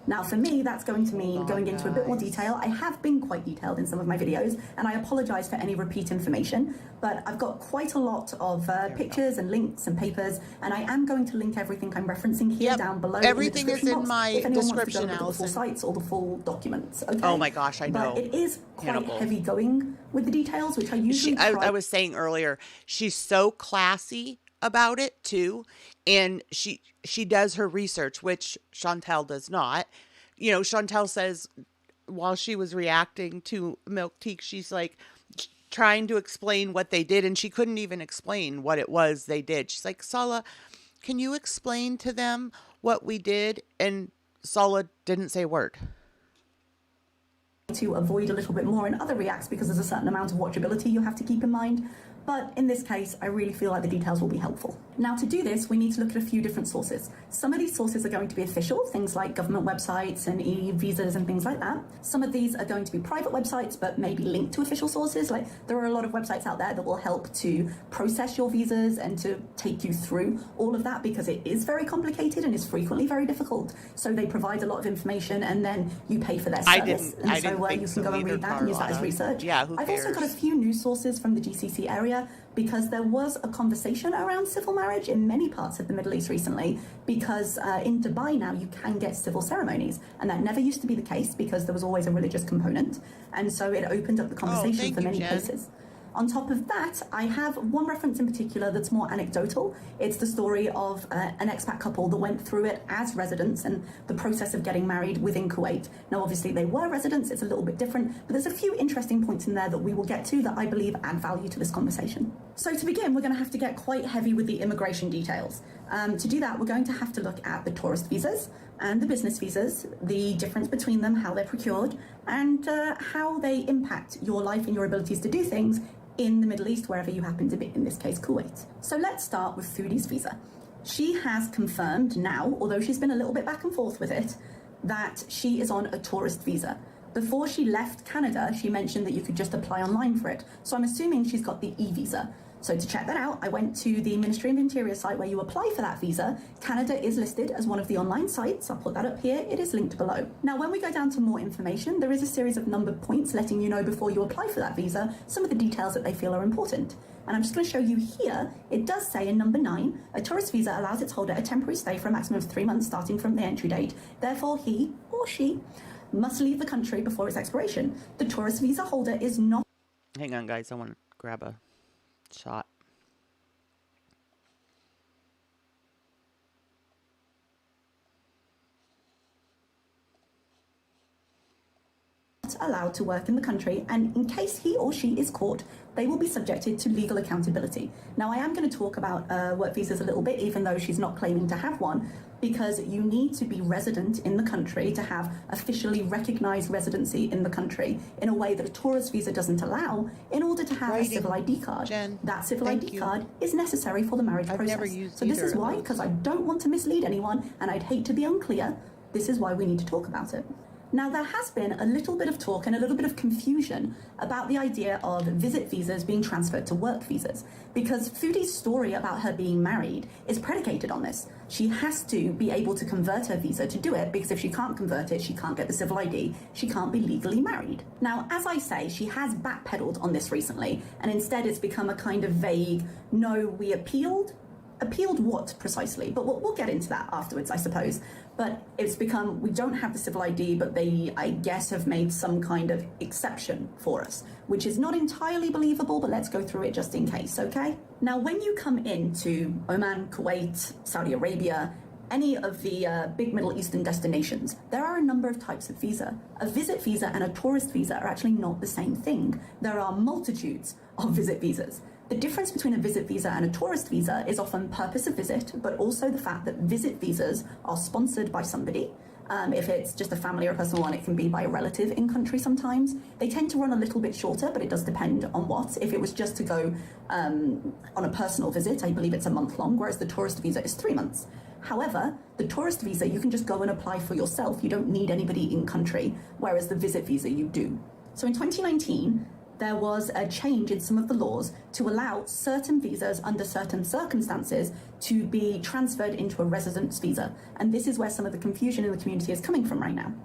[SPEAKER 11] Now, for me, that's going to mean going into a bit more detail. I have been quite detailed in some of my videos, and I apologize for any repeat information, but I've got quite a lot of pictures and links and papers, and I am going to link everything I'm referencing here down below.
[SPEAKER 2] Everything
[SPEAKER 11] in the
[SPEAKER 2] is in
[SPEAKER 11] box,
[SPEAKER 2] my
[SPEAKER 11] if anyone
[SPEAKER 2] description,
[SPEAKER 11] wants to go look at the full
[SPEAKER 2] Allison.
[SPEAKER 11] sites or the full documents. Okay?
[SPEAKER 2] Oh my gosh, I know.
[SPEAKER 11] But it is quite
[SPEAKER 2] Hannibal.
[SPEAKER 11] heavy going with the details, which I usually try.
[SPEAKER 2] I was saying earlier, she's so classy about it too, and she does her research, which Chantal does not. You know, Chantal says while she was reacting to Milk Tea, she's like trying to explain what they did, and she couldn't even explain what it was they did. She's like, Sala, can you explain to them what we did? And Sala didn't say a word.
[SPEAKER 11] To avoid a little bit more in other reacts because there's a certain amount of watchability you have to keep in mind. But in this case, I really feel like the details will be helpful. Now, to do this, we need to look at a few different sources. Some of these sources are going to be official, things like government websites and e-visas and things like that. Some of these are going to be private websites, but maybe linked to official sources. Like, there are a lot of websites out there that will help to process your visas and to take you through all of that, because it is very complicated and is frequently very difficult. So they provide a lot of information, and then you pay for their service.
[SPEAKER 2] I didn't
[SPEAKER 11] you
[SPEAKER 2] think
[SPEAKER 11] can
[SPEAKER 2] so
[SPEAKER 11] go and
[SPEAKER 2] either,
[SPEAKER 11] read that and use that as research.
[SPEAKER 2] Yeah, who
[SPEAKER 11] I've
[SPEAKER 2] cares?
[SPEAKER 11] also got a few news sources from the GCC area, because there was a conversation around civil marriage in many parts of the Middle East recently, because in Dubai now you can get civil ceremonies, and that never used to be the case because there was always a religious component, and so it opened up the conversation for many places. On top of that, I have one reference in particular that's more anecdotal. It's the story of an expat couple that went through it as residents and the process of getting married within Kuwait. Now, obviously, they were residents. It's a little bit different, but there's a few interesting points in there that we will get to that I believe add value to this conversation. So to begin, we're going to have to get quite heavy with the immigration details. To do that, we're going to have to look at the tourist visas and the business visas, the difference between them, how they're procured, and how they impact your life and your abilities to do things in the Middle East, wherever you happen to be, in this case, Kuwait. So let's start with Foodie's visa. She has confirmed now, although she's been a little bit back and forth with it, that she is on a tourist visa. Before she left Canada, she mentioned that you could just apply online for it. So I'm assuming she's got the e-visa. So to check that out, I went to the Ministry of Interior site where you apply for that visa. Canada is listed as one of the online sites. I'll put that up here. It is linked below. Now, when we go down to more information, there is a series of numbered points letting you know before you apply for that visa some of the details that they feel are important. And I'm just going to show you here, it does say in number 9, a tourist visa allows its holder a temporary stay for a maximum of 3 months starting from the entry date. Therefore, he or she must leave the country before its expiration. The tourist visa holder is not...
[SPEAKER 2] Hang on, guys. I want to grab a shot.
[SPEAKER 11] allowed to work in the country, and in case he or she is caught, they will be subjected to legal accountability. Now, I am going to talk about work visas a little bit, even though she's not claiming to have one, because you need to be resident in the country to have officially recognized residency in the country in a way that a tourist visa doesn't allow in order to have a civil ID card.
[SPEAKER 2] Jen,
[SPEAKER 11] that civil ID card is necessary for the marriage process.
[SPEAKER 2] Never used
[SPEAKER 11] so this is why, because I don't want to mislead anyone and I'd hate to be unclear, this is why we need to talk about it. Now, there has been a little bit of talk and a little bit of confusion about the idea of visit visas being transferred to work visas, because Foodie's story about her being married is predicated on this. She has to be able to convert her visa to do it, because if she can't convert it, she can't get the civil ID, she can't be legally married. Now, as I say, she has backpedaled on this recently, and instead it's become a kind of vague, no, we appealed. Appealed what precisely? But we'll get into that afterwards, I suppose. But it's become, we don't have the civil ID, but they, I guess, have made some kind of exception for us, which is not entirely believable, but let's go through it just in case, okay? Now, when you come into Oman, Kuwait, Saudi Arabia, any of the big Middle Eastern destinations, there are a number of types of visa. A visit visa and a tourist visa are actually not the same thing. There are multitudes of visit visas. The difference between a visit visa and a tourist visa is often purpose of visit, but also the fact that visit visas are sponsored by somebody. If it's just a family or a personal one, it can be by a relative in country sometimes. They tend to run a little bit shorter, but it does depend on what. If it was just to go on a personal visit, I believe it's a month long, whereas the tourist visa is 3 months. However, the tourist visa, you can just go and apply for yourself. You don't need anybody in country, whereas the visit visa, you do. So in 2019, there was a change in some of the laws to allow certain visas under certain circumstances to be transferred into a residence visa. And this is where some of the confusion in the community is coming from right now.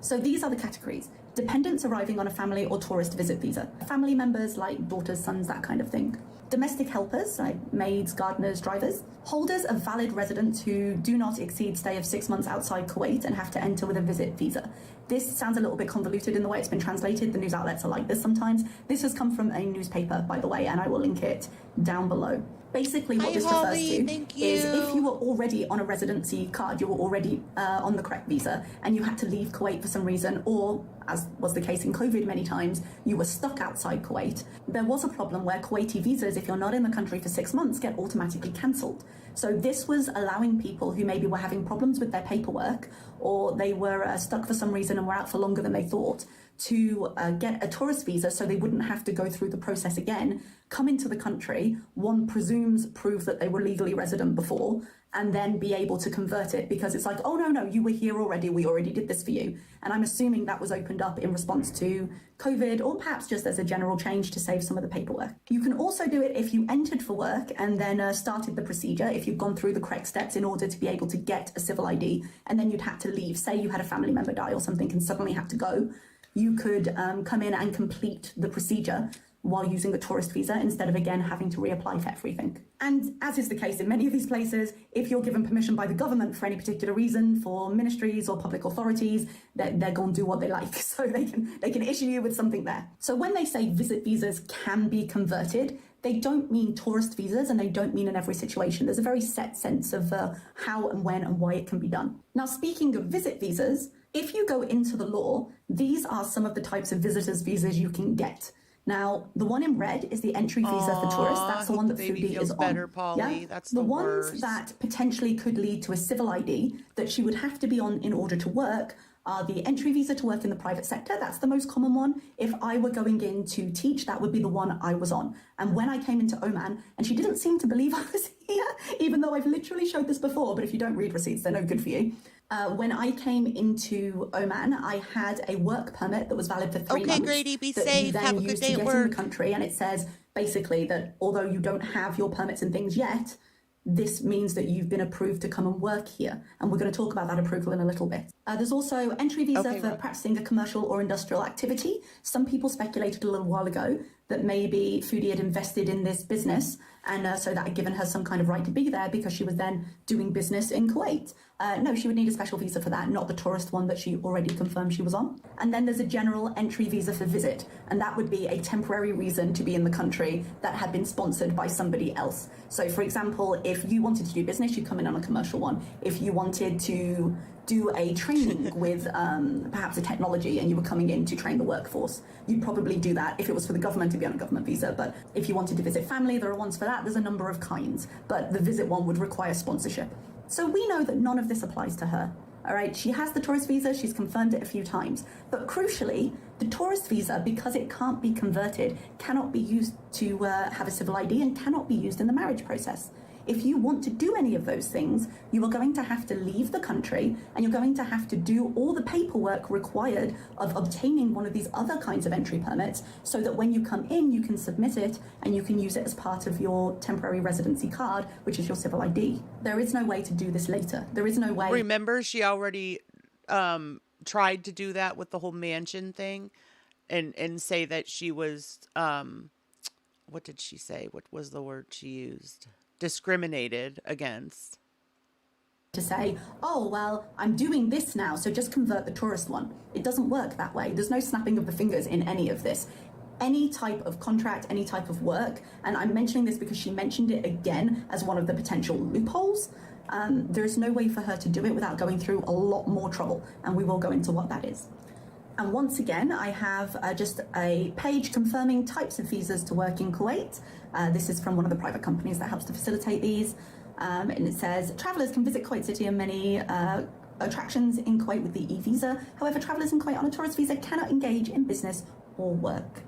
[SPEAKER 11] So these are the categories. Dependents arriving on a family or tourist visit visa. Family members like daughters, sons, that kind of thing. Domestic helpers like maids, gardeners, drivers. Holders of valid residence who do not exceed stay of 6 months outside Kuwait and have to enter with a visit visa. This sounds a little bit convoluted in the way it's been translated. The news outlets are like this sometimes. This has come from a newspaper, by the way, and I will link it down below. Basically, what this refers to is if you were already on a residency card, you were already on the correct visa, and you had to leave Kuwait for some reason, or, as was the case in COVID many times, you were stuck outside Kuwait. There was a problem where Kuwaiti visas, if you're not in the country for 6 months, get automatically cancelled. So this was allowing people who maybe were having problems with their paperwork, or they were stuck for some reason and were out for longer than they thought, to get a tourist visa so they wouldn't have to go through the process again, come into the country, one presumes prove that they were legally resident before, and then be able to convert it, because it's like, oh no, you were here already, we already did this for you. And I'm assuming that was opened up in response to COVID, or perhaps just as a general change to save some of the paperwork. You can also do it if you entered for work and then started the procedure, if you've gone through the correct steps in order to be able to get a civil ID, and then you'd have to leave. Say you had a family member die or something and suddenly have to go, you could come in and complete the procedure while using a tourist visa instead of again having to reapply for everything. And as is the case in many of these places, if you're given permission by the government for any particular reason, for ministries or public authorities, they're going to do what they like. So they can issue you with something there. So when they say visit visas can be converted, they don't mean tourist visas, and they don't mean in every situation. There's a very set sense of how and when and why it can be done. Now, speaking of visit visas, if you go into the law, these are some of the types of visitors visas you can get. Now, the one in red is the entry visa for tourists. That's the one that Foodie is
[SPEAKER 2] better,
[SPEAKER 11] on.
[SPEAKER 2] Polly.
[SPEAKER 11] Yeah?
[SPEAKER 2] That's
[SPEAKER 11] the
[SPEAKER 2] worst.
[SPEAKER 11] ones that potentially could lead to a civil ID that she would have to be on in order to work are the entry visa to work in the private sector. That's the most common one. If I were going in to teach, that would be the one I was on. And when I came into Oman, and she didn't seem to believe I was here, even though I've literally showed this before, but if you don't read receipts, they're no good for you. When I came into Oman, I had a work permit that was valid for 3 months.
[SPEAKER 2] Okay, Grady, be
[SPEAKER 11] that
[SPEAKER 2] safe.
[SPEAKER 11] You then
[SPEAKER 2] Have a good
[SPEAKER 11] used
[SPEAKER 2] day
[SPEAKER 11] to
[SPEAKER 2] at
[SPEAKER 11] get in
[SPEAKER 2] work.
[SPEAKER 11] the country, and it says basically that although you don't have your permits and things yet, this means that you've been approved to come and work here. And we're going to talk about that approval in a little bit. There's also entry visa for practicing a commercial or industrial activity. Some people speculated a little while ago that maybe Foodie had invested in this business, and so that had given her some kind of right to be there because she was then doing business in Kuwait. No, she would need a special visa for that, not the tourist one that she already confirmed she was on. And then there's a general entry visa for visit, and that would be a temporary reason to be in the country that had been sponsored by somebody else. So, for example, if you wanted to do business, you'd come in on a commercial one. If you wanted to do a training with perhaps a technology and you were coming in to train the workforce, you'd probably do that. If it was for the government, it'd be on a government visa. But if you wanted to visit family, there are ones for that. There's a number of kinds, but the visit one would require sponsorship. So we know that none of this applies to her. All right, she has the tourist visa, she's confirmed it a few times. But crucially, the tourist visa, because it can't be converted, cannot be used to have a civil ID and cannot be used in the marriage process. If you want to do any of those things, you are going to have to leave the country, and you're going to have to do all the paperwork required of obtaining one of these other kinds of entry permits, so that when you come in, you can submit it and you can use it as part of your temporary residency card, which is your civil ID. There is no way to do this later. There is no way.
[SPEAKER 2] Remember, she already tried to do that with the whole mansion thing, and say that she was what did she say? What was the word she used? Discriminated against.
[SPEAKER 11] To say, oh, well, I'm doing this now, so just convert the tourist one. It doesn't work that way. There's no snapping of the fingers in any of this. Any type of contract, any type of work, and I'm mentioning this because she mentioned it again as one of the potential loopholes. There is no way for her to do it without going through a lot more trouble, and we will go into what that is. And once again, I have just a page confirming types of visas to work in Kuwait. This is from one of the private companies that helps to facilitate these. And it says, travellers can visit Kuwait City and many attractions in Kuwait with the e-visa. However, travellers in Kuwait on a tourist visa cannot engage in business or work.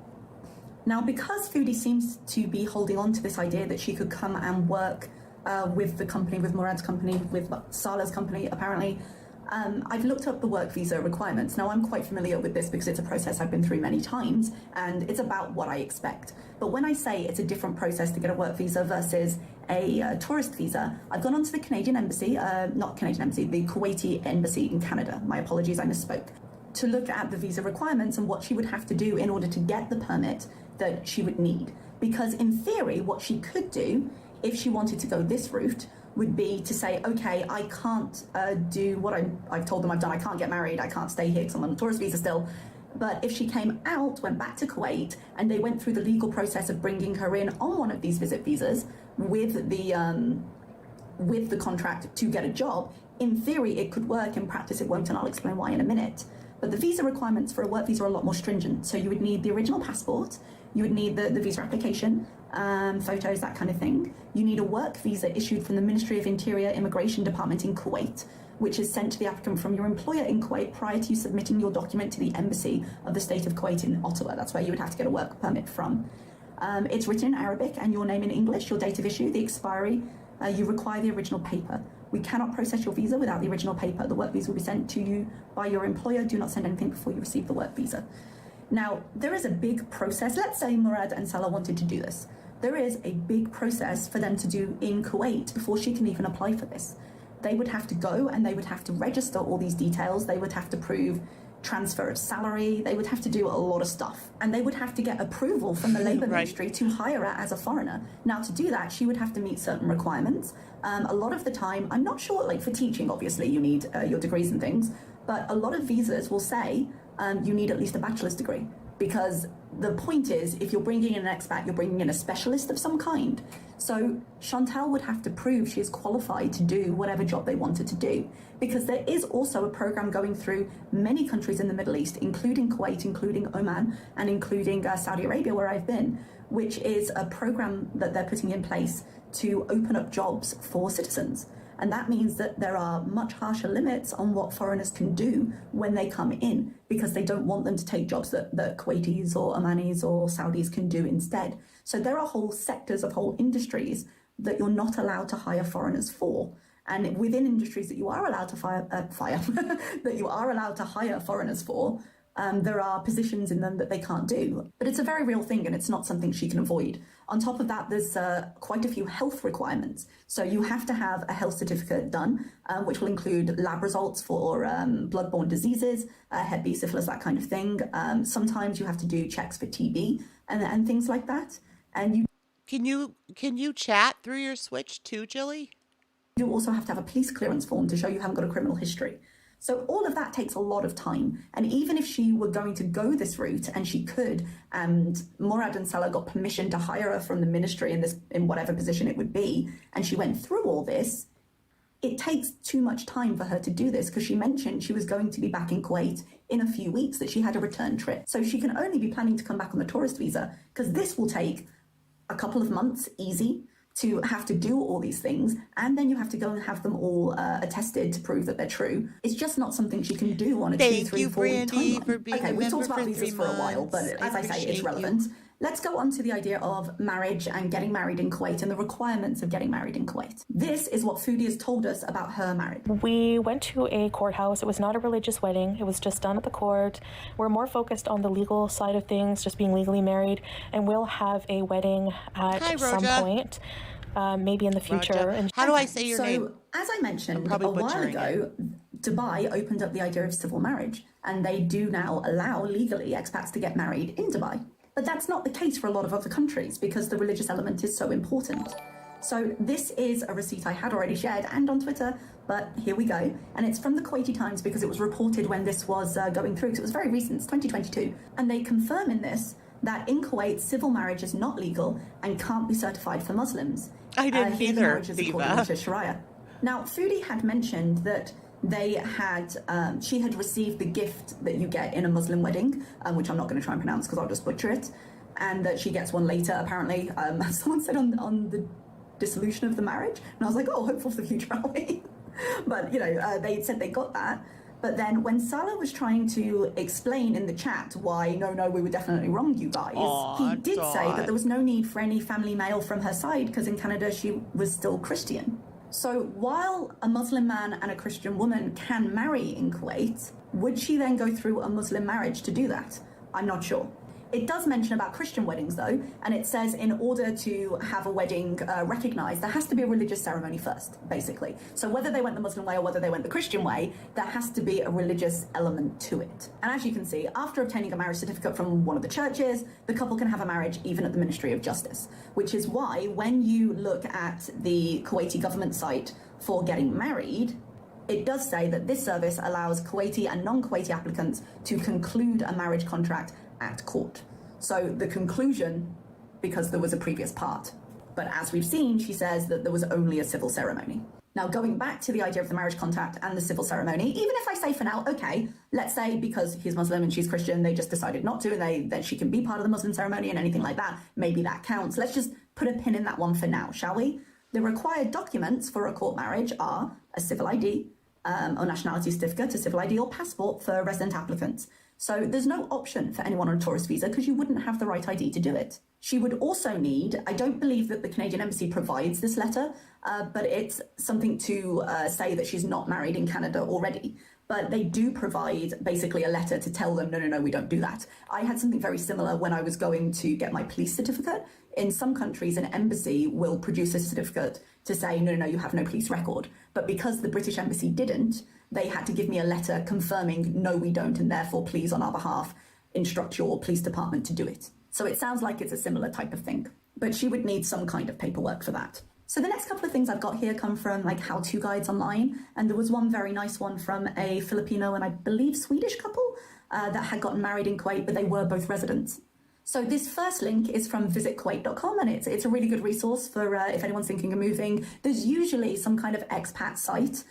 [SPEAKER 11] Now, because Foodie seems to be holding on to this idea that she could come and work with the company, with Murad's company, with Salah's company, apparently, I've looked up the work visa requirements. Now, I'm quite familiar with this because it's a process I've been through many times, and it's about what I expect. But when I say it's a different process to get a work visa versus a tourist visa, I've gone onto the Canadian embassy, not Canadian embassy, the Kuwaiti embassy in Canada. My apologies, I misspoke. To look at the visa requirements and what she would have to do in order to get the permit that she would need. Because in theory, what she could do, if she wanted to go this route, would be to say, okay, I can't do what I've told them I've done. I can't get married. I can't stay here because I'm on a tourist visa still. But if she came out, went back to Kuwait, and they went through the legal process of bringing her in on one of these visit visas with the contract to get a job, in theory, it could work. In practice, it won't, and I'll explain why in a minute. But the visa requirements for a work visa are a lot more stringent. So you would need the original passport, you would need the visa application, photos, that kind of thing. You need a work visa issued from the Ministry of Interior Immigration Department in Kuwait, which is sent to the applicant from your employer in Kuwait prior to you submitting your document to the embassy of the state of Kuwait in Ottawa. That's where you would have to get a work permit from. It's written in Arabic and your name in English, your date of issue, the expiry. You require the original paper. We cannot process your visa without the original paper. The work visa will be sent to you by your employer. Do not send anything before you receive the work visa. Now, there is a big process. Let's say Murad and Salah wanted to do this. There is a big process for them to do in Kuwait before she can even apply for this. They would have to go and they would have to register all these details. They would have to prove transfer of salary. They would have to do a lot of stuff. And they would have to get approval from the Labour Ministry to hire her as a foreigner. Now, to do that, she would have to meet certain requirements. A lot of the time, I'm not sure, like for teaching, obviously, you need your degrees and things. But a lot of visas will say you need at least a bachelor's degree. Because the point is, if you're bringing in an expat, you're bringing in a specialist of some kind. So Chantal would have to prove she is qualified to do whatever job they wanted to do. Because there is also a program going through many countries in the Middle East, including Kuwait, including Oman, and including Saudi Arabia, where I've been, which is a program that they're putting in place to open up jobs for citizens. And that means that there are much harsher limits on what foreigners can do when they come in, because they don't want them to take jobs that Kuwaitis or Omanis or Saudis can do instead. So there are whole sectors of whole industries that you're not allowed to hire foreigners for. And within industries that you are allowed to that you are allowed to hire foreigners for, there are positions in them that they can't do. But it's a very real thing, and it's not something she can avoid. On top of that, there's quite a few health requirements. So you have to have a health certificate done, which will include lab results for bloodborne diseases, Hep B, syphilis, that kind of thing. Sometimes you have to do checks for TB and things like that. And you
[SPEAKER 2] can you chat through your Switch too, Jilly?
[SPEAKER 11] You also have to have a police clearance form to show you haven't got a criminal history. So all of that takes a lot of time. And even if she were going to go this route, and she could, and Murad and Salah got permission to hire her from the ministry in whatever position it would be, and she went through all this, it takes too much time for her to do this, because she mentioned she was going to be back in Kuwait in a few weeks, that she had a return trip. So she can only be planning to come back on the tourist visa, because this will take a couple of months easy to have to do all these things, and then you have to go and have them all attested to prove that they're true. It's just not something she can do on a 2, 3, 4 week timeline.
[SPEAKER 2] For being
[SPEAKER 11] okay, we've talked about visas for a while, but as I say, it's relevant. let's go on to the idea of marriage and getting married in Kuwait and the requirements of getting married in Kuwait. This is what Foodie has told us about her marriage.
[SPEAKER 3] We went to a courthouse. It was not a religious wedding. It was just done at the court. We're more focused on the legal side of things, just being legally married, and we'll have a wedding at some point, maybe in the future. And
[SPEAKER 2] how do I say your name?
[SPEAKER 11] So, as I mentioned a while ago, Dubai opened up the idea of civil marriage, and they do now allow legally expats to get married in Dubai. But that's not the case for a lot of other countries because the religious element is so important. So this is a receipt I had already shared and on Twitter, but here we go. And it's from the Kuwaiti Times because it was reported when this was going through, because it was very recent, it's 2022. And they confirm in this that in Kuwait, civil marriage is not legal and can't be certified for Muslims.
[SPEAKER 2] I didn't either,
[SPEAKER 11] marriages according to Sharia. Now, Foodie had mentioned that they had, she had received the gift that you get in a Muslim wedding, which I'm not going to try and pronounce because I'll just butcher it, and that she gets one later, apparently. Someone said on the dissolution of the marriage, and I was like, oh, hopeful for the future, aren't we? But, you know, they said they got that. But then when Salah was trying to explain in the chat why, no, we were definitely wrong, you guys, he did say that there was no need for any family male from her side because in Canada she was still Christian. So while a Muslim man and a Christian woman can marry in Kuwait, would she then go through a Muslim marriage to do that? I'm not sure. It does mention about Christian weddings though, and it says in order to have a wedding recognised, there has to be a religious ceremony first, basically. So whether they went the Muslim way or whether they went the Christian way, there has to be a religious element to it. And as you can see, after obtaining a marriage certificate from one of the churches, the couple can have a marriage even at the Ministry of Justice, which is why when you look at the Kuwaiti government site for getting married, it does say that this service allows Kuwaiti and non-Kuwaiti applicants to conclude a marriage contract at court. So the conclusion, because there was a previous part. But as we've seen, she says that there was only a civil ceremony. Now, going back to the idea of the marriage contract and the civil ceremony, even if I say for now, okay, let's say because he's Muslim and she's Christian, they just decided not to, and then she can be part of the Muslim ceremony and anything like that, maybe that counts. Let's just put a pin in that one for now, shall we? The required documents for a court marriage are a civil ID, or nationality certificate, a civil ID or passport for resident applicants. So there's no option for anyone on a tourist visa because you wouldn't have the right ID to do it. She would also need, I don't believe that the Canadian Embassy provides this letter, but it's something to say that she's not married in Canada already. But they do provide basically a letter to tell them, no, we don't do that. I had something very similar when I was going to get my police certificate. In some countries, an embassy will produce a certificate to say, no, you have no police record. But because the British Embassy didn't, they had to give me a letter confirming, no, we don't, and therefore, please, on our behalf, instruct your police department to do it. So it sounds like it's a similar type of thing, but she would need some kind of paperwork for that. So the next couple of things I've got here come from like how-to guides online, and there was one very nice one from a Filipino and I believe Swedish couple that had gotten married in Kuwait, but they were both residents. So this first link is from visitkuwait.com, and it's a really good resource for if anyone's thinking of moving. There's usually some kind of expat site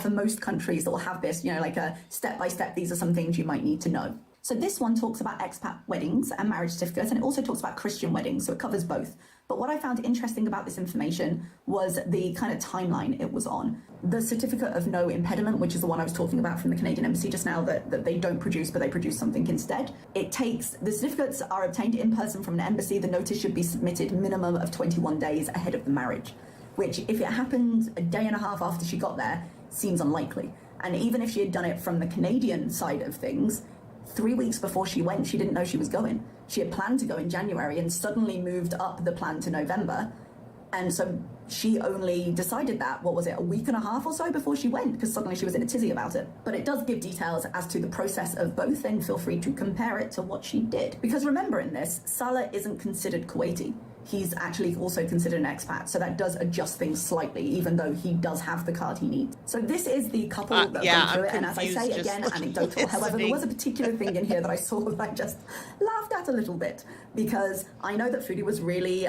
[SPEAKER 11] for most countries that will have this, you know, like a step-by-step, these are some things you might need to know. So this one talks about expat weddings and marriage certificates, and it also talks about Christian weddings, so it covers both. But what I found interesting about this information was the kind of timeline it was on. The certificate of no impediment, which is the one I was talking about from the Canadian Embassy just now, that they don't produce, but they produce something instead. It takes, the certificates are obtained in person from an embassy. The notice should be submitted minimum of 21 days ahead of the marriage, which if it happened a day and a half after she got there, seems unlikely. And even if she had done it from the Canadian side of things, 3 weeks before she went, she didn't know she was going. She had planned to go in January and suddenly moved up the plan to November. And so she only decided that, what was it, a week and a half or so before she went, because suddenly she was in a tizzy about it. But it does give details as to the process of both, and feel free to compare it to what she did. Because remember in this, Salah isn't considered Kuwaiti. He's actually also considered an expat, so that does adjust things slightly, even though he does have the card he needs. So this is the couple that have gone through it, and as I say, again, anecdotal. However, there was a particular thing in here that I saw that I just laughed at a little bit, because I know that Foodie was really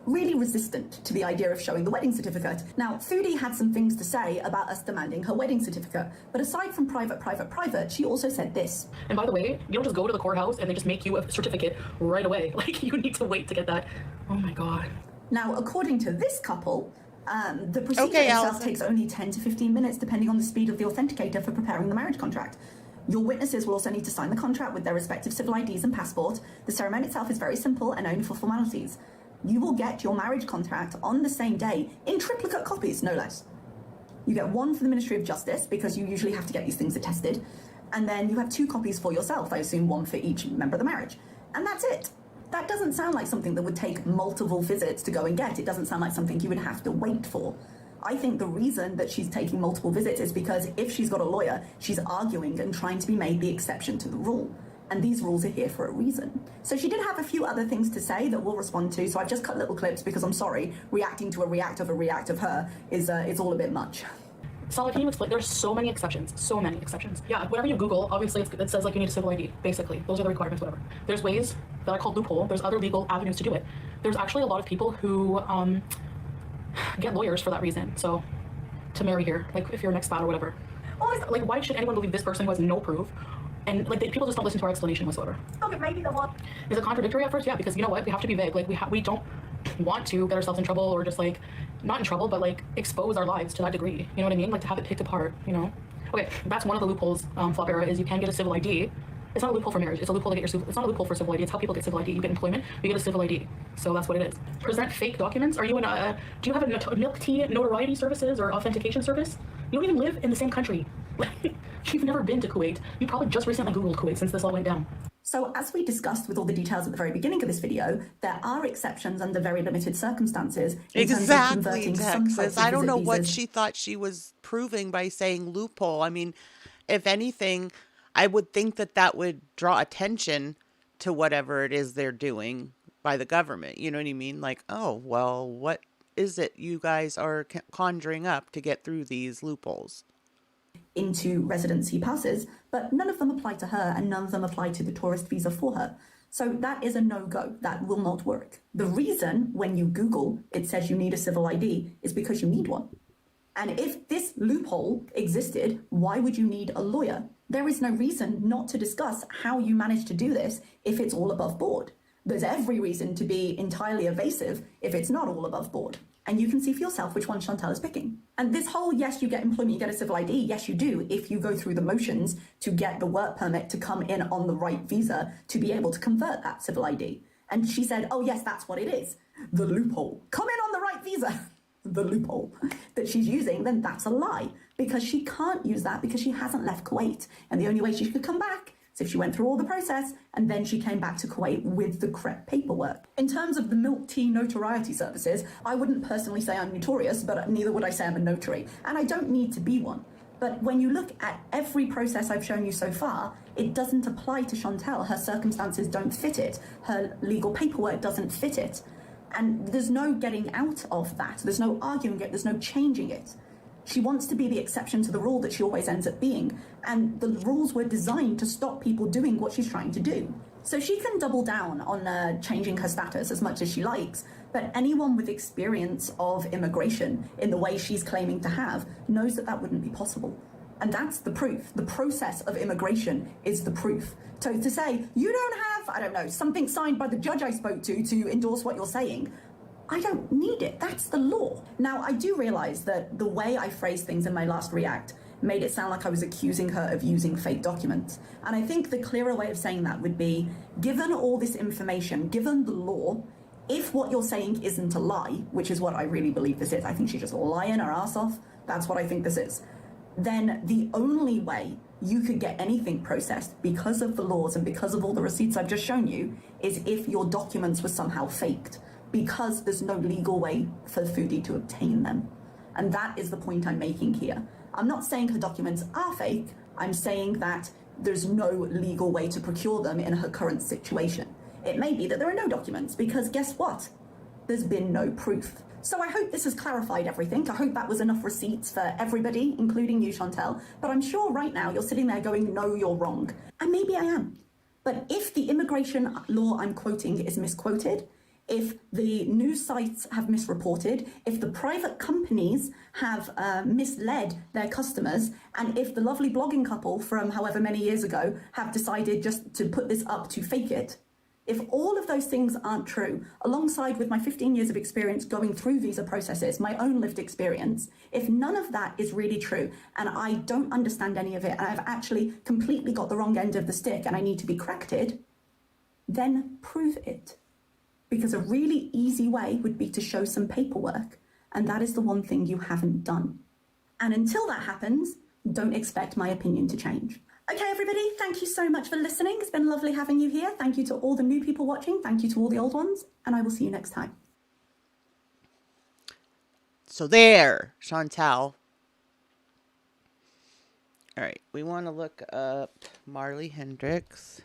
[SPEAKER 11] resistant to the idea of showing the wedding certificate. Now, Foodie had some things to say about us demanding her wedding certificate, but aside from private, she also said this.
[SPEAKER 5] And by the way, you don't just go to the courthouse and they just make you a certificate right away. Like, you need to wait to get that. Oh my God.
[SPEAKER 11] Now, according to this couple, the procedure itself takes only 10 to 15 minutes, depending on the speed of the authenticator for preparing the marriage contract, Your witnesses will also need to sign the contract with their respective civil IDs and passport. The ceremony itself is very simple and only for formalities. You will get your marriage contract on the same day in triplicate copies, no less. You get one for the Ministry of Justice, because you usually have to get these things attested. And then you have 2 copies for yourself, I assume one for each member of the marriage. And that's it. That doesn't sound like something that would take multiple visits to go and get. It doesn't sound like something you would have to wait for. I think the reason that she's taking multiple visits is because if she's got a lawyer, she's arguing and trying to be made the exception to the rule. And these rules are here for a reason. So she did have a few other things to say that we'll respond to. So I've just cut little clips because I'm sorry, reacting to a react of her is it's all a bit much.
[SPEAKER 5] Salah, can you explain? There's so many exceptions. So many exceptions. Yeah, whenever you Google, obviously it says like you need a civil ID, basically. Those are the requirements, whatever. There's ways that I call loophole. There's other legal avenues to do it. There's actually a lot of people who get lawyers for that reason. So, to marry here, like if you're an expat or whatever. Like, why should anyone believe this person who has no proof? And like people just don't listen to our explanation whatsoever.
[SPEAKER 7] Okay, maybe the one.
[SPEAKER 5] Is it contradictory at first? Yeah, because you know what? We have to be vague. Like we don't want to get ourselves in trouble or just like not in trouble, but like expose our lives to that degree. You know what I mean? Like to have it picked apart. You know? Okay, that's one of the loopholes. Flopera is you can get a civil ID. It's not a loophole for marriage. It's a loophole to get your. It's not a loophole for civil ID. It's how people get civil ID. You get employment, you get a civil ID. So that's what it is. Present fake documents. Are you in a? Do you have a milk tea notoriety services or authentication service? You don't even live in the same country. You've never been to Kuwait. You probably just recently Googled Kuwait since this all went down.
[SPEAKER 11] So as we discussed with all the details at the very beginning of this video, there are exceptions under very limited circumstances.
[SPEAKER 2] Exactly, Texas. I don't know what she thought she was proving by saying loophole. I mean, if anything, I would think that that would draw attention to whatever it is they're doing by the government. You know what I mean? Like, oh, well, what is it you guys are conjuring up to get through these loopholes?
[SPEAKER 11] Into residency passes, but none of them apply to her and none of them apply to the tourist visa for her. So that is a no-go. That will not work. The reason when you Google it says you need a civil ID is because you need one. And if this loophole existed, why would you need a lawyer? There is no reason not to discuss how you manage to do this if it's all above board. There's every reason to be entirely evasive if it's not all above board. And you can see for yourself which one Chantal is picking. And this whole, yes, you get employment, you get a civil ID, yes, you do, if you go through the motions to get the work permit to come in on the right visa to be able to convert that civil ID. And she said, oh, yes, that's what it is. The loophole. Come in on the right visa. The loophole that she's using, then that's a lie. Because she can't use that because she hasn't left Kuwait. And the only way she could come back is if she went through all the process and then she came back to Kuwait with the correct paperwork. In terms of the milk tea notoriety services, I wouldn't personally say I'm notorious, but neither would I say I'm a notary. And I don't need to be one. But when you look at every process I've shown you so far, it doesn't apply to Chantal. Her circumstances don't fit it. Her legal paperwork doesn't fit it. And there's no getting out of that. There's no arguing it. There's no changing it. She wants to be the exception to the rule that she always ends up being. And the rules were designed to stop people doing what she's trying to do. So she can double down on changing her status as much as she likes. But anyone with experience of immigration in the way she's claiming to have knows that that wouldn't be possible. And that's the proof. The process of immigration is the proof. So to say, you don't have, I don't know, something signed by the judge I spoke to endorse what you're saying, I don't need it. That's the law. Now, I do realize that the way I phrased things in my last react made it sound like I was accusing her of using fake documents. And I think the clearer way of saying that would be, given all this information, given the law, if what you're saying isn't a lie, which is what I really believe this is, I think she's just lying her ass off, that's what I think this is, then the only way you could get anything processed because of the laws and because of all the receipts I've just shown you is if your documents were somehow faked, because there's no legal way for Foodie to obtain them. And that is the point I'm making here. I'm not saying her documents are fake, I'm saying that there's no legal way to procure them in her current situation. It may be that there are no documents, because guess what? There's been no proof. So I hope this has clarified everything. I hope that was enough receipts for everybody, including you, Chantal. But I'm sure right now you're sitting there going, no, you're wrong. And maybe I am. But if the immigration law I'm quoting is misquoted, if the news sites have misreported, if the private companies have misled their customers, and if the lovely blogging couple from however many years ago have decided just to put this up to fake it, If all of those things aren't true, alongside with my 15 years of experience going through visa processes, my own lived experience, if none of that is really true and I don't understand any of it and I've actually completely got the wrong end of the stick and I need to be corrected, then prove it. Because a really easy way would be to show some paperwork, and that is the one thing you haven't done. And until that happens, don't expect my opinion to change. Okay, everybody, thank you so much for listening. It's been lovely having you here. Thank you to all the new people watching. Thank you to all the old ones, and I will see you next time.
[SPEAKER 2] So there, Chantal. All right, we want to look up Marley Hendricks.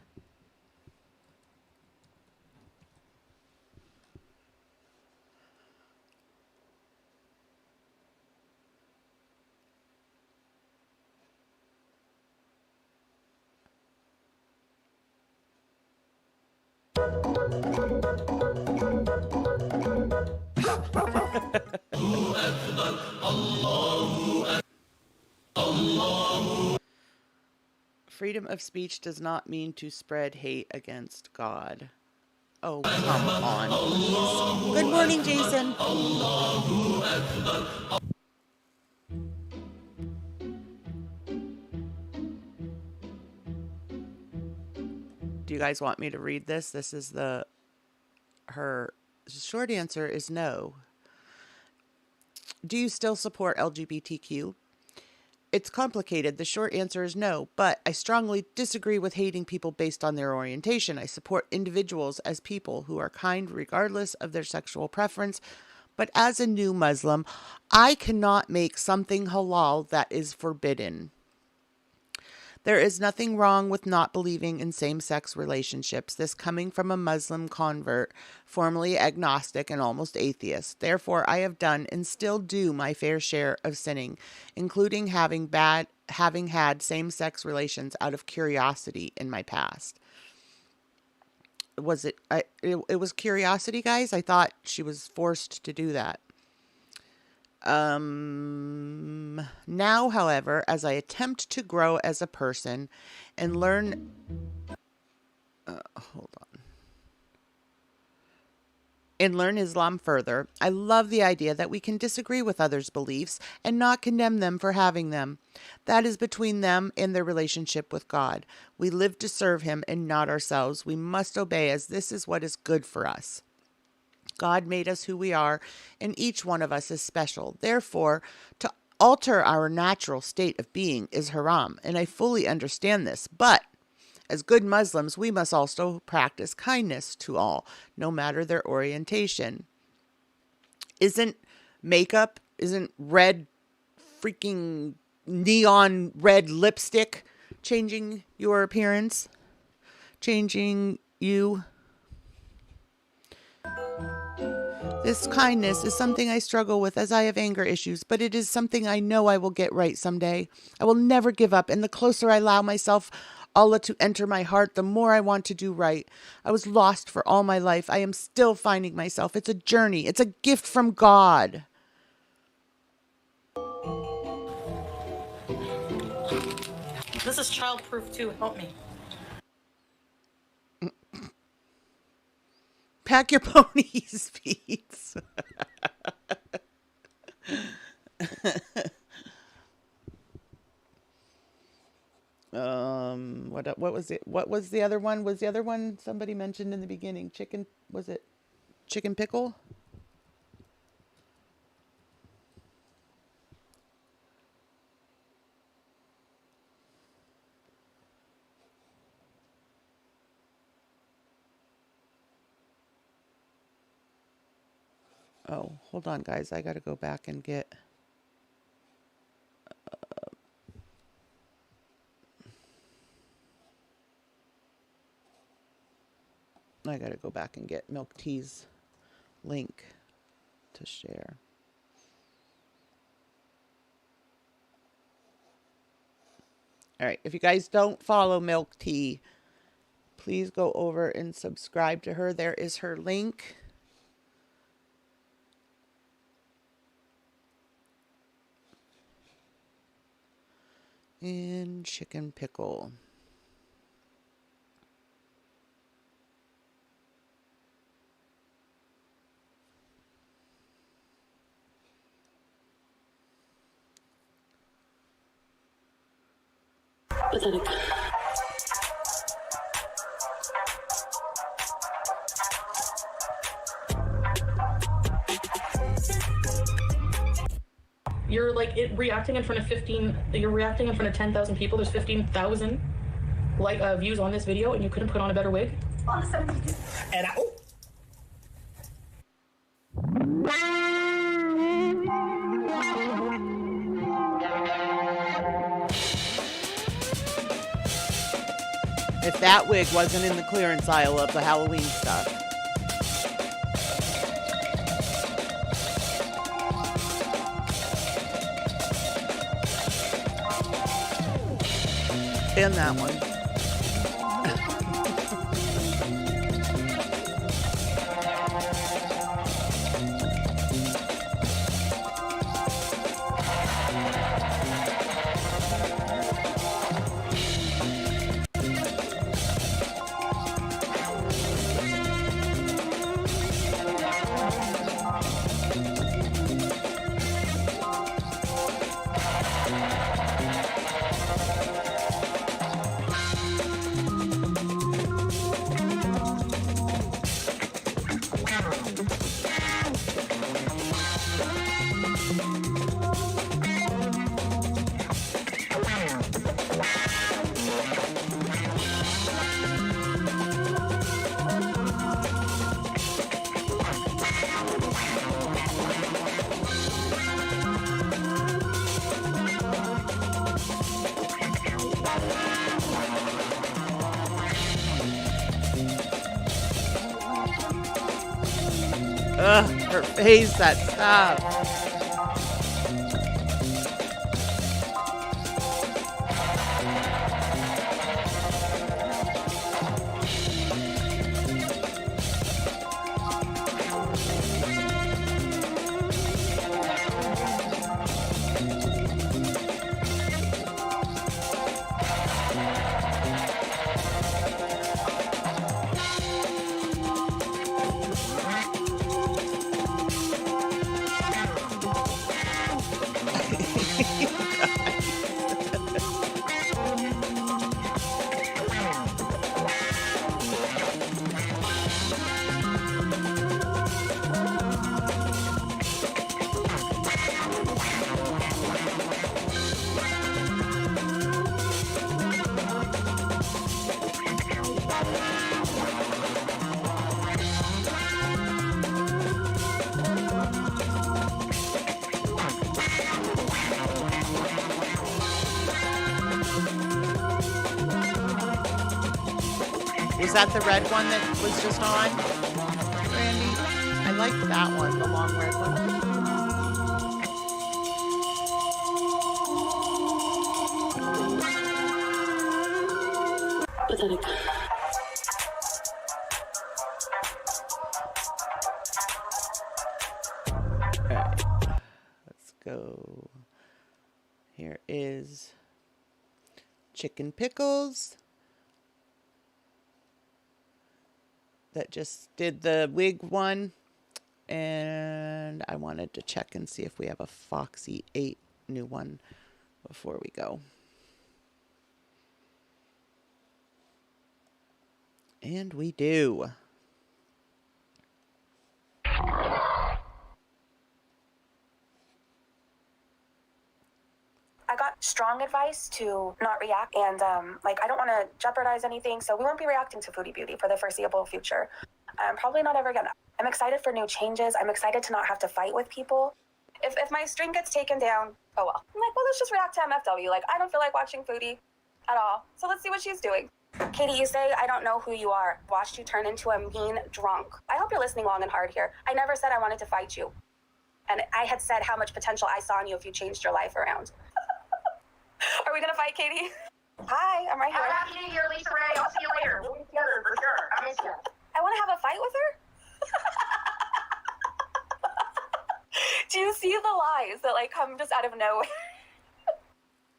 [SPEAKER 2] Freedom of speech does not mean to spread hate against God. Oh, come on, please. Good morning, Jason. Do you guys want me to read this? This is her short answer is no. Do you still support LGBTQ? It's complicated. The short answer is no, but I strongly disagree with hating people based on their orientation. I support individuals as people who are kind regardless of their sexual preference. But as a new Muslim, I cannot make something halal that is forbidden. There is nothing wrong with not believing in same-sex relationships. This coming from a Muslim convert, formerly agnostic and almost atheist. Therefore, I have done and still do my fair share of sinning, including having had same-sex relations out of curiosity in my past. Was it? It was curiosity, guys. I thought she was forced to do that. Now, however, as I attempt to grow as a person and learn, learn Islam further, I love the idea that we can disagree with others' beliefs and not condemn them for having them. That is between them and their relationship with God. We live to serve Him and not ourselves. We must obey as this is what is good for us. God made us who we are, and each one of us is special. Therefore, to alter our natural state of being is haram, and I fully understand this. But as good Muslims, we must also practice kindness to all, no matter their orientation. Isn't red freaking neon red lipstick changing your appearance? Changing you? This kindness is something I struggle with as I have anger issues, but it is something I know I will get right someday. I will never give up, and the closer I allow myself Allah to enter my heart, the more I want to do right. I was lost for all my life. I am still finding myself. It's a journey. It's a gift from God.
[SPEAKER 3] This is childproof too. Help me.
[SPEAKER 2] Pack your pony's feet. What was it? What was the other one? Was the other one somebody mentioned in the beginning? Chicken, was it chicken pickle? Oh, hold on, guys. I got to go back and get... I got to go back and get Milk Tea's link to share. All right. If you guys don't follow Milk Tea, please go over and subscribe to her. There is her link. And chicken pickle.
[SPEAKER 3] Pathetic.
[SPEAKER 5] You're like reacting in front of 10,000 people. There's 15,000 views on this video, and you couldn't put on a better wig.
[SPEAKER 7] On the 72.
[SPEAKER 10] And
[SPEAKER 2] If that wig wasn't in the clearance aisle of the Halloween stuff. And that one. Ugh, her face, that stuff. Was that the red one that was just on, Randy? I liked that one, the long red one.
[SPEAKER 3] Pathetic.
[SPEAKER 2] Alright, let's go. Here is chicken pickles. That just did the wig one, and I wanted to check and see if we have a Foxy 8 new one before we go. And we do.
[SPEAKER 12] I got strong advice to not react, and I don't want to jeopardize anything, so we won't be reacting to Foodie Beauty for the foreseeable future. Probably not ever again. I'm excited for new changes. I'm excited to not have to fight with people. If my stream gets taken down, oh well. I'm like, well, let's just react to MFW. Like, I don't feel like watching Foodie at all, so let's see what she's doing. Katie, you say I don't know who you are. Watched you turn into a mean drunk. I hope you're listening long and hard here. I never said I wanted to fight you. And I had said how much potential I saw in you if you changed your life around. Are we gonna fight, Katie? Hi, I'm right here.
[SPEAKER 7] Happy New Year, Lisa Ray. I'll see you later. We'll be together for sure. I miss you.
[SPEAKER 12] I want to have a fight with her? Do you see the lies that come just out of nowhere?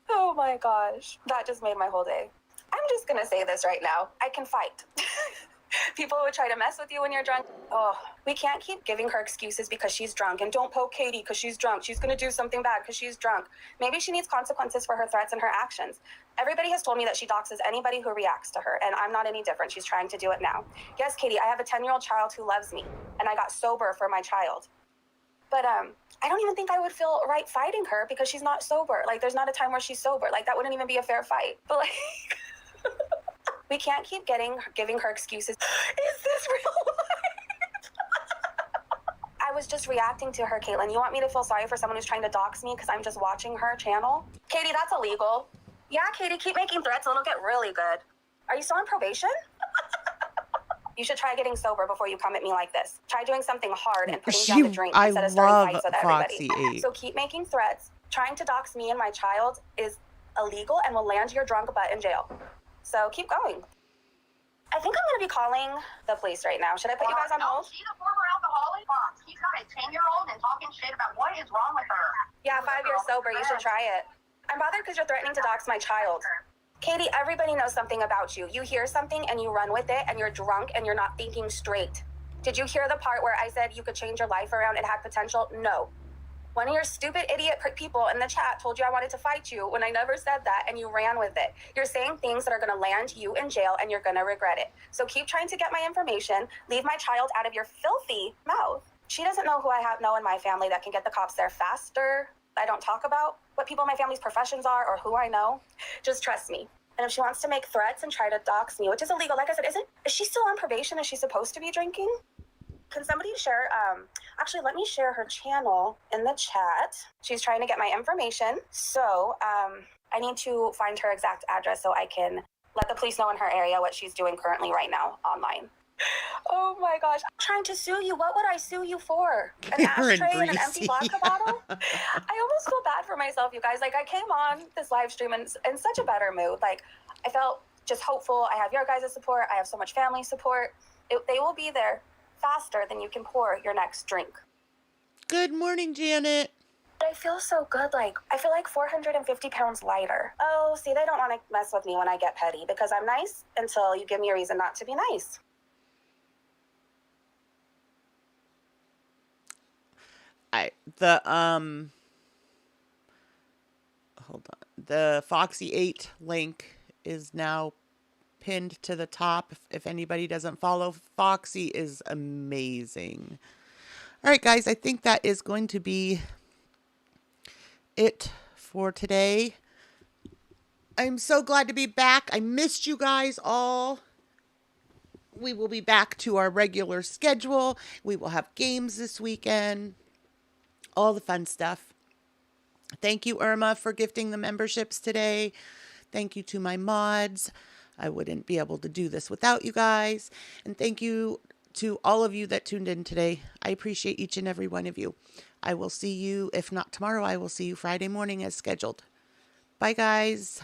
[SPEAKER 12] Oh my gosh, that just made my whole day. I'm just gonna say this right now. I can fight. People would try to mess with you when you're drunk. Oh, we can't keep giving her excuses because she's drunk. And don't poke Katie because she's drunk. She's going to do something bad because she's drunk. Maybe she needs consequences for her threats and her actions. Everybody has told me that she doxes anybody who reacts to her, and I'm not any different. She's trying to do it now. Yes, Katie, I have a 10-year-old child who loves me, and I got sober for my child. But I don't even think I would feel right fighting her because she's not sober. Like, there's not a time where she's sober. Like, that wouldn't even be a fair fight. But, like, we can't keep giving her excuses. Is this real life? I was just reacting to her, Caitlin. You want me to feel sorry for someone who's trying to dox me because I'm just watching her channel? Katie, that's illegal. Yeah, Katie, keep making threats. It'll get really good. Are you still on probation? You should try getting sober before you come at me like this. Try doing something hard and putting down the drink instead of starting fights with everybody. So keep making threats. Trying to dox me and my child is illegal and will land your drunk butt in jail. So keep going. I think I'm going to be calling the police right now. Should I put you guys on hold?
[SPEAKER 7] She's a former alcoholic. She's got a 10-year-old and talking shit about what is wrong with her.
[SPEAKER 12] Yeah, 5 years sober. You should try it. I'm bothered because you're threatening to dox my child. Katie, everybody knows something about you. You hear something and you run with it and you're drunk and you're not thinking straight. Did you hear the part where I said you could change your life around? It had potential? No. One of your stupid idiot people in the chat told you I wanted to fight you when I never said that, and you ran with it. You're saying things that are going to land you in jail and you're going to regret it. So keep trying to get my information. Leave my child out of your filthy mouth. She doesn't know who I know in my family that can get the cops there faster. I don't talk about what people in my family's professions are or who I know. Just trust me. And if she wants to make threats and try to dox me, which is illegal, like I said, is she still on probation? Is she supposed to be drinking? Can somebody share, actually, let me share her channel in the chat. She's trying to get my information. So I need to find her exact address so I can let the police know in her area what she's doing currently right now online. Oh my gosh. I'm trying to sue you. What would I sue you for? An ashtray and an empty vodka bottle? I almost feel bad for myself, you guys. Like, I came on this live stream in such a better mood. Like, I felt just hopeful. I have your guys' support. I have so much family support. They will be there faster than you can pour your next drink.
[SPEAKER 2] Good morning, Janet.
[SPEAKER 12] I feel so good. Like, I feel like 450 pounds lighter. Oh, see, they don't want to mess with me when I get petty because I'm nice until you give me a reason not to be nice.
[SPEAKER 2] Hold on. The Foxy 8 link is now pinned to the top. If anybody doesn't follow, Foxy is amazing. All right, guys, I think that is going to be it for today. I'm so glad to be back. I missed you guys all. We will be back to our regular schedule. We will have games this weekend. All the fun stuff. Thank you, Irma, for gifting the memberships today. Thank you to my mods. I wouldn't be able to do this without you guys. And thank you to all of you that tuned in today. I appreciate each and every one of you. I will see you, if not tomorrow, I will see you Friday morning as scheduled. Bye, guys.